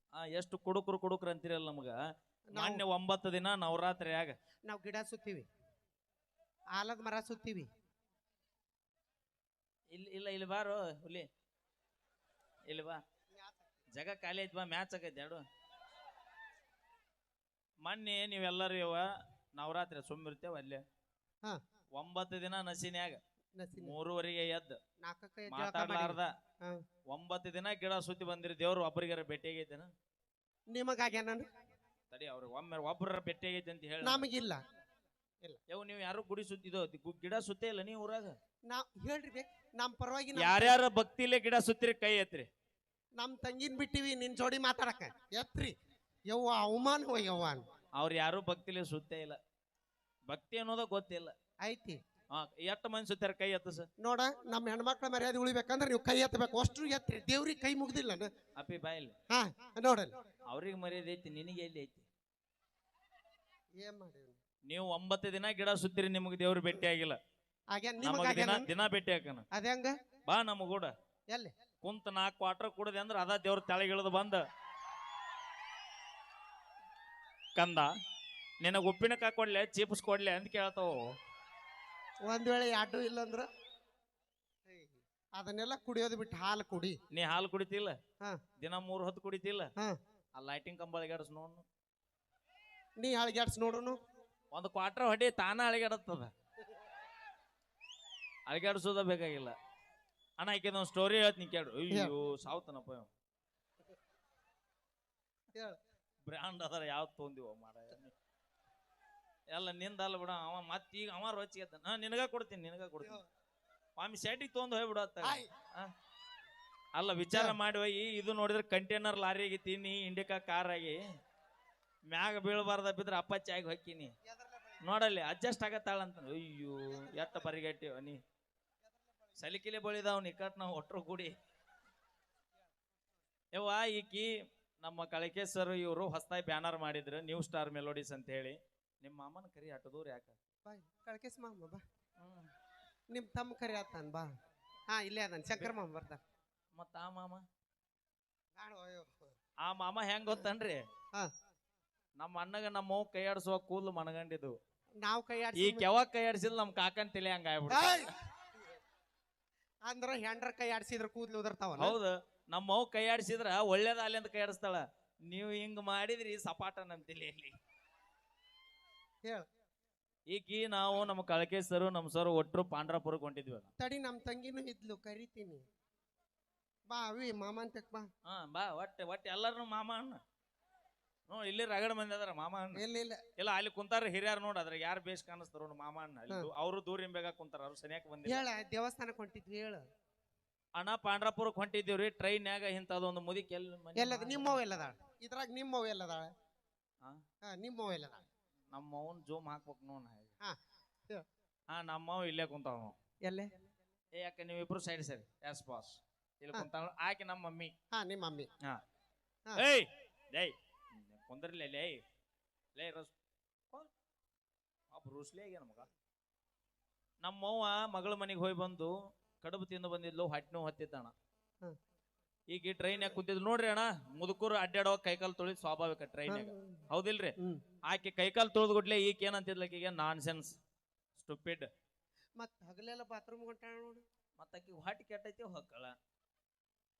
S1: ಎಷ್ಟು ಕುಡುಕ್ರು ಅಂತೀರಲ್ಲ ನಮಗ ಮಾನ್ಯ 9 ದಿನ ನವರಾತ್ರಿಯಾಗ
S3: ನಾವು ಗಿಡ ಸುತ್ತೀವಿ ಆಲದ ಮರ ಸುತ್ತೀವಿ
S1: ಇಲ್ಲಿ ಬಾರೋ ಹುಲಿ ಇಲ್ಲಿ ಬಾ ಜಗ ಖಾಲಿ ಐತಿ ಬಾ ಮ್ಯಾಚ್ ಆಗೈತಿ ಎರಡು ಮೊನ್ನೆ ನೀವೆಲ್ಲರೂ ಇವ ನವರಾತ್ರಿ ಸುಮ್ಮಿರ್ತೇವ ಅಲ್ಲೇ
S3: ಹಾ
S1: 9 ದಿನ ನಸಿನ್ಯಾಗ
S3: ನಸಿನ
S1: 3:30 ಎದ್ದು
S3: 4ಕ್ಕೆ
S1: ಮಾತಾಡ್ಲಾರ್ದ 9 ದಿನ ಗಿಡ ಸುತ್ತಿ ಬಂದಿರಿ ದೇವ್ರು ಒಬ್ಬರಿಗಾರ ಭೇಟಿಯಾಗೈತೇನ
S3: ನಿಮಗಾಗ್ಯಾನ
S1: ತಡಿ ಅವ್ರಿಗೆ ಒಬ್ಬರ ಭೇಟಿಯಾಗೈತಿ ಅಂತ ಹೇಳಿ
S3: ನಮಗಿಲ್ಲ
S1: ಯಾವ ನೀವು ಯಾರು ಗುಡಿ ಸುತ್ತಿದೋ ಗಿಡ ಸುತ್ತೇ ಇಲ್ಲ ನೀವು ಊರಾಗ
S3: ನಾವ್ ಹೇಳ್ರಿ ನಮ್ ಪರವಾಗಿ
S1: ಯಾರ್ಯಾರ ಭಕ್ತಿಲೇ ಗಿಡ ಸುತ್ತಿರಿ ಕೈ ಎತ್ರಿ
S3: ನಮ್ ತಂಗಿನ್ ಬಿಟ್ಟಿವಿ ನಿನ್ ಜೋಡಿ ಮಾತಾಡಕ ಎತ್ರಿ ಯವ್ವ ಅವಮಾನ ಯವ್ವ
S1: ಅವ್ರು ಯಾರು ಭಕ್ತಿಲೇ ಸುತ್ತೇ ಇಲ್ಲ ಭಕ್ತಿ ಅನ್ನೋದ ಗೊತ್ತಿಲ್ಲ
S3: ಐತಿ
S1: ಎಷ್ಟು ಮಂದಿ ಸುತ್ತಾರ ಕೈ ಎತ್ತ ಸರ್
S3: ನೋಡ ನಮ್ಮ ಹೆಣ್ಮಕ್ಳ ಮರ್ಯಾದೆ ಉಳಿಬೇಕಂದ್ರೆ ನೀವು ಕೈ ಎತ್ತಬೇಕು ಅಷ್ಟು ಎತ್ರಿ ದೇವ್ರಿಗೆ ಕೈ ಮುಗ್ದಿಲ್ಲ
S1: ಅಪ್ಪಿ ಬಾಯಿಲಿ
S3: ಹಾ ನೋಡಲ್ಲ
S1: ಅವ್ರಿಗೆ ಮರ್ಯಾದೆ ಐತಿ ನಿನಗೆ ಎಲ್ಲಿ ಐತಿ
S3: ಏನ್ ಮಾಡಿ
S1: ನೀವು 9 ದಿನ ಗಿಡ ಸುತ್ತಿರಿ ನಿಮ್ಗೆ ದೇವ್ರು ಭೇಟಿ ಆಗಿಲ್ಲ ದಿನ ಭೇಟಿ ಹಾಕನ
S3: ಅದ ಹೆಂಗ
S1: ಬಾ ನಮಗೂಡ
S3: ಎಲ್ಲಿ
S1: ಕುಂತ 4 ಕ್ವಾರ್ಟರ್ ಕುಡದೆ ಅಂದ್ರೆ ಅದ ದೇವ್ರ ತೆಳಗಿಳಿದು ಬಂದ ಕಂದ ನಿನಗ ಉಪ್ಪಿನಕಾಯಿ ಕೊಡ್ಲೆ ಚೀಪ್ಸ್ ಕೊಡ್ಲೆ ಅಂತ ಕೇಳ್ತಾವ
S3: ಒಂದ್ ವೇಳೆ ಯಾಟು ಇಲ್ಲ ಅಂದ್ರ ಅದನ್ನೆಲ್ಲ ಕುಡಿಯೋದು ಬಿಟ್ಟು ಹಾಲು ಕುಡಿ
S1: ನೀ ಹಾಲು ಕುಡಿತಿಲ್ಲ
S3: ಹಾ
S1: ದಿನ 3 ಹೊತ್ತು ಕುಡಿತಿಲ್ಲ
S3: ಹಾ
S1: ಆ ಲೈಟಿಂಗ್ ಕಂಬ ಅಳಿಗಾಡ್ಸ್ ನೋಡು
S3: ನೀ ಅಳಿಗಾಡ್ಸ್ ನೋಡುನು
S1: ಒಂದು ಕ್ವಾರ್ಟರ್ ಹೊಡಿ ತಾನ ಅಳಿಗಾಡತ್ತದ ಅಳಿಗಾಡ್ಸೋದ ಬೇಕಾಗಿಲ್ಲ ಅಣ್ಣ ಆಕೆ ಒಂದು ಸ್ಟೋರಿ ಹೇಳ್ತೀನಿ ಕೇಳು ಅಯ್ಯೋ ಸಾವ್ತನಪ್ಪ ಬ್ರ್ಯಾಂಡ್ ಅದರ ಯಾವ್ದು ತೊಂದಿವ ಮಾಡ ಎಲ್ಲ ನಿಂದಲ್ಲ ಬಿಡ ಅವ ಮತ್ತೀಗ ಅವ ರೋಚಿಗೆ ನಿನಗ ಕೊಡ್ತೀನಿ ಸ್ವಾಮಿ ಶೆಟ್ಟಿಗೆ ತೊಗೊಂಡು ಹೋಗ್ಬಿಡತ್ತ ಅಲ್ಲ ವಿಚಾರ ಮಾಡುವ ಇದು ನೋಡಿದ್ರೆ ಕಂಟೈನರ್ ಲಾರಿಗೆ ತಿನ್ನಿ ಇಂಡಿಕಾ ಕಾರ್ ಆಗಿ ಮ್ಯಾಗ ಬೀಳಬಾರ್ದ ಬಿದ್ರೆ ಅಪ್ಪಾಚಿ ಆಗಿ ಹೊಕ್ಕಿನಿ ನೋಡಲ್ಲಿ ಅಡ್ಜಸ್ಟ್ ಆಗತ್ತಾಳಂತ ಅಯ್ಯೋ ಎಟ್ಟ ಪರಿಗಟ್ಟಿವ ನೀ ಸಲಿಕಿಲೆ ಬಳಿದಾವ್ ನಿಕಟ್ ನಾವು ಒಟ್ಟರು ಕೂಡಿ ಯವ್ವ ಈಕಿ ನಮ್ಮ ಕಳಕೆ ಸರ್ ಇವರು ಹೊಸದಾಗಿ ಬ್ಯಾನರ್ ಮಾಡಿದ್ರು ನ್ಯೂ ಸ್ಟಾರ್ ಮೆಲೋಡಿಸ್ ಅಂತ ಹೇಳಿ ನಿಮ್ಮ ಮಾಮನ ಕರಿ ಅಟ್ಟದೂರ್ ಯಾಕ
S3: ಕಳಕೇಸ್ ಮಾಮ ಬಾ ನಿಮ್ ತಮ್ಮ ಕರಿ ಆತಾನ ಬಾ ಹಾ ಇಲ್ಲೇ ಅದಾನ ಶಂಕರ್ ಮಾಮ ಬರ್ತಾನ
S1: ಮತ್ತ ಆ ಮಾಮ ಹೆಂಗ್ ಗೊತ್ತನ್ರಿ
S3: ಹಾ
S1: ನಮ್ಮ ಅಣ್ಣಗ ನಮ್ಮ ಕೈ ಆಡಿಸುವ ಕೂದಲು ಮನಗಂಡಿದ್ದು
S3: ನಾವ್ ಕೈ
S1: ಈ ಯಾವಾಗ ಕೈ ಆಡಿಸಿದ್ ನಮ್ ಕಾಕನ್ ತಲೆ ಹಂಗ ಆಗ್ಬಿಡ
S3: ಅಂದ್ರ ಹೆಂಡ್ರ ಕೈ ಆಡ್ಸಿದ್ರ ಕೂದ್ಲು ಉದರ್ತಾವ
S1: ಹೌದು ನಮ್ಮ ಕೈ ಆಡಿಸಿದ್ರ ಒಳ್ಳೇದಾಲಿ ಅಂತ ಕೈ ಆಡಿಸ್ತಾಳ ನೀವು ಹಿಂಗ್ ಮಾಡಿದ್ರಿ ಸಪಾಟ ನಮ್ ತಲೆಯಲ್ಲಿ
S3: ಹೇಳ
S1: ಈಕಿ ನಾವು ನಮ್ಮ ಕಳಕೆ ಸರು ನಮ್ ಸರ್ ಒಟ್ಟರು ಪಾಂಡ್ರಾಪುರಕ್ಕೆ ಹೊಂಟಿದ್ವಿ
S3: ತಡಿ ನಮ್ ತಂಗಿನೂ ಇದ್ಲು ಕರಿತೀನಿ ಬಾ ಅವಿ ಮಾಮ ಅಂತ ಬಾ
S1: ಹಾ ಬಾ ಒಟ್ಟೆ ಎಲ್ಲಾರು ಮಾಮ ಅಣ್ಣ ನೋಡ್ ಇಲ್ಲಿ ರಗಡ ಮಂದಿ ಅದಾರ ಮಾಮ ಅಣ್ಣ ಇಲ್ಲ ಅಲ್ಲಿ ಕುಂತಾರ ಹಿರಿಯಾರ ನೋಡ್ ಅದ್ರ ಯಾರು ಬೇಸ್ ಕಾಣಿಸ್ತಾರ ನೋಡ್ ಮಾಮ ಅಣ್ಣ ಅವ್ರು ದೂರ ಬೇಗ ಕುಂತಾರ ಅವ್ರು ಸನಿಯಾಕ ಬಂದಿ
S3: ಹೇಳ ದೇವಸ್ಥಾನಕ್ಕೆ ಹೊಂಟಿದ್ವಿ ಹೇಳು
S1: ಅಣ್ಣ ಪಾಂಡ್ರಾಪುರಕ್ಕೆ ಹೊಂಟಿದ್ದೀವ್ರಿ ಟ್ರೈನ್ಯಾಗ ಇಂಥದೊಂದು ಮುದಿಕ್
S3: ಎಲ್ಲದ ನಿಮ್ಮವ್ ಎಲ್ಲದಾಳ ಇದ್ರಾಗ ನಿಮ್ಮವ್ ಎಲ್ಲದಾಳ ನಿಮ್ಮವ್ ಎಲ್ಲದಾಳ
S1: ನಮ್ಮ ಅವನ್ ಜೂಮ್ ಹಾಕ್ಬೇಕು ನೋಡ್
S3: ಹಾ
S1: ನಮ್ಮವ್ ಇಲ್ಲೇ ಕುಂತಾವ
S3: ಎಲ್ಲೇ
S1: ಯಾಕೆ ನೀವಿಬ್ರು ಸೈಡ್ ಸರಿ ಎಸ್ ಬಾಸ್ ಇಲ್ಲಿ ಕುಂತಾಳ ಆಕೆ ನಮ್ಮ ಮಮ್ಮಿ
S3: ನಿಮ್ಮ ಮಮ್ಮಿ
S1: ಏಯ್ ಏಯ್ ಕುಂದ್ರಲೇ ಲೇ ರಸ್ ರೂಸ್ಲೇ ಆಗ್ಯಾನ ಮಗ ನಮ್ಮವ್ವ ಮಗಳ ಮನೆಗೆ ಹೋಗಿ ಬಂದು ಕಡುಬು ತಿಂದು ಬಂದಿದ್ಲು ಹೊಟ್ಟೆ ನೋವು ಹತ್ತಿದ್ದಣ ಈಗ ಟ್ರೈನ್ಯಾಗ ಕುಂತಿದ್ಲು ನೋಡ್ರಿ ಅಣ್ಣ ಮುದುಕರು ಅಡ್ಡಾಡೋ ಕೈಕಾಲು ತೊಳಿದ್ ಸ್ವಾಭಾವಿಕ ಟ್ರೈನ್ಯಾಗ ಹೌದಿಲ್ರಿ ಆಕೆ ಕೈಕಾಲು ತೊಳೆದ್ ಗುಡ್ಲೆ ಈಕೆ ಏನಂತಿದ್ಲಕೀಗ ನಾನ್ ಸೆನ್ಸ್ ಸ್ಟುಪಿಡ್
S3: ಮತ್ ಹಗಲೆಲ್ಲ ಬಾತ್ರೂಮ್ ಹೊಂಟಾಳ ನೋಡು
S1: ಮತ್ತ ಆಕಿ ಹೊಟ್ಟೆ ಕೆಟ್ಟೈತಿ ಹೊಕ್ಕಳ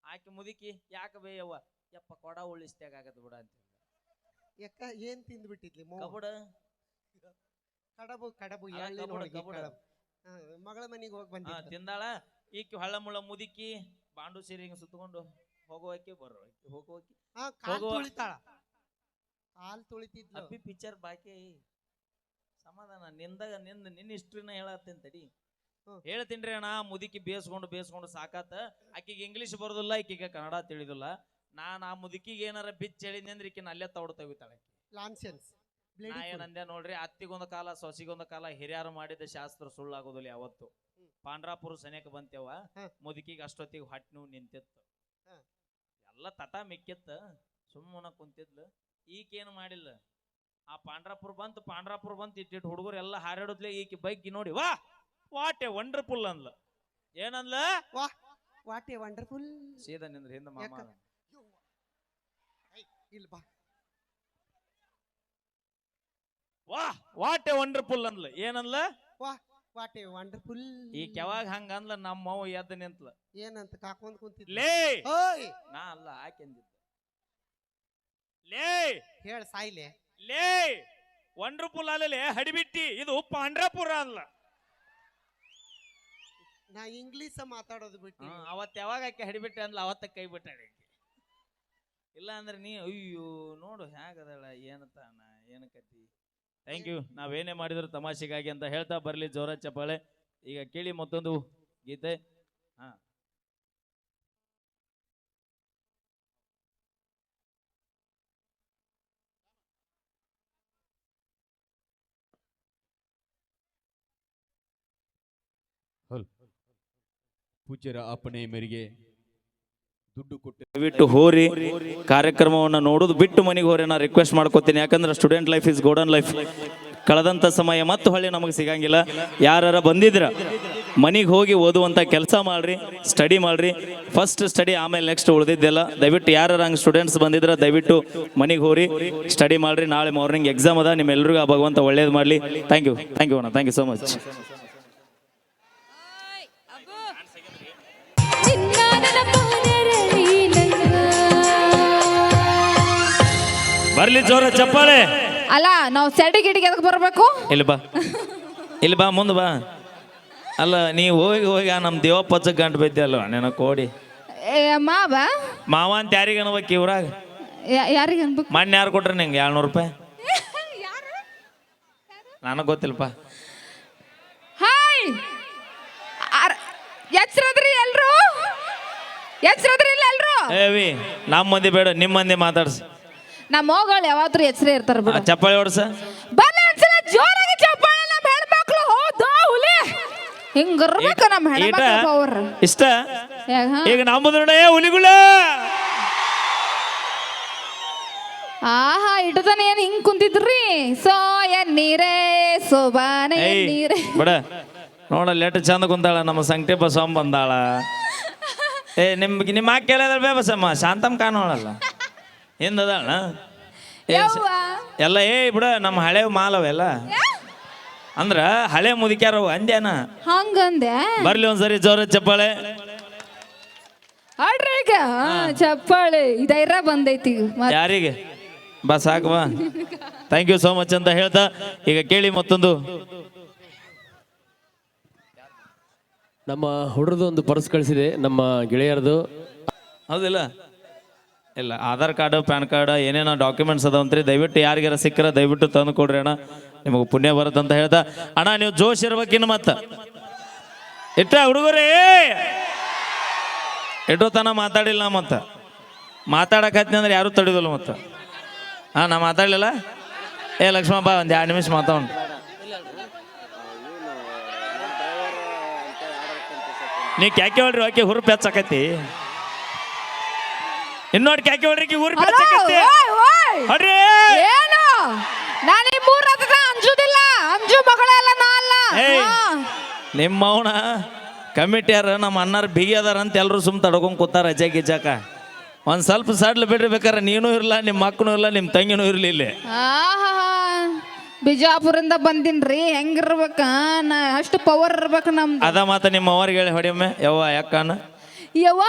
S1: ಆಕೆ ಮುದುಕಿ ಯಾಕ ಬೇಯವ್ವ ಯಪ್ಪ ಕೊಡ ಉಳಿಸ್ತಾಗ ಆಗತ್ ಬಿಡ ಅಂತ
S3: ಯಾಕ ಏನ್ ತಿಂದ್ ಬಿಟ್ಟಿದ್ಲಿ
S1: ಕಬಡ
S3: ಕಡಬು ಮಗಳ ಮನೆಗೆ ಹೋಗಿ ಬಂದ
S1: ತಿಂದಾಳ ಈಕಿ ಹಳ್ಳ ಮುಳ್ಳ ಮುದುಕಿ ಬಾಂಡು ಸೀರೆ ಹಿಂಗ ಸುತ್ತಕೊಂಡು ಹೋಗೋಕೆ
S3: ಕಾಲ್ ತೊಳಿತಿದ್ಲು
S1: ಅಪ್ಪಿ ಪಿಕ್ಚರ್ ಬಾಕಿ ಸಮಾಧಾನ ನಿನ್ನ ಹಿಸ್ಟ್ರಿನ ಹೇಳತ್ತೀನಿ ತಡಿ.
S3: ಹ್ಮ್.
S1: ಹೇಳ್ತೀನ್ರಿ ಅಣ್ಣ, ಮುದುಕಿ ಬೇಸ್ಕೊಂಡು ಸಾಕಾತ. ಆಕಿಗೆ ಇಂಗ್ಲೀಷ್ ಬರೋದಿಲ್ಲ, ಈಕಿಗೆ ಕನ್ನಡ ತಿಳಿದಿಲ್ಲ. ನಾನು ಆ ಮುದುಕಿಗೆ ಏನಾರ ಬಿಚ್ಚ ಹೇಳಿದ್ನಿ ಅಂದ್ರೆ ಈಕಿನ ಅಲ್ಲೇ ತೌಡ್ ತೆಗಿತಾಳೆ.
S3: ಲಾನ್ಸೆನ್ಸ್
S1: ನಾ ಏನಂದೆ ನೋಡ್ರಿ, ಅತ್ತಿಗೊಂದು ಕಾಲ ಸೊಸಿಗೊಂದು ಕಾಲ ಹಿರಿಯರು ಮಾಡಿದ ಶಾಸ್ತ್ರ ಸುಳ್ಳಾಗೋದಿಲ್ಲ ಯಾವತ್ತು. ಪಾಂಡ್ರಾಪುರ ಸನೇಕ ಬಂತೇವ, ಮುದುಕಿಗೆ ಅಷ್ಟೊತ್ತಿಗೆ ಹೊಟ್ಟೆ ನೋವು ನಿಂತಿತ್ತು. ಎಲ್ಲ ತಟ ಮಿಕ್ಕಿತ್ತ, ಸುಮ್ಮನ ಕುಂತಿದ್ಲು. ಈಕೇನು ಮಾಡಿಲ್ಲ, ಆ ಪಾಂಡ್ರಾಪುರ ಬಂತು ಇಟ್ಟಿಟ್ಟು ಹುಡುಗರು ಎಲ್ಲ ಹಾರಾಡುದ್ಲೆ. ಈಕಿ ಬೈಕಿ ನೋಡಿ ವಾ ವಾಟ್ ಎ ವಂಡರ್ಫುಲ್ ಅಂದ್ಲ. ಏನಂದ್ಲ?
S3: What a wonderful.
S1: ಸೀದಾ ನಿಂದ್ರ ಹಿಂದ ಮಾಮ
S3: ಇಲ್ಲ ಬಾ.
S1: ವಾ ವಾಟ್ ಎ ವಂಡರ್ಫುಲ್ ಅಂದ್ಲ. ಏನಂದ್ಲ?
S3: What a wonderful.
S1: ಈ ಕೆವಾಗ ಹಂಗ ಅಂದ್ಲ, ನಮ್ಮವ್ ಎದ್ದು ನಿಂತ್ಲ.
S3: ಏನಂತ ಕಾಕೊಂಡ್ ಕುಂತಿದ್ಲ.
S1: ಲೇ
S3: ಓಯ್
S1: ನಾ ಅಲ್ಲ ಆಕೆಂದಿದ್ದ. ಲೇ
S3: ಹೇಳ ಸಾಯ್ಲೆ.
S1: ಲೇ ವಂಡರ್ಫುಲ್ ಅಲ್ಲೇ ಹಡಿಬಿಟ್ಟಿ, ಇದು ಪಾಂಡ್ರಾಪುರ ಅಲ್ಲ.
S3: ನಾ ಇಂಗ್ಲೀಷ್ ಮಾತಾಡೋದು ಬಿಟ್ಟು
S1: ಅವತ್ ಯಾವಾಗ ಆಕೆ ಹಡಿಬಿಟ್ಟೆ ಅಂದ್ಲ, ಅವತ್ತ ಕೈ ಬಿಟ್ಟಾಳೆ. ಇಲ್ಲ ಅಂದ್ರೆ ನೀ ಅಯ್ಯೋ ನೋಡು ಹೇಗದಳ, ಏನತಾನ ಏನಕತಿ. Thank you. ನಾವೇನೇ ಮಾಡಿದ್ರು ತಮಾಷೆಗಾಗಿ ಅಂತ ಹೇಳ್ತಾ ಬರ್ಲಿ ಜೋರ ಚಪ್ಪಾಳೆ. ಈಗ ಕೇಳಿ ಮತ್ತೊಂದು ಗೀತೆ. ಹಾ
S5: ಪೂಜ್ಯರ ಅಪ್ಪಣೆ ಮೇರೆಗೆ ದುಡ್ಡು ಕೊಟ್ಟು
S1: ದಯವಿಟ್ಟು ಹೋರಿ ಕಾರ್ಯಕ್ರಮವನ್ನು ನೋಡೋದು ಬಿಟ್ಟು ಮನೆಗೆ ಹೋರಿ ನಾ ರಿಕ್ವೆಸ್ಟ್ ಮಾಡ್ಕೋತೀನಿ. ಯಾಕಂದ್ರೆ student life is golden life. ಕಳೆದಂಥ ಸಮಯ ಮತ್ತೆ ಹೊಳ್ಳಿ ನಮಗೆ ಸಿಗಂಗಿಲ್ಲ. ಯಾರ ಬಂದಿದ್ರ ಮನೆಗೆ ಹೋಗಿ ಓದುವಂಥ ಕೆಲಸ ಮಾಡ್ರಿ, ಸ್ಟಡಿ ಮಾಡ್ರಿ. ಫಸ್ಟ್ ಸ್ಟಡಿ, ಆಮೇಲೆ ನೆಕ್ಸ್ಟ್ ಉಳಿದಿದ್ದೆಲ್ಲ. ದಯವಿಟ್ಟು ಯಾರು ಹಂಗೆ ಸ್ಟೂಡೆಂಟ್ಸ್ ಬಂದಿದ್ರ ದಯವಿಟ್ಟು ಮನೆಗೆ ಹೋರಿ, ಸ್ಟಡಿ ಮಾಡ್ರಿ. ನಾಳೆ ಮಾರ್ನಿಂಗ್ ಎಕ್ಸಾಮ್ ಅದ. ನಿಮ್ಮೆಲ್ಲರಿಗೂ ಆ ಭಗವಂತ ಒಳ್ಳೇದು ಮಾಡಲಿ. ಥ್ಯಾಂಕ್ ಯು ಅಣ್ಣ, ಥ್ಯಾಂಕ್ ಯು ಸೋ ಮಚ್. ಬರ್ಲಿ ಜೋರ ಚಪ್ಪಾಳೆ.
S2: ಅಲ್ಲ ನಾವು ಸೆಟಿಗೆ ಎದಕ್ಕೆ ಬರ್ಬೇಕು?
S1: ಇಲ್ಲಿ ಬಾ ಮುಂದೆ ಬಾ. ಅಲ್ಲ ನೀ ಹೋಗಿ ನಮ್ಮ ದೇವಪ್ಪಚ್ಚ ಗಂಟು ಬೈದ್ದೆ ಅಲ್ವ ನೆನ ಕೋಡಿ ಮಾವ ಅಂತ ಯಾರಿಗೆ ಅನ್ಬೇಕು ಇವ್ರಾಗ?
S2: ಯಾರಿಗೆ ಅನ್ಬೇಕು?
S1: ಮೊನ್ನೆ ಯಾರು ಕೊಟ್ರೆ ನಿಂಗೆ 200 ರೂಪಾಯಿ? ನನಗೆ ಗೊತ್ತಿಲ್ಲಪ್ಪ.
S2: ಹಾಯ್ ಎಚ್ಚರದ್ರಿ ಎಲ್ರು? ಎಚ್ಚರದ್ರಿ ಇಲ್ಲ ಎಲ್ರು?
S1: ಏವಿ ನಮ್ಮ ಮಂದಿ ಬೇಡ, ನಿಮ್ಮ ಮಂದಿ ಮಾತಾಡ್ಸಿ.
S2: ನಮ್ಮ ಮಗಳು ಯಾವಾದ್ರೂ ಎಚ್ಚರ ಇರ್ತಾರ ಬಿಡು.
S1: ಚಪ್ಪಾಳೆ ಹೊಡ್ಸ.
S2: ಬರ್ಲಿ ಒಂದ್ಸಲ ಜೋರಾಗಿ ಚಪ್ಪಾಳೆ. ನಮ್ಮ ಹೆಣ್ಮಕ್ಳು ಹೌದಾ ಹುಲಿ ಹಿಂಗಿರ್ಬೇಕು. ನಮ್ಮ ಹೆಣ್ಮಕ್ಳು ಪವರ್
S1: ಇಷ್ಟ. ಈಗ ನಮ್ಮದು ಹುಲಿಗುಳ.
S2: ಆಹಾ ಇಟ್ಟತಾನೆ ಏನ್ ಹಿಂಗ್ ಕುಂತಿದ್ರಿ? ಸೋ ಎನ್ನೀರೇ ಸೋಬಾನೆ ಎನ್ನೀರೇ.
S1: ಬಿಡ ನೋಡ ಲೆಟ್ ಚಂದ ಕುಂತಾಳ ನಮ್ಮ ಸಂಕಟೆ ಬಸಮ್ಮ ಬಂದಾಳ. ನಿಮ್ಮ ಆಕೆ ಕೇಳಿದ್ರೆ ಬೇ ಬಸಮ್ಮ ಶಾಂತಮ್ ಕಾಣೋಳಲ್ಲ ಹಿಂದದಾಳ ಎಲ್ಲ. ಬಿಡ ನಮ್ಮ ಹಳೆ ಮಾಲವೆಲ್ಲ ಅಂದ್ರ ಹಳೆ ಮುದುಕ್ಯಾರವು ಅಂದ್ಯಾನ
S2: ಹಂಗಂದೆ.
S1: ಬರ್ಲಿ ಒಂದ್ಸರಿ ಜೋರ ಚಪ್ಪಾಳೆ.
S2: ಆಡ್ರಿ ಈಗ ಚಪ್ಪಾಳೆ ಇದೈರ ಬಂದೈತಿ.
S1: ಯಾರಿಗೆ ಬಾ ಸಾಕು ಬಾ. ಥ್ಯಾಂಕ್ ಯು ಸೋ ಮಚ್ ಅಂತ ಹೇಳ್ತಾ ಈಗ ಕೇಳಿ ಮತ್ತೊಂದು.
S6: ನಮ್ಮ ಹುಡುಗರದು ಒಂದು ಪರ್ಸ್ ಕಳಿಸಿದೆ, ನಮ್ಮ ಗೆಳೆಯರದು.
S1: ಹೌದಿಲ್ಲ? ಇಲ್ಲ, ಆಧಾರ್ ಕಾರ್ಡು ಪ್ಯಾನ್ ಕಾರ್ಡ್ ಏನೇನೋ ಡಾಕ್ಯುಮೆಂಟ್ಸ್ ಅದಾವಂತ್ರಿ. ದಯವಿಟ್ಟು ಯಾರಿಗಾರ ಸಿಕ್ಕರ ದಯವಿಟ್ಟು ತಂದು ಕೊಡ್ರಿ ಅಣ್ಣ, ನಿಮಗೆ ಪುಣ್ಯ ಬರುತ್ತಂತ ಹೇಳ್ತಾ. ಅಣ್ಣ ನೀವು ಜೋಶ್ ಇರ್ಬೇಕಿನ್ನು ಮತ್ತೆ ಇಟ್ಟ ಹುಡುಗರೇ ಇಟ್ಟೋತನ ಮಾತಾಡಿಲ್ಲ. ಮತ್ತೆ ಮಾತಾಡಕತ್ನಿ ಅಂದ್ರೆ ಯಾರು ತಡಿದಿಲ್ಲ ಮತ್ತೆ. ನಾ ಮಾತಾಡಲಿಲ್ಲ. ಲಕ್ಷ್ಮಪ್ಪ ಒಂದು 2 ನಿಮಿಷ ಮಾತಾಡೋಣ. ನೀ ಕ್ಯಾಕೆ ಹೊಡ್ರಿ, ಆಕೆ ಹುರುಪ್ ಹೆಚ್ಚಾಕತಿ. ಇನ್ನೋಡ್ ಕ್ಯಾಕೆ ಹೊಡ್ರಿ, ಹುರುಪ್ ಹೆಚ್ಚಾಕತಿ. ಹೊಡ್ರಿ
S2: ಏನು ನಾನು ಈ 3 ರಥದ ಅಂಜುದಿಲ್ಲ. ಅಂಜು ಮಗಳಲ್ಲ ನಾ ಅಲ್ಲ.
S1: ನಿಮ್ಮ ಅವನ ಕಮಿಟಿಯಾರ ನಮ್ಮ ಅಣ್ಣಾರ ಬಿಗಿ ಅದಾರ ಅಂತ ಎಲ್ಲರೂ ಸುಮ್ ತಡ್ಕೊಂಡ್ ಕೂತಾರ ರಜೆ ಗಿಜಾಕ. ಒಂದ್ ಸ್ವಲ್ಪ ಸಡ್ಲು ಬಿಡ್ರಿ, ಬೇಕಾರೆ ನೀನು ಇರಲ್ಲ, ನಿಮ್ಮ ಮಕ್ಕನೂ ಇರಲ್ಲ, ನಿಮ್ಮ ತಂಗಿನೂ ಇರಲಿ. ಇಲ್ಲಿ
S2: ಬಿಜಾಪುರಿಂದ ಬಂದಿನ್ರಿ. ಹೆಂಗಿರ್ಬೇಕ ನಾ ಅಷ್ಟು ಪವರ್ ಇರ್ಬೇಕು ನಮ್ದು.
S1: ಅದ ಮಾತ ನಿಮ್ಮ ಅವ್ರಿಗೆ ಹೇಳಿ ಹೊಡಿಯೊಮ್ಮೆ. ಯವ್ವ ಯಾಕನ
S2: ಯವ್ವ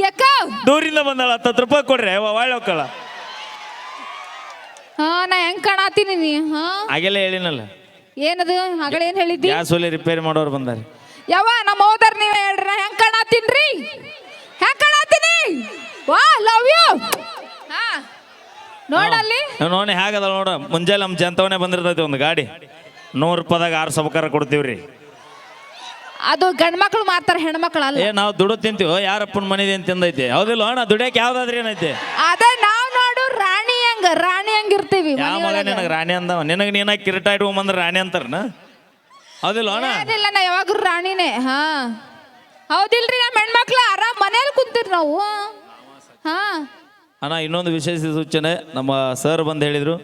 S2: ಯಾಕ
S1: ದೂರಿಂದ ಬಂದಾಳ 10 ರೂಪಾಯಿ ಕೊಡ್ರಿ. ಯವ್ವ ಒಳ್ಳೆ ಹೋಗ್ಕಳ.
S2: ನಾ ಹೆಂಗ್ ಕಾಣತೀನಿ ನೀ?
S1: ಹಾಗೆಲ್ಲ ಹೇಳಿನಲ್ಲ.
S2: ಏನದು ಹಾಗಳ ಏನ್ ಹೇಳಿದ್ದಿ?
S1: ಗ್ಯಾಸ್ ಒಲೆ ರಿಪೇರಿ ಮಾಡೋರು ಬಂದಾರ.
S2: ಯವ್ವ ನಮ್ಮ ಹೋದರ್ ನೀವ್ ಹೇಳ್ರಿ ಹೆಂಗ್ ಕಾಣತೀನ್ರಿ? ಹೆಂಗ್ ಕಾಣತೀನಿ? ವಾ ಲವ್ ಯು. ನೋಡಲ್ಲಿ
S1: ನೋಡಿ ಹೇಗದ ನೋಡ. ಮುಂಜಾನೆ ನಮ್ಮ ಜಂತವನೇ ಬಂದಿರ್ತೈತಿ ಒಂದು ಗಾಡಿ. 100 ರೂಪಾಯಿದಾಗ 6 ಸಬಕಾರ ಕೊಡ್ತೀವ್ರಿ.
S2: ಅದು ಗಂಡ್ ಮಕ್ಳು ಮಾರ್ತಾರ, ಹೆಣ್ಮಕ್ಳು ಅಲ್ಲ.
S1: ನಾವು ದುಡ್ಡು ತಿಂತೀವೋ ಯಾರಪ್ಪನ ಮನೆದೆ ಅಂತ ತಿಂದೈತಿ. ಹೌದಿಲ್ಲ ಅಣ್ಣ? ದುಡಿಯಕ್ಕೆ ಯಾವ್ದಾದ್ರಿ ಏನೈತಿ?
S2: ಅದೇ ನಾವ್ ನೋಡು ರಾಣಿ ಹಂಗ ಇರ್ತೀವಿ.
S1: ಯಾವ ಮಗ ನಿನಗೆ ರಾಣಿ ಅಂದವ? ನಿನಗೆ ನೀನ ಕಿರೀಟ ಇಟ್ಕೊಂಬಂದ್ರೆ ರಾಣಿ ಅಂತಾರನ? ಹೌದಿಲ್ಲ ಅಣ್ಣ?
S2: ಏನಿಲ್ಲ, ನಾ ಯಾವಾಗ್ಲೂ ರಾಣಿನೇ. ಹಾ ಹೌದಿಲ್ರಿ, ನಮ್ಮ ಹೆಣ್ಮಕ್ಳು ಆರಾಮ್ ಮನೇಲಿ ಕುಂತೀರಿ ನಾವು. ಹಾ
S1: ಅಣ್ಣ, ಇನ್ನೊಂದು ವಿಶೇಷ ಸೂಚನೆ ನಮ್ಮ ಸರ್ ಬಂದು ಹೇಳಿದರು,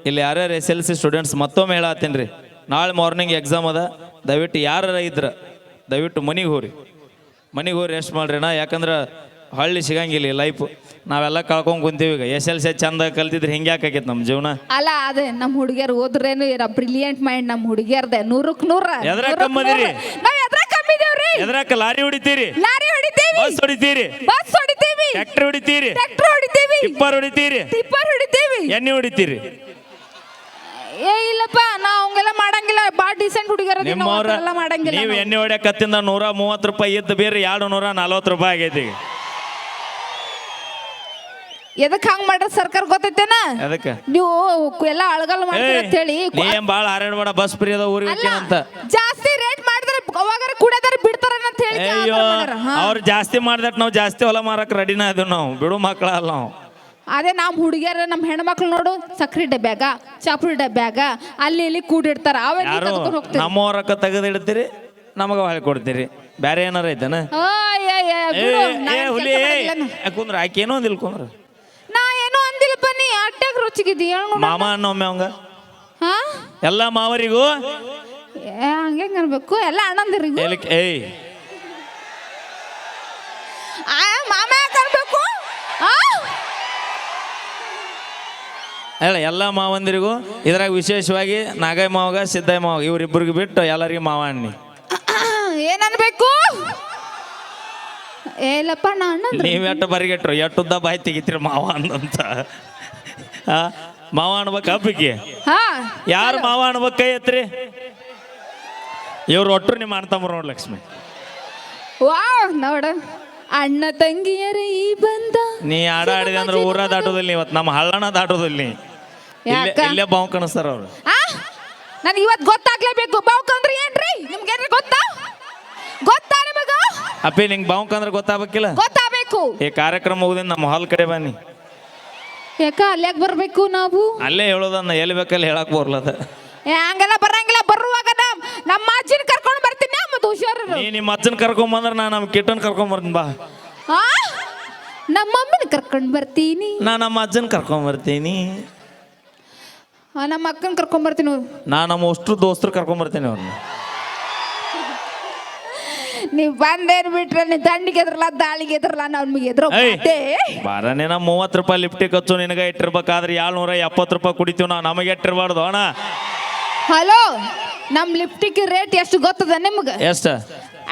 S1: ಇಲ್ಲಿ ಯಾರ್ಯಾರು SLC ಸ್ಟೂಡೆಂಟ್ಸ್ ಮತ್ತೊಮ್ಮೆ ಹೇಳತ್ತೀನಿ ರೀ, ನಾಳೆ ಮಾರ್ನಿಂಗ್ ಎಕ್ಸಾಮ್ ಅದ. ದಯವಿಟ್ಟು ಯಾರ ಇದ್ರ ದಯವಿಟ್ಟು ಮನೆಗೆ ಹೋಗ್ರಿ, ರೆಸ್ಟ್ ಮಾಡ್ರಿ ಅಣ್ಣ. ಯಾಕಂದ್ರೆ ಹಳ್ಳಿ ಸಿಗಂಗಿಲ್ಲ ಲೈಫ್. ನಾವೆಲ್ಲ ಕಳ್ಕೊಂಡ್ ಕುಂತೀವಿ. ಈಗ SLC ಚಂದ ಕಲ್ತಿದ್ರೆ ಹಿಂಗೆ ಯಾಕಾಗೈತೆ ನಮ್ಮ ಜೀವನ?
S2: ಅಲ್ಲ, ಅದೇ ನಮ್ಮ ಹುಡುಗಿಯರು ಓದ್ರೇನು ಬ್ರಿಲಿಯಂಟ್ ಮೈಂಡ್ ನಮ್ಮ ಹುಡುಗಿಯರ್ದೆ. 100ಕ್ಕೆ 100.
S1: ಎದ್ರಾಗ ಕಮ್ಮದಿರಿ?
S2: ನಾವ್ ಎದ್ರಾಗ ಕಮ್ಮಿದೇವ್ರಿ?
S1: ಎದ್ರಾಕ ಲಾರಿ ಹೊಡಿತೀರಿ,
S2: ಲಾರಿ ಹೊಡಿತೀವಿ,
S1: ಬಸ್ ಹೊಡಿತೀರಿ,
S2: ಬಸ್ ಹೊಡಿತೀವಿ,
S1: ಟ್ರ್ಯಾಕ್ಟರ್ ಹೊಡಿತೀರಿ,
S2: ಟ್ರ್ಯಾಕ್ಟರ್ ಹೊಡಿತೀವಿ,
S1: ಟಿಪ್ಪರ್ ಹೊಡಿತೀರಿ,
S2: ಟಿಪ್ಪರ್ ಹೊಡಿತೀವಿ,
S1: ಎಣ್ಣೆ ಹೊಡಿತೀರಿ.
S2: ಏ ಇಲ್ಲಪ್ಪ, ನಾ ಹಂಗೆಲ್ಲ ಮಾಡಂಗಿಲ್ಲ. ಬಾಳ ಡೀಸೆಂಟ್ ಹುಡುಗಿಯರ
S1: ನಿಮ್ಮವ್ರ
S2: ಮಾಡಂಗಿಲ್ಲ.
S1: ನೀವು ಎಣ್ಣೆ ಹೊಡ್ಯಾಕತ್ತಿಂದ 130 ರೂಪಾಯಿ ಇದ್ದು ಬೇರೆ 240 ರೂಪಾಯಿ ಆಗೈತಿ ಈಗ.
S2: ಎದಕ್ ಹಂಗ್ ಮಾಡ್ರ ಸರ್ಕಾರ ಗೊತ್ತೈತೇನ?
S1: ಅದಕ್ಕೆ
S2: ನೀವು ಎಲ್ಲ ಅಳಗಲ್ ಮಾಡ್ತೀರ ಅಂತ ಹೇಳಿ.
S1: ನೀ ಏನ್ ಬಾಳ ಹಾರಾಡ್ಬೇಡ, ಬಸ್ ಫ್ರೀ ಅದ ಊರಿಗೆ ಅಂತ.
S2: ಜಾಸ್ತಿ ರೇಟ್ ಮಾಡಿದ್ರೆ ಅವಾಗ ಕುಡಿಯೋದಾರ ಬಿಡ್ತಾರ ಅಂತ ಹೇಳಿ.
S1: ಅಯ್ಯೋ, ಅವ್ರು ಜಾಸ್ತಿ ಮಾಡ್ದಟ್ ನಾವು ಜಾಸ್ತಿ ಹೊಲ ಮಾರಕ್ ರೆಡಿನ ಅದು. ನಾವು ಬಿಡು ಮಕ್ಕಳ ಅಲ್ಲ ನಾವು.
S2: ಅದೇ ನಮ್ಮ ಹುಡುಗಿಯರ ನಮ್ಮ ಹೆಣ್ಮಕ್ಳು ನೋಡು, ಸಕ್ರಿ ಡಬ್ಯಾಗ, ಚಾಪುರಿ ಡಬ್ಯಾಗ ಅಲ್ಲಿ ಇಲ್ಲಿ ಕೂಡಿಡ್ತಾರ.
S1: ಯಾರು ನಮ್ಮವ್ರಕ್ಕ ತೆಗೆದಿಡ್ತೀರಿ, ನಮಗ ಹೊಳೆ ಕೊಡ್ತೀರಿ. ಬ್ಯಾರೆ ಏನಾರ ಐತನ? ಹುಲಿ ಯಾಕಂದ್ರ ಆಕೇನೋ ಒಂದಿಲ್ ಕುಂದ್ರ.
S2: ನಾ ಏನೋ ಅಂದಿಲ್ಲ ಬನ್ನಿ, ಅಟ್ಟಾಗ ರುಚಿಗಿದ್ದಿ
S1: ಮಾಮ ಅನ್ನೊಮ್ಮೆ ಅವಂಗ.
S2: ಹಾ,
S1: ಎಲ್ಲ ಮಾವರಿಗೂ
S2: ಹಂಗೆ ಅನ್ಬೇಕು, ಎಲ್ಲ ಅಣ್ಣಂದಿರಿಗೂ.
S1: ಏಯ್
S2: ಮಾಮ ಯಾಕೆ ಅನ್ಬೇಕು?
S1: ಹೇಳ ಎಲ್ಲ ಮಾವಂದಿರಿಗೂ. ಇದ್ರಾಗ ವಿಶೇಷವಾಗಿ ನಾಗಯ್ಯ ಮಾವಗ, ಸಿದ್ದಯ್ಯ ಮಾವಗ, ಇವ್ರಿಬ್ಬರಿಗೆ ಬಿಟ್ಟು ಎಲ್ಲರಿಗೂ ಮಾವ ಅನ್ನಿ.
S2: ಏನನ್ಬೇಕು? ಏಲಪ್ಪ ನಾನು
S1: ನೀವ್ ಎಟ್ಟು ಬರಿಗೆಟ್ರು, ಎಟ್ಟುದ್ದ ಬಾಯಿ ತೆಗಿತೀರಿ ಮಾವ ಅಂದಂತ. ಮಾವ ಅನ್ಬೇಕು ಹಬ್ಬಕ್ಕೆ. ಯಾರು ಮಾವ ಅನ್ಬೇಕು? ಕೈ ಎತ್ರಿ. ಇವ್ರು ಒಟ್ಟರು ನಿಮ್ಮ ಅಣ್ಣ ತಮ್ಮರು ನೋಡಿ ಲಕ್ಷ್ಮಿ.
S2: ವಾವ್, ನೋಡ ಅಣ್ಣ ತಂಗಿಯರ ಈ ಬಂದ.
S1: ನೀ ಆಡಿದೆ ಅಂದ್ರೆ ಊರ ದಾಟೋದಿಲ್ಲ, ಇವತ್ತು ನಮ್ಮ ಹಳ್ಳಣ ದಾಟೋದಿಲ್ಲ. ಇಲ್ಲೇ ಬಾವು ಕಾಣಿಸ್ತಾರ ಅವ್ರು.
S2: ನನ್ಗೆ ಇವತ್ತು ಗೊತ್ತಾಗ್ಲೇಬೇಕು. ಬಾವುಕಂದ್ರೆ ಏನ್ರಿ? ನಿಮ್ಗೆ ಏನ್ರಿ ಗೊತ್ತಾ? ನಿಮಗ
S1: ಅಪ್ಪಿ ನಿಂಗೆ ಬಾವುಕಂದ್ರೆ ಗೊತ್ತಾಗಬೇಕಿಲ್ಲ?
S2: ಗೊತ್ತಾಗಬೇಕು.
S1: ಈ ಕಾರ್ಯಕ್ರಮ ಮುಗಿದಿಂದ ನಮ್ಮ ಹಾಲ್ ಕಡೆ ಬನ್ನಿ.
S2: ಯಾಕ ಅಲ್ಯಾಗ ಬರ್ಬೇಕು ನಾವು?
S1: ಅಲ್ಲೇ ಹೇಳೋದನ್ನ ಎಲ್ಲಿ ಬೇಕಲ್ಲಿ ಹೇಳಕ್ ಬರ್ಲದ.
S2: ಹಂಗೆಲ್ಲ ಬರಂಗಿಲ್ಲ. ಬರುವಾಗ ನಮ್ಮ ಅಜ್ಜಿನ ಕರ್ಕೊಂಡು ಬರ್ತೀನಿ. ಮತ್ತೆ ಹುಷಾರು.
S1: ನೀ ನಿಮ್ಮ ಅಜ್ಜನ ಕರ್ಕೊಂಡ್ ಬಂದ್ರೆ ನಾನು ನಮ್ಮ ಕಿಟ್ಟನ್ ಕರ್ಕೊಂಡ್ ಬರ್ತೀನಿ ಬಾ.
S2: ನಮ್ಮ ಅಮ್ಮನ ಕರ್ಕೊಂಡು ಬರ್ತೀನಿ.
S1: ನಮ್ಮ ಅಜ್ಜನ ಕರ್ಕೊಂಡ್ ಬರ್ತೀನಿ.
S2: ನಮ್ಮ ಅಕ್ಕನ ಕರ್ಕೊಂಡ್ ಬರ್ತೀನಿ.
S1: ನಮ್ಮ ಅಷ್ಟು ದೋಸ್ತರು ಕರ್ಕೊಂಡ್ ಬರ್ತೀನಿ ಅವ್ರನ್ನ.
S2: ನೀವ್ ಬಂದೇನ್ ಬಿಟ್ರೆ ನೀ ದಂಡಿಗೆ ಎದ್ರಲ್ಲ, ದಾಳಿಗೆ ಎದ್ರಲ್ಲ, ನಮ್ಗೆ ಎದ್ರ
S1: ಬಾರನೇ. 30 ರೂಪಾಯಿ ಲಿಫ್ಟಿಗೆ ಖರ್ಚು ನಿನಗೆ ಇಟ್ಟಿರ್ಬೇಕಾದ್ರೆ 770 ರೂಪಾಯಿ ಕುಡಿತೀವಿ ನಾವು. ನಮಗೆ ಇಟ್ಟಿರ್ಬಾರ್ದು ಅಣ್ಣ.
S2: ಹಲೋ, ನಮ್ ಲಿಫ್ಟಿಗೆ ರೇಟ್ ಎಷ್ಟು ಗೊತ್ತದ ನಿಮ್ಗೆ?
S1: ಎಷ್ಟ?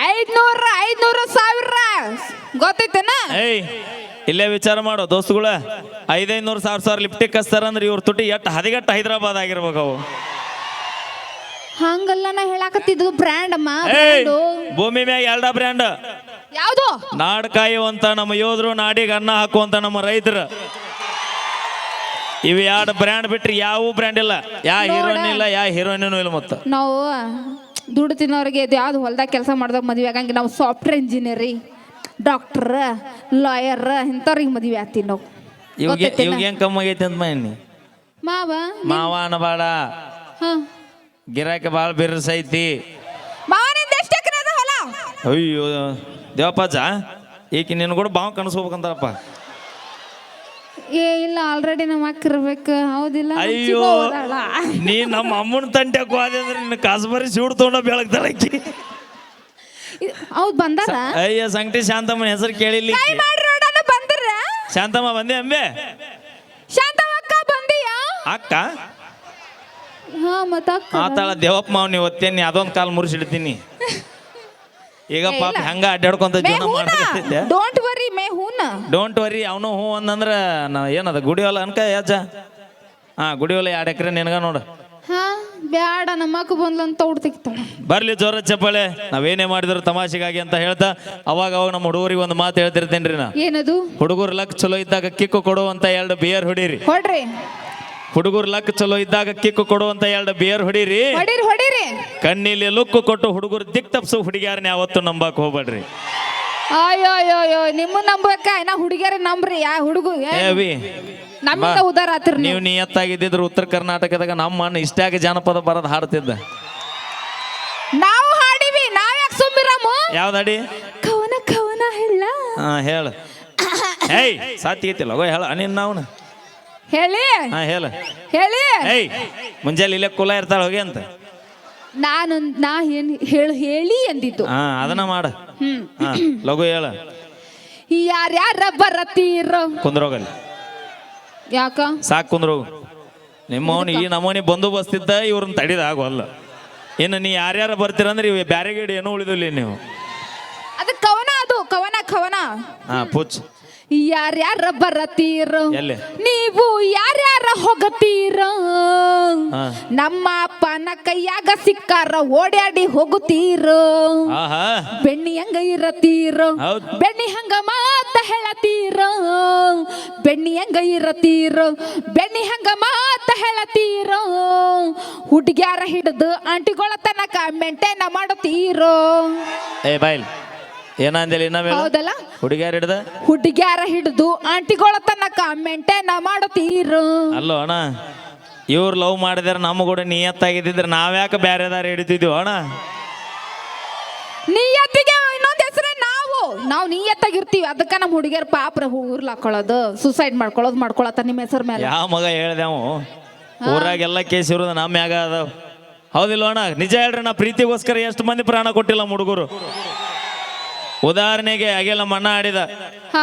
S2: 500 1000 ಗೊತ್ತೈತೇನ?
S1: ಇಲ್ಲೇ ವಿಚಾರ ಮಾಡೋ ದೋಸ್ತುಗಳ. 500 1000 ಲಿಫ್ಟಿಗೆ ಕಸ್ತಾರ ಅಂದ್ರೆ ಇವ್ರ ತುಟಿ ಎಟ್ಟು ಹದಿಗಟ್ಟು ಹೈದರಾಬಾದ್ ಆಗಿರ್ಬೇಕು ಅವು.
S2: ಹಂಗಲ್ಲ, ನಾ ಹೇಳಾಕತ್ತಿದ್ದು ಬ್ರ್ಯಾಂಡ್ ಅಮ್ಮ.
S1: ಭೂಮಿ ಮ್ಯಾಗ 2 ಬ್ರ್ಯಾಂಡ್.
S2: ಯಾವ್ದು?
S1: ನಾಡ್ ಕಾಯುವಂತ ನಮ್ಮ ಯೋಧರು, ನಾಡಿಗೆ ಅನ್ನ ಹಾಕುವಂತ ನಮ್ಮ ರೈತರು. ಇವು 2 ಬ್ರ್ಯಾಂಡ್ ಬಿಟ್ರಿ ಯಾವ ಬ್ರ್ಯಾಂಡ್ ಇಲ್ಲ. ಯಾ ಹೀರೋಯಿನ್ ಇಲ್ಲ, ಯಾ ಹೀರೋಯಿನೂ ಇಲ್ಲ. ಮತ್ತೆ
S2: ನಾವು ದುಡ್ಡು ತಿನ್ನೋರಿಗೆ ಯಾವ್ದು ಹೊಲ್ದಾಗ ಕೆಲಸ ಮಾಡಿದಾಗ ಮದುವೆ ಆಗಂಗೆ. ನಾವು ಸಾಫ್ಟ್ವೇರ್ ಇಂಜಿನಿಯರಿ, ಡಾಕ್ಟರ್, ಲಾಯರ್ ಇಂಥವ್ರಿಗೆ ಮದುವೆ ಆಗ್ತೀವಿ ನಾವು.
S1: ಇವಾಗ ಹೆಂಗ್ ಕಮ್ಮಿ ಆಗೈತೆ ಅಂತ ಮಣ್ಣಿ ಮಾವ ಅನ್ನಬೇಡ. ಗಿರಾಕಿ ಭಾಳ ಬಿರ್ಸೈತಿ. ಅಯ್ಯೋ ದೇವಪ್ಪಾಜ, ಈಕಿ ನಿನ್ನ ಕೂಡ ಬಾವು ಕನಸ್ಕೋಬೇಕಂತಾರಪ್ಪ.
S2: ಇಲ್ಲ, ಆಲ್ರೆಡಿ ನಮ್ಮ ಅಕ್ಕಿರ್ಬೇಕು. ಹೌದಿಲ್ಲ?
S1: ಅಯ್ಯೋ, ನೀ ನಮ್ಮ ಅಮ್ಮನ ತಂಟೆಗೆ ಹೋದೆ ಅಂದ್ರೆ ನಿನ್ನ ಕಾಸ್ಬರಿ ಸೂಡ್ ತೊಗೊಂಡ ಬೆಳಗ್ತಾಳಕ್ಕಿ.
S2: ಹೌದು, ಬಂದಾರ?
S1: ಅಯ್ಯ, ಸಂಗಟಿ ಶಾಂತಮ್ಮನ ಹೆಸರು ಕೇಳಿಲ್ಲ. ಶಾಂತಮ್ಮ ಬಂದೆ ಅಂಬೆ?
S2: ಶಾಂತಮ್ಮ ಅಕ್ಕ ಬಂದಿಯಾ?
S1: ಅಕ್ಕ
S2: ಮಾತಾಳ
S1: ದೇವಪ್ಪ ಮಾವ್ ನೀವು ಒತ್ತೇನಿ ಅದೊಂದು ಕಾಲು ಮುರಿಸಿಡ್ತೀನಿ. ಈಗ ಪಾಪ ಹೆಂಗ ಅಡ್ಡಾಡ್ಕೊಂತ ಜೀವನ ಮಾಡ್ತಿದ್ದೆ.
S2: ಡೋಂಟ್ ವರಿ ಮೇ ಹೂನ.
S1: Don't worry. ಅವನು ಹೂ ಅಂದಂದ್ರ ಏನದ ಗುಡಿವಲ್ಲ ಅನ್ಕ ಯಾಜ. ಗುಡಿವಲ್ಲ 2 ಎಕರೆ ನಿನಗ ನೋಡು.
S2: ಬ್ಯಾಡ, ನಮ್ಮಕ್ಕ ಬಂದ್ಲಂತ ಉಡ್ತಿಕ್ತಾಳ.
S1: ಬರ್ಲಿ ಜೋರ ಚಪ್ಪಾಳೆ. ನಾವೇನೇ ಮಾಡಿದ್ರು ತಮಾಷೆಗಾಗಿ ಅಂತ ಹೇಳ್ತಾ ಅವಾಗ ನಮ್ಮ ಹುಡುಗರಿಗೆ ಒಂದು ಮಾತು ಹೇಳ್ತಿರ್ತೇನ್ರಿ ನಾ.
S2: ಏನದು?
S1: ಹುಡುಗರು ಲಕ್ ಚಲೋ ಇದ್ದಾಗ ಕಿಕ್ಕು ಕೊಡುವಂತ 2 ಬಿಯರ್ ಹೊಡೀರಿ.
S2: ಕೊಡ್ರಿ.
S1: ಹುಡುಗರು ಲಕ್ ಚಲೋ ಇದ್ದಾಗ ಕಿಕ್ಕು ಕೊಡುವಂತ 2 ಬಿಯರ್ ಹೊಡೀರಿ.
S2: ಹೊಡೀರಿ ಹೊಡೀರಿ.
S1: ಕಣ್ಣಿಲಿ ಲುಕ್ಕು ಕೊಟ್ಟು ಹುಡುಗರು ದಿಕ್ ತಪ್ಸು ಹುಡುಗಿಯಾರನ್ನ ಯಾವತ್ತು ನಂಬಕ್ ಹೋಗ್ಬೇಡ್ರಿ.
S2: ಅಯ್ಯೋ ಅಯ್ಯೋ ಅಯ್ಯೋ ನಿಮ್ಮ ನಂಬಕ ನಾ ಹುಡುಗಿಯರ ನಂಬ್ರಿ ಯಾ ಹುಡುಗ
S1: ಏವಿ
S2: ನಮ್ಮಿಂದ ಉದಾರ ಆತಿರ್
S1: ನೀವು ನಿಯತ್ತಾಗಿದ್ದಿದ್ರೆ ಉತ್ತರ ಕರ್ನಾಟಕದಾಗ ನಮ್ಮ ಅಣ್ಣ ಇಷ್ಟಾಗಿ ಜಾನಪದ ಬರೋದು ಹಾಡ್ತಿದ್ದ.
S2: ನಾವು ಹಾಡಿವಿ ನಾವ್ ಯಾಕೆ ಸುಮ್ಮಿರಾಮು?
S1: ಯಾವ್ದಾಡಿ?
S2: ಕವನ ಕವನ ಹೇಳ.
S1: ಹಾ ಹೇಳ. ಏಯ್ ಸಾತಿಗೈತಿಲ್ಲ ಗೋ ಹೇಳ ನಿನ್ನ ನಾವ್ನ
S2: ಹೇಳಿ.
S1: ಹಾ ಹೇಳ
S2: ಹೇಳಿ.
S1: ಏಯ್ ಮುಂಜಾನೆ ಇಲ್ಲೇ ಕುಲ ಇರ್ತಾಳ ಹೋಗಿ ಅಂತ.
S2: ನಾ ಏನ್ ಹೇಳಿ ಅಂದಿದ್ದು.
S1: ಹಾ ಅದನ್ನ ಮಾಡ. ಹಾ ಲಘು ಹೇಳ.
S2: ಯಾರ್ಯಾರ ಬರತೀರೋ
S1: ಕುಂದ್ರೋಗಲ್ಲಿ
S2: ಯಾಕ
S1: ಸಾಕು ಕುಂದ್ರೋಗು. ನಿಮ್ಮವನು ಈ ನಮ್ಮವನಿ ಬಂದೋಬಸ್ತ್ ಇದ್ದ ಇವ್ರನ್ನ ತಡಿದ ಆಗೋಲ್ಲ. ಇನ್ನು ನೀ ಯಾರ್ಯಾರ ಬರ್ತೀರಂದ್ರೆ ಇವ್ ಬ್ಯಾರೆ ಗೇಡಿ ಏನೋ ಉಳಿದಿಲ್ಲ ನೀವು.
S2: ಅದು ಕವನ, ಅದು ಕವನ ಕವನ.
S1: ಹಾ ಪುಚ್.
S2: ಯಾರ್ಯಾರ ಬರತೀರೋ
S1: ಎಲ್ಲಿ
S2: ನೀವು ಯಾರ್ಯಾರ ಹೋಗತೀರೋ
S1: ಹಾ.
S2: ನಮ್ಮ ಅಪ್ಪನ ಕೈಯಾಗ ಸಿಕ್ಕಾರ ಓಡಾಡಿ ಹೋಗುತ್ತೀರೋ.
S1: ಆಹಾ
S2: ಬೆಣ್ಣಿ ಹಂಗ ಇರತೀರೋ
S1: ಹೌದ್.
S2: ಬೆಣ್ಣಿ ಹಂಗ ಮಾತ ಹೇಳತೀರೋ. ಬೆಣ್ಣಿ ಹಂಗ ಇರತೀರೋ ಬೆಣ್ಣಿ ಹಂಗ ಮಾತ ಹೇಳತೀರೋ. ಹುಡುಗ್ಯಾರ ಹಿಡಿದು ಆಂಟಿಗಳ ತನಕ ಮೆಂಟೇನ ಮಾಡುತ್ತೀರೋ.
S1: ಏ ಬಾಯ್ಲ್ ಏನಂದಿಲ್ಲ ಇನ್ನ
S2: ಹೌದಲ್ಲ?
S1: ಹುಡುಗಿಯಾರ ಹಿಡ್ದ
S2: ಹುಡುಗ್ಯಾರ ಹಿಡಿದು ಆಂಟಿಗಳ ತನಕ ಮೆಂಟೇನ ಮಾಡುತ್ತೀರೋ.
S1: ಅಲ್ಲೋ ಅಣ್ಣ ಇವ್ರು ಲವ್ ಮಾಡಿದಾರೆ ನಮ್ಮ ಕೂಡ ನಿಯತ್ತಾಗಿದ್ದಿದ್ರೆ ನಾವ್ಯಾಕೆ ಬ್ಯಾರೆದಾರ ಹಿಡಿತಿದ್ವಿ ಅಣ್ಣ.
S2: ನಿಯತ್ತಿಗೆ ಇನ್ನೊಂದ್ ಹೆಸರೇ ನಾವು ನಿಯತ್ತಾಗಿರ್ತೀವಿ. ಅದಕ್ಕ ನಮ್ಮ ಹುಡುಗಿಯರ್ ಪಾಪ್ರ ಊರ್ಲ ಹಾಕೊಳ್ಳೋದು ಸೂಸೈಡ್ ಮಾಡ್ಕೊಳತ್ತ ನಿಮ್ಮ ಹೆಸರು ಮೇಲೆ.
S1: ಯಾವ ಮಗ ಹೇಳ್ದೇವು ಊರಾಗೆಲ್ಲ ಕೇಸ್ ಇರೋದು ನಮ್ಮ ಮ್ಯಾಗ ಅದಾವ. ಹೌದಿಲ್ಲ ಅಣ್ಣ? ನಿಜ ಹೇಳ್ರಿ, ನಾ ಪ್ರೀತಿಗೋಸ್ಕರ ಎಷ್ಟು ಮಂದಿ ಪ್ರಾಣ ಕೊಟ್ಟಿಲ್ಲ ಹುಡುಗರು. ಉದಾಹರಣೆಗೆ ಅಗೆಲ್ಲ ಮಣ್ಣ ಆಡಿದ
S2: ಹಾ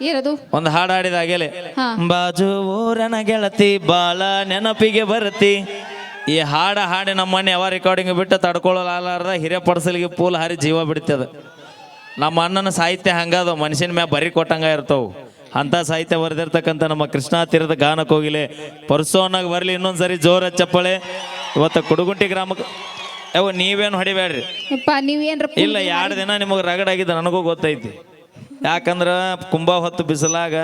S2: ಏನದು
S1: ಒಂದು ಹಾಡು ಆಡಿದ ಅಗೆಲೆ.
S2: ಹಾ.
S1: ಬಾಜು ಊರನ ಗೆಳತಿ ಬಾಳ ನೆನಪಿಗೆ ಬರತಿ. ಈ ಹಾಡಿ ನಮ್ಮ ಮನೆ ಯಾವ ರೆಕಾರ್ಡಿಂಗ್ ಬಿಟ್ಟು ತಡ್ಕೊಳ್ಳಲಾರ್ದ ಹಿರಿಯ ಪಡ್ಸಲಿಗೆ ಪೂಲ್ ಹಾರಿ ಜೀವ ಬಿಡ್ತದ. ನಮ್ಮ ಅಣ್ಣನ ಸಾಹಿತ್ಯ ಹಂಗದ, ಮನುಷ್ಯನ ಮ್ಯಾಗ ಬರಿ ಕೊಟ್ಟಂಗ ಇರ್ತಾವ. ಅಂತ ಸಾಹಿತ್ಯ ಬರೆದಿರ್ತಕ್ಕಂಥ ನಮ್ಮ ಕೃಷ್ಣಾ ತೀರದ ಗಾನಕ್ಕೆ ಹೋಗಿಲೆ ಪರ್ಸೋನಾಗ ಬರಲಿ. ಇನ್ನೊಂದ್ಸರಿ ಜೋರ ಚಪ್ಪಳೆ. ಇವತ್ತು ಕುಡುಗುಂಟಿ ಗ್ರಾಮಕ್ಕೆ ಯಾವ ನೀವೇನು ಹೊಡಿಬೇಡ್ರಿ.
S2: ನೀವೇನ್ರ
S1: ಇಲ್ಲ 2 ದಿನ ನಿಮಗೆ ರಗಡಾಗಿದ್ದ ನನಗೂ ಗೊತ್ತೈತಿ. ಯಾಕಂದ್ರೆ ಕುಂಬ ಹೊತ್ತು ಬಿಸಿಲಾಗ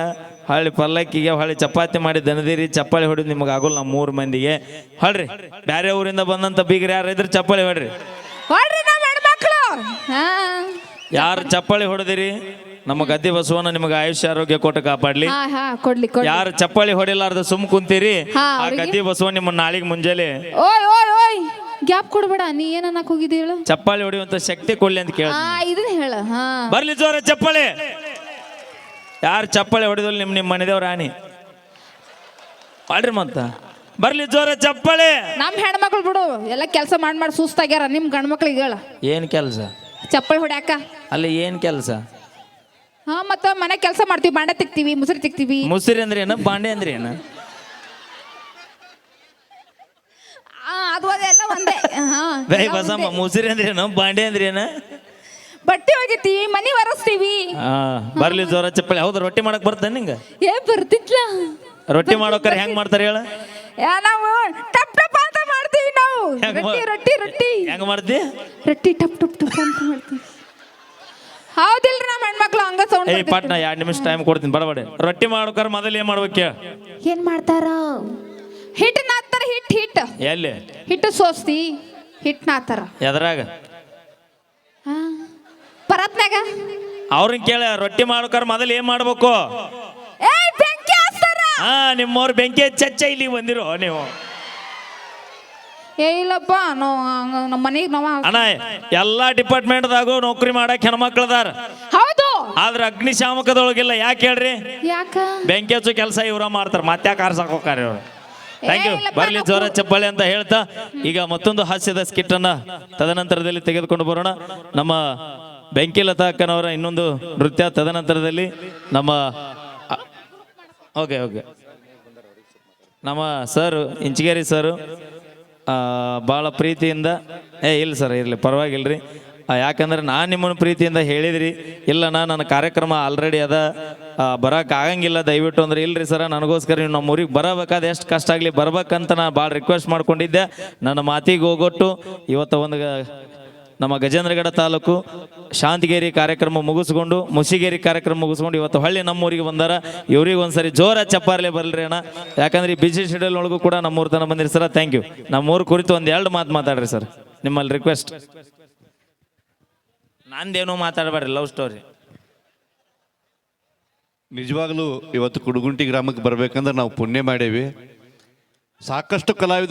S1: ಹೊಳ್ಳಿ ಪಲ್ಲಕ್ಕಿಗೆ ಹೊಳ್ಳಿ ಚಪಾತಿ ಮಾಡಿ ದನದಿರಿ ಚಪ್ಪಾಳಿ ಹೊಡಿದು ನಿಮಗೆ ಆಗೋಲ್ಲ. ನಮ್ಮ 3 ಮಂದಿಗೆ ಹೊಳ್ರಿ. ಬೇರೆ ಊರಿಂದ ಬಂದಂತ ಬೀಗ್ರಿ ಯಾರು ಇದ್ರೆ ಚಪ್ಪಾಳಿ ಹೊಡ್ರಿ. ಯಾರು ಚಪ್ಪಾಳಿ ಹೊಡೆದಿರಿ ನಮ್ಮ ಗದ್ದೆ ಬಸವನ ನಿಮಗೆ ಆಯುಷ್ಯ ಆರೋಗ್ಯ ಕೊಟ್ಟು ಕಾಪಾಡ್ಲಿ. ಯಾರು ಚಪ್ಪಾಳಿ ಹೊಡಿಲಾರ್ದ ಸುಮ್ ಕುಂತೀರಿ ಆ ಗದ್ದೆ ಬಸವ ನಿಮ್ಮ ನಾಳಿಗೆ ಮುಂಜಾನೆ
S2: ಗ್ಯಾಪ್ ಕೊಡ್ಬೇಡ. ನೀ ಏನನ್ನಕ್ ಹೋಗಿದ್ದಿ ಹೇಳು?
S1: ಚಪ್ಪಾಳಿ ಹೊಡಿಯುವಂತ ಶಕ್ತಿ ಕೊಡ್ಲಿ ಅಂತ ಕೇಳ.
S2: ಇದನ್ನ ಹೇಳ.
S1: ಬರ್ಲಿ ಜೋರ ಚಪ್ಪಾಳಿ. ಯಾರು ಚಪ್ಪಾಳಿ ಹೊಡಿದಲ್ ನಿಮ್ಮ ಮನೆದೇವ್ರ ರಾಣಿ ಮಾಡ್ರಿ ಮತ್ತ ಬರ್ಲಿ ಜೋರ ಚಪ್ಪಾಳಿ.
S2: ನಮ್ ಹೆಣ್ಮಕ್ಳು ಬಿಡು ಎಲ್ಲ ಕೆಲಸ ಮಾಡಿ ಸುಸ್ತಾಗ್ಯಾರ. ನಿಮ್ ಗಂಡ್ಮಕ್ಳಿಗೆ ಹೇಳ
S1: ಏನ್ ಕೆಲಸ
S2: ಚಪ್ಪಳಿ ಹೊಡ್ಯಾಕ.
S1: ಅಲ್ಲಿ ಏನ್ ಕೆಲಸ?
S2: ಹಾ ಮತ್ತ ಮನೆ ಕೆಲಸ ಮಾಡ್ತೀವಿ, ಬಾಂಡೆ ತಿಕ್ತೀವಿ, ಮುಸುರಿ ತಿಕ್ತೀವಿ.
S1: ಮುಸುರಿ ಅಂದ್ರೆ ಏನ, ಬಾಂಡೆ ಅಂದ್ರೆ ಏನ?
S2: ಅದು ಅದೆಲ್ಲ ಒಂದೇ.
S1: ಬಸಮ್ಮ ಮುಸುರಿ ಅಂದ್ರೆ ಏನು, ಬಾಂಡೆ ಅಂದ್ರೆ ಏನ?
S2: ಬಟ್ಟೆ ಒಗಿತೀವಿ, ಮನಿ ಒರೆಸ್ತೀವಿ.
S1: ಬರ್ಲಿ ಜೋರ ಚಪ್ಪಳಿ. ಹೌದು, ರೊಟ್ಟಿ ಮಾಡಕ್ ಬರ್ತಾನೆ ನಿಂಗ?
S2: ಬರ್ತಿತ್ಲ.
S1: ರೊಟ್ಟಿ ಮಾಡೋಕರ ಹೆಂಗ್ ಮಾಡ್ತಾರ ಹೇಳ?
S2: ನಾವು ಟಪ್ ಟಪ್ ಅಂತ ಮಾಡ್ತೀವಿ. ನಾವು ರೊಟ್ಟಿ
S1: ಹೆಂಗ್ ಮಾಡ್ತಿ?
S2: ರೊಟ್ಟಿ ಟಪ್ ಟಪ್ ಟಪ್ ಅಂತ ಮಾಡ್ತೀವಿ. ಹೌದಿಲ್ರಿ? ನಮ್ಮ ಹೆಣ್ಮಕ್ಳು ಹಂಗ ಸೌಂಡ್.
S1: ಏಯ್ ಪಾಟ್ನ 2 ನಿಮಿಷ ಟೈಮ್ ಕೊಡ್ತೀನಿ, ಬಡಬಡೆ. ರೊಟ್ಟಿ ಮಾಡೋಕರ ಮೊದಲು ಏನ್ ಮಾಡ್ಬೇಕ?
S2: ಏನ್ ಮಾಡ್ತಾರ? ಹಿಟ್ಟು ನಾತಾರ. ಹಿಟ್ಟು
S1: ಎಲ್ಲಿ?
S2: ಹಿಟ್ಟು ಸೋಸ್ತಿ ಹಿಟ್ಟು ನಾತಾರ.
S1: ಎದ್ರಾಗ?
S2: ಪರತ್ನಾಗ.
S1: ಅವ್ರನ್ನ ಕೇಳ, ರೊಟ್ಟಿ ಮಾಡೋಕರ ಮೊದಲು ಏನ್ ಮಾಡ್ಬೇಕು?
S2: ಬೆಂಕಿ ಹಚ್ತಾರ.
S1: ನಿಮ್ಮವ್ರ ಬೆಂಕಿ ಚಚ್ಚ ಇಲ್ಲಿ ಬಂದಿರೋ ನೀವು?
S2: ಇಲ್ಲಪ್ಪ, ನಮ್ಮ ಮನೆಗೆ
S1: ಅಣ್ಣ ಎಲ್ಲಾ ಡಿಪಾರ್ಟ್ಮೆಂಟ್ದಾಗೂ ನೌಕರಿ ಮಾಡಕ್ ಹೆಣ್ಮಕ್ಳದಾರ.
S2: ಹೌದು.
S1: ಆದ್ರ ಅಗ್ನಿಶಾಮಕದೊಳಗಿಲ್ಲ. ಯಾಕೆ ಹೇಳ್ರಿ?
S2: ಯಾಕ?
S1: ಬೆಂಕಿ ಹಚ್ಚು ಕೆಲಸ ಇವ್ರ ಮಾಡ್ತಾರ, ಮತ್ತೆ ಕಾರ್ಸಕ್ ಹೋಗ್ತಾರ ಇವ್ರು. Thank you. ಬರ್ಲಿ ಜೋರ ಚಪ್ಪಾಳೆ ಅಂತ ಹೇಳ್ತಾ ಈಗ ಮತ್ತೊಂದು ಹಾಸ್ಯದ ಸ್ಕಿಟ್ ಅನ್ನ ತದನಂತರದಲ್ಲಿ ತೆಗೆದುಕೊಂಡು ಬರೋಣ. ನಮ್ಮ ಬೆಂಕಿಲತಾ ಅಕ್ಕನವರ ಇನ್ನೊಂದು ನೃತ್ಯ ತದನಂತರದಲ್ಲಿ ನಮ್ಮ ಓಕೆ ನಮ್ಮ ಸರ್ ಇಂಚಿಗೇರಿ ಸರ್ ಭಾಳ ಪ್ರೀತಿಯಿಂದ ಇಲ್ಲ ಸರ್ ಇರಲಿ ಪರವಾಗಿಲ್ರಿ. ಯಾಕಂದ್ರೆ ನಾನು ನಿಮ್ಮನ್ನು ಪ್ರೀತಿಯಿಂದ ಹೇಳಿದ್ರಿ, ಇಲ್ಲ ನನ್ನ ಕಾರ್ಯಕ್ರಮ ಆಲ್ರೆಡಿ ಅದ, ಬರೋಕೆ ಆಗಂಗಿಲ್ಲ ದಯವಿಟ್ಟು ಅಂದ್ರೆ, ಇಲ್ರಿ ಸರ ನನಗೋಸ್ಕರ ನೀವು ನಮ್ಮ ಊರಿಗೆ ಬರಬೇಕಾದ ಎಷ್ಟು ಕಷ್ಟ ಆಗಲಿ ಬರ್ಬೇಕಂತ ನಾನು ಭಾಳ ರಿಕ್ವೆಸ್ಟ್ ಮಾಡ್ಕೊಂಡಿದ್ದೆ. ನನ್ನ ಮಾತಿಗೆ ಹೋಗೊಟ್ಟು ಇವತ್ತು ಒಂದು ನಮ್ಮ ಗಜೇಂದ್ರಗಡ ತಾಲೂಕು ಶಾಂತಿಗೇರಿ ಕಾರ್ಯಕ್ರಮ ಮುಗಿಸ್ಕೊಂಡು ಮುಸಿಗೇರಿ ಕಾರ್ಯಕ್ರಮ ಮುಗಿಸ್ಕೊಂಡು ಇವತ್ತು ಹಳ್ಳಿ ನಮ್ಮೂರಿಗೆ ಬಂದಾರ. ಇವ್ರಿಗೆ ಒಂದ್ಸರಿ ಜೋರ ಚಪ್ಪಾರ್ಲೆ ಬರಲ್ರಿ ಅಣ್ಣ, ಯಾಕಂದ್ರೆ ಈ ಬಿಸಿ ಶೆಡ್ಯೂಲ್ ಒಳಗೂ ಕೂಡ ನಮ್ಮೂರ್ ತನ ಬಂದಿರಿ ಸರ್. Thank you. ನಮ್ಮೂರು ಕುರಿತು ಒಂದು 2 ಮಾತು ಮಾತಾಡ್ರಿ ಸರ್, ನಿಮ್ಮಲ್ಲಿ ರಿಕ್ವೆಸ್ಟ್. ನಂದೇನೋ ಮಾತಾಡಬೇಡ್ರಿ, ಲವ್ ಸ್ಟೋರಿ.
S7: ನಿಜವಾಗ್ಲೂ ಇವತ್ತು ಕುಡುಗುಂಟಿ ಗ್ರಾಮಕ್ಕೆ ಬರ್ಬೇಕಂದ್ರೆ ನಾವು ಪುಣ್ಯ ಮಾಡೇವಿ. ಸಾಕಷ್ಟು ಕಲಾವಿದರು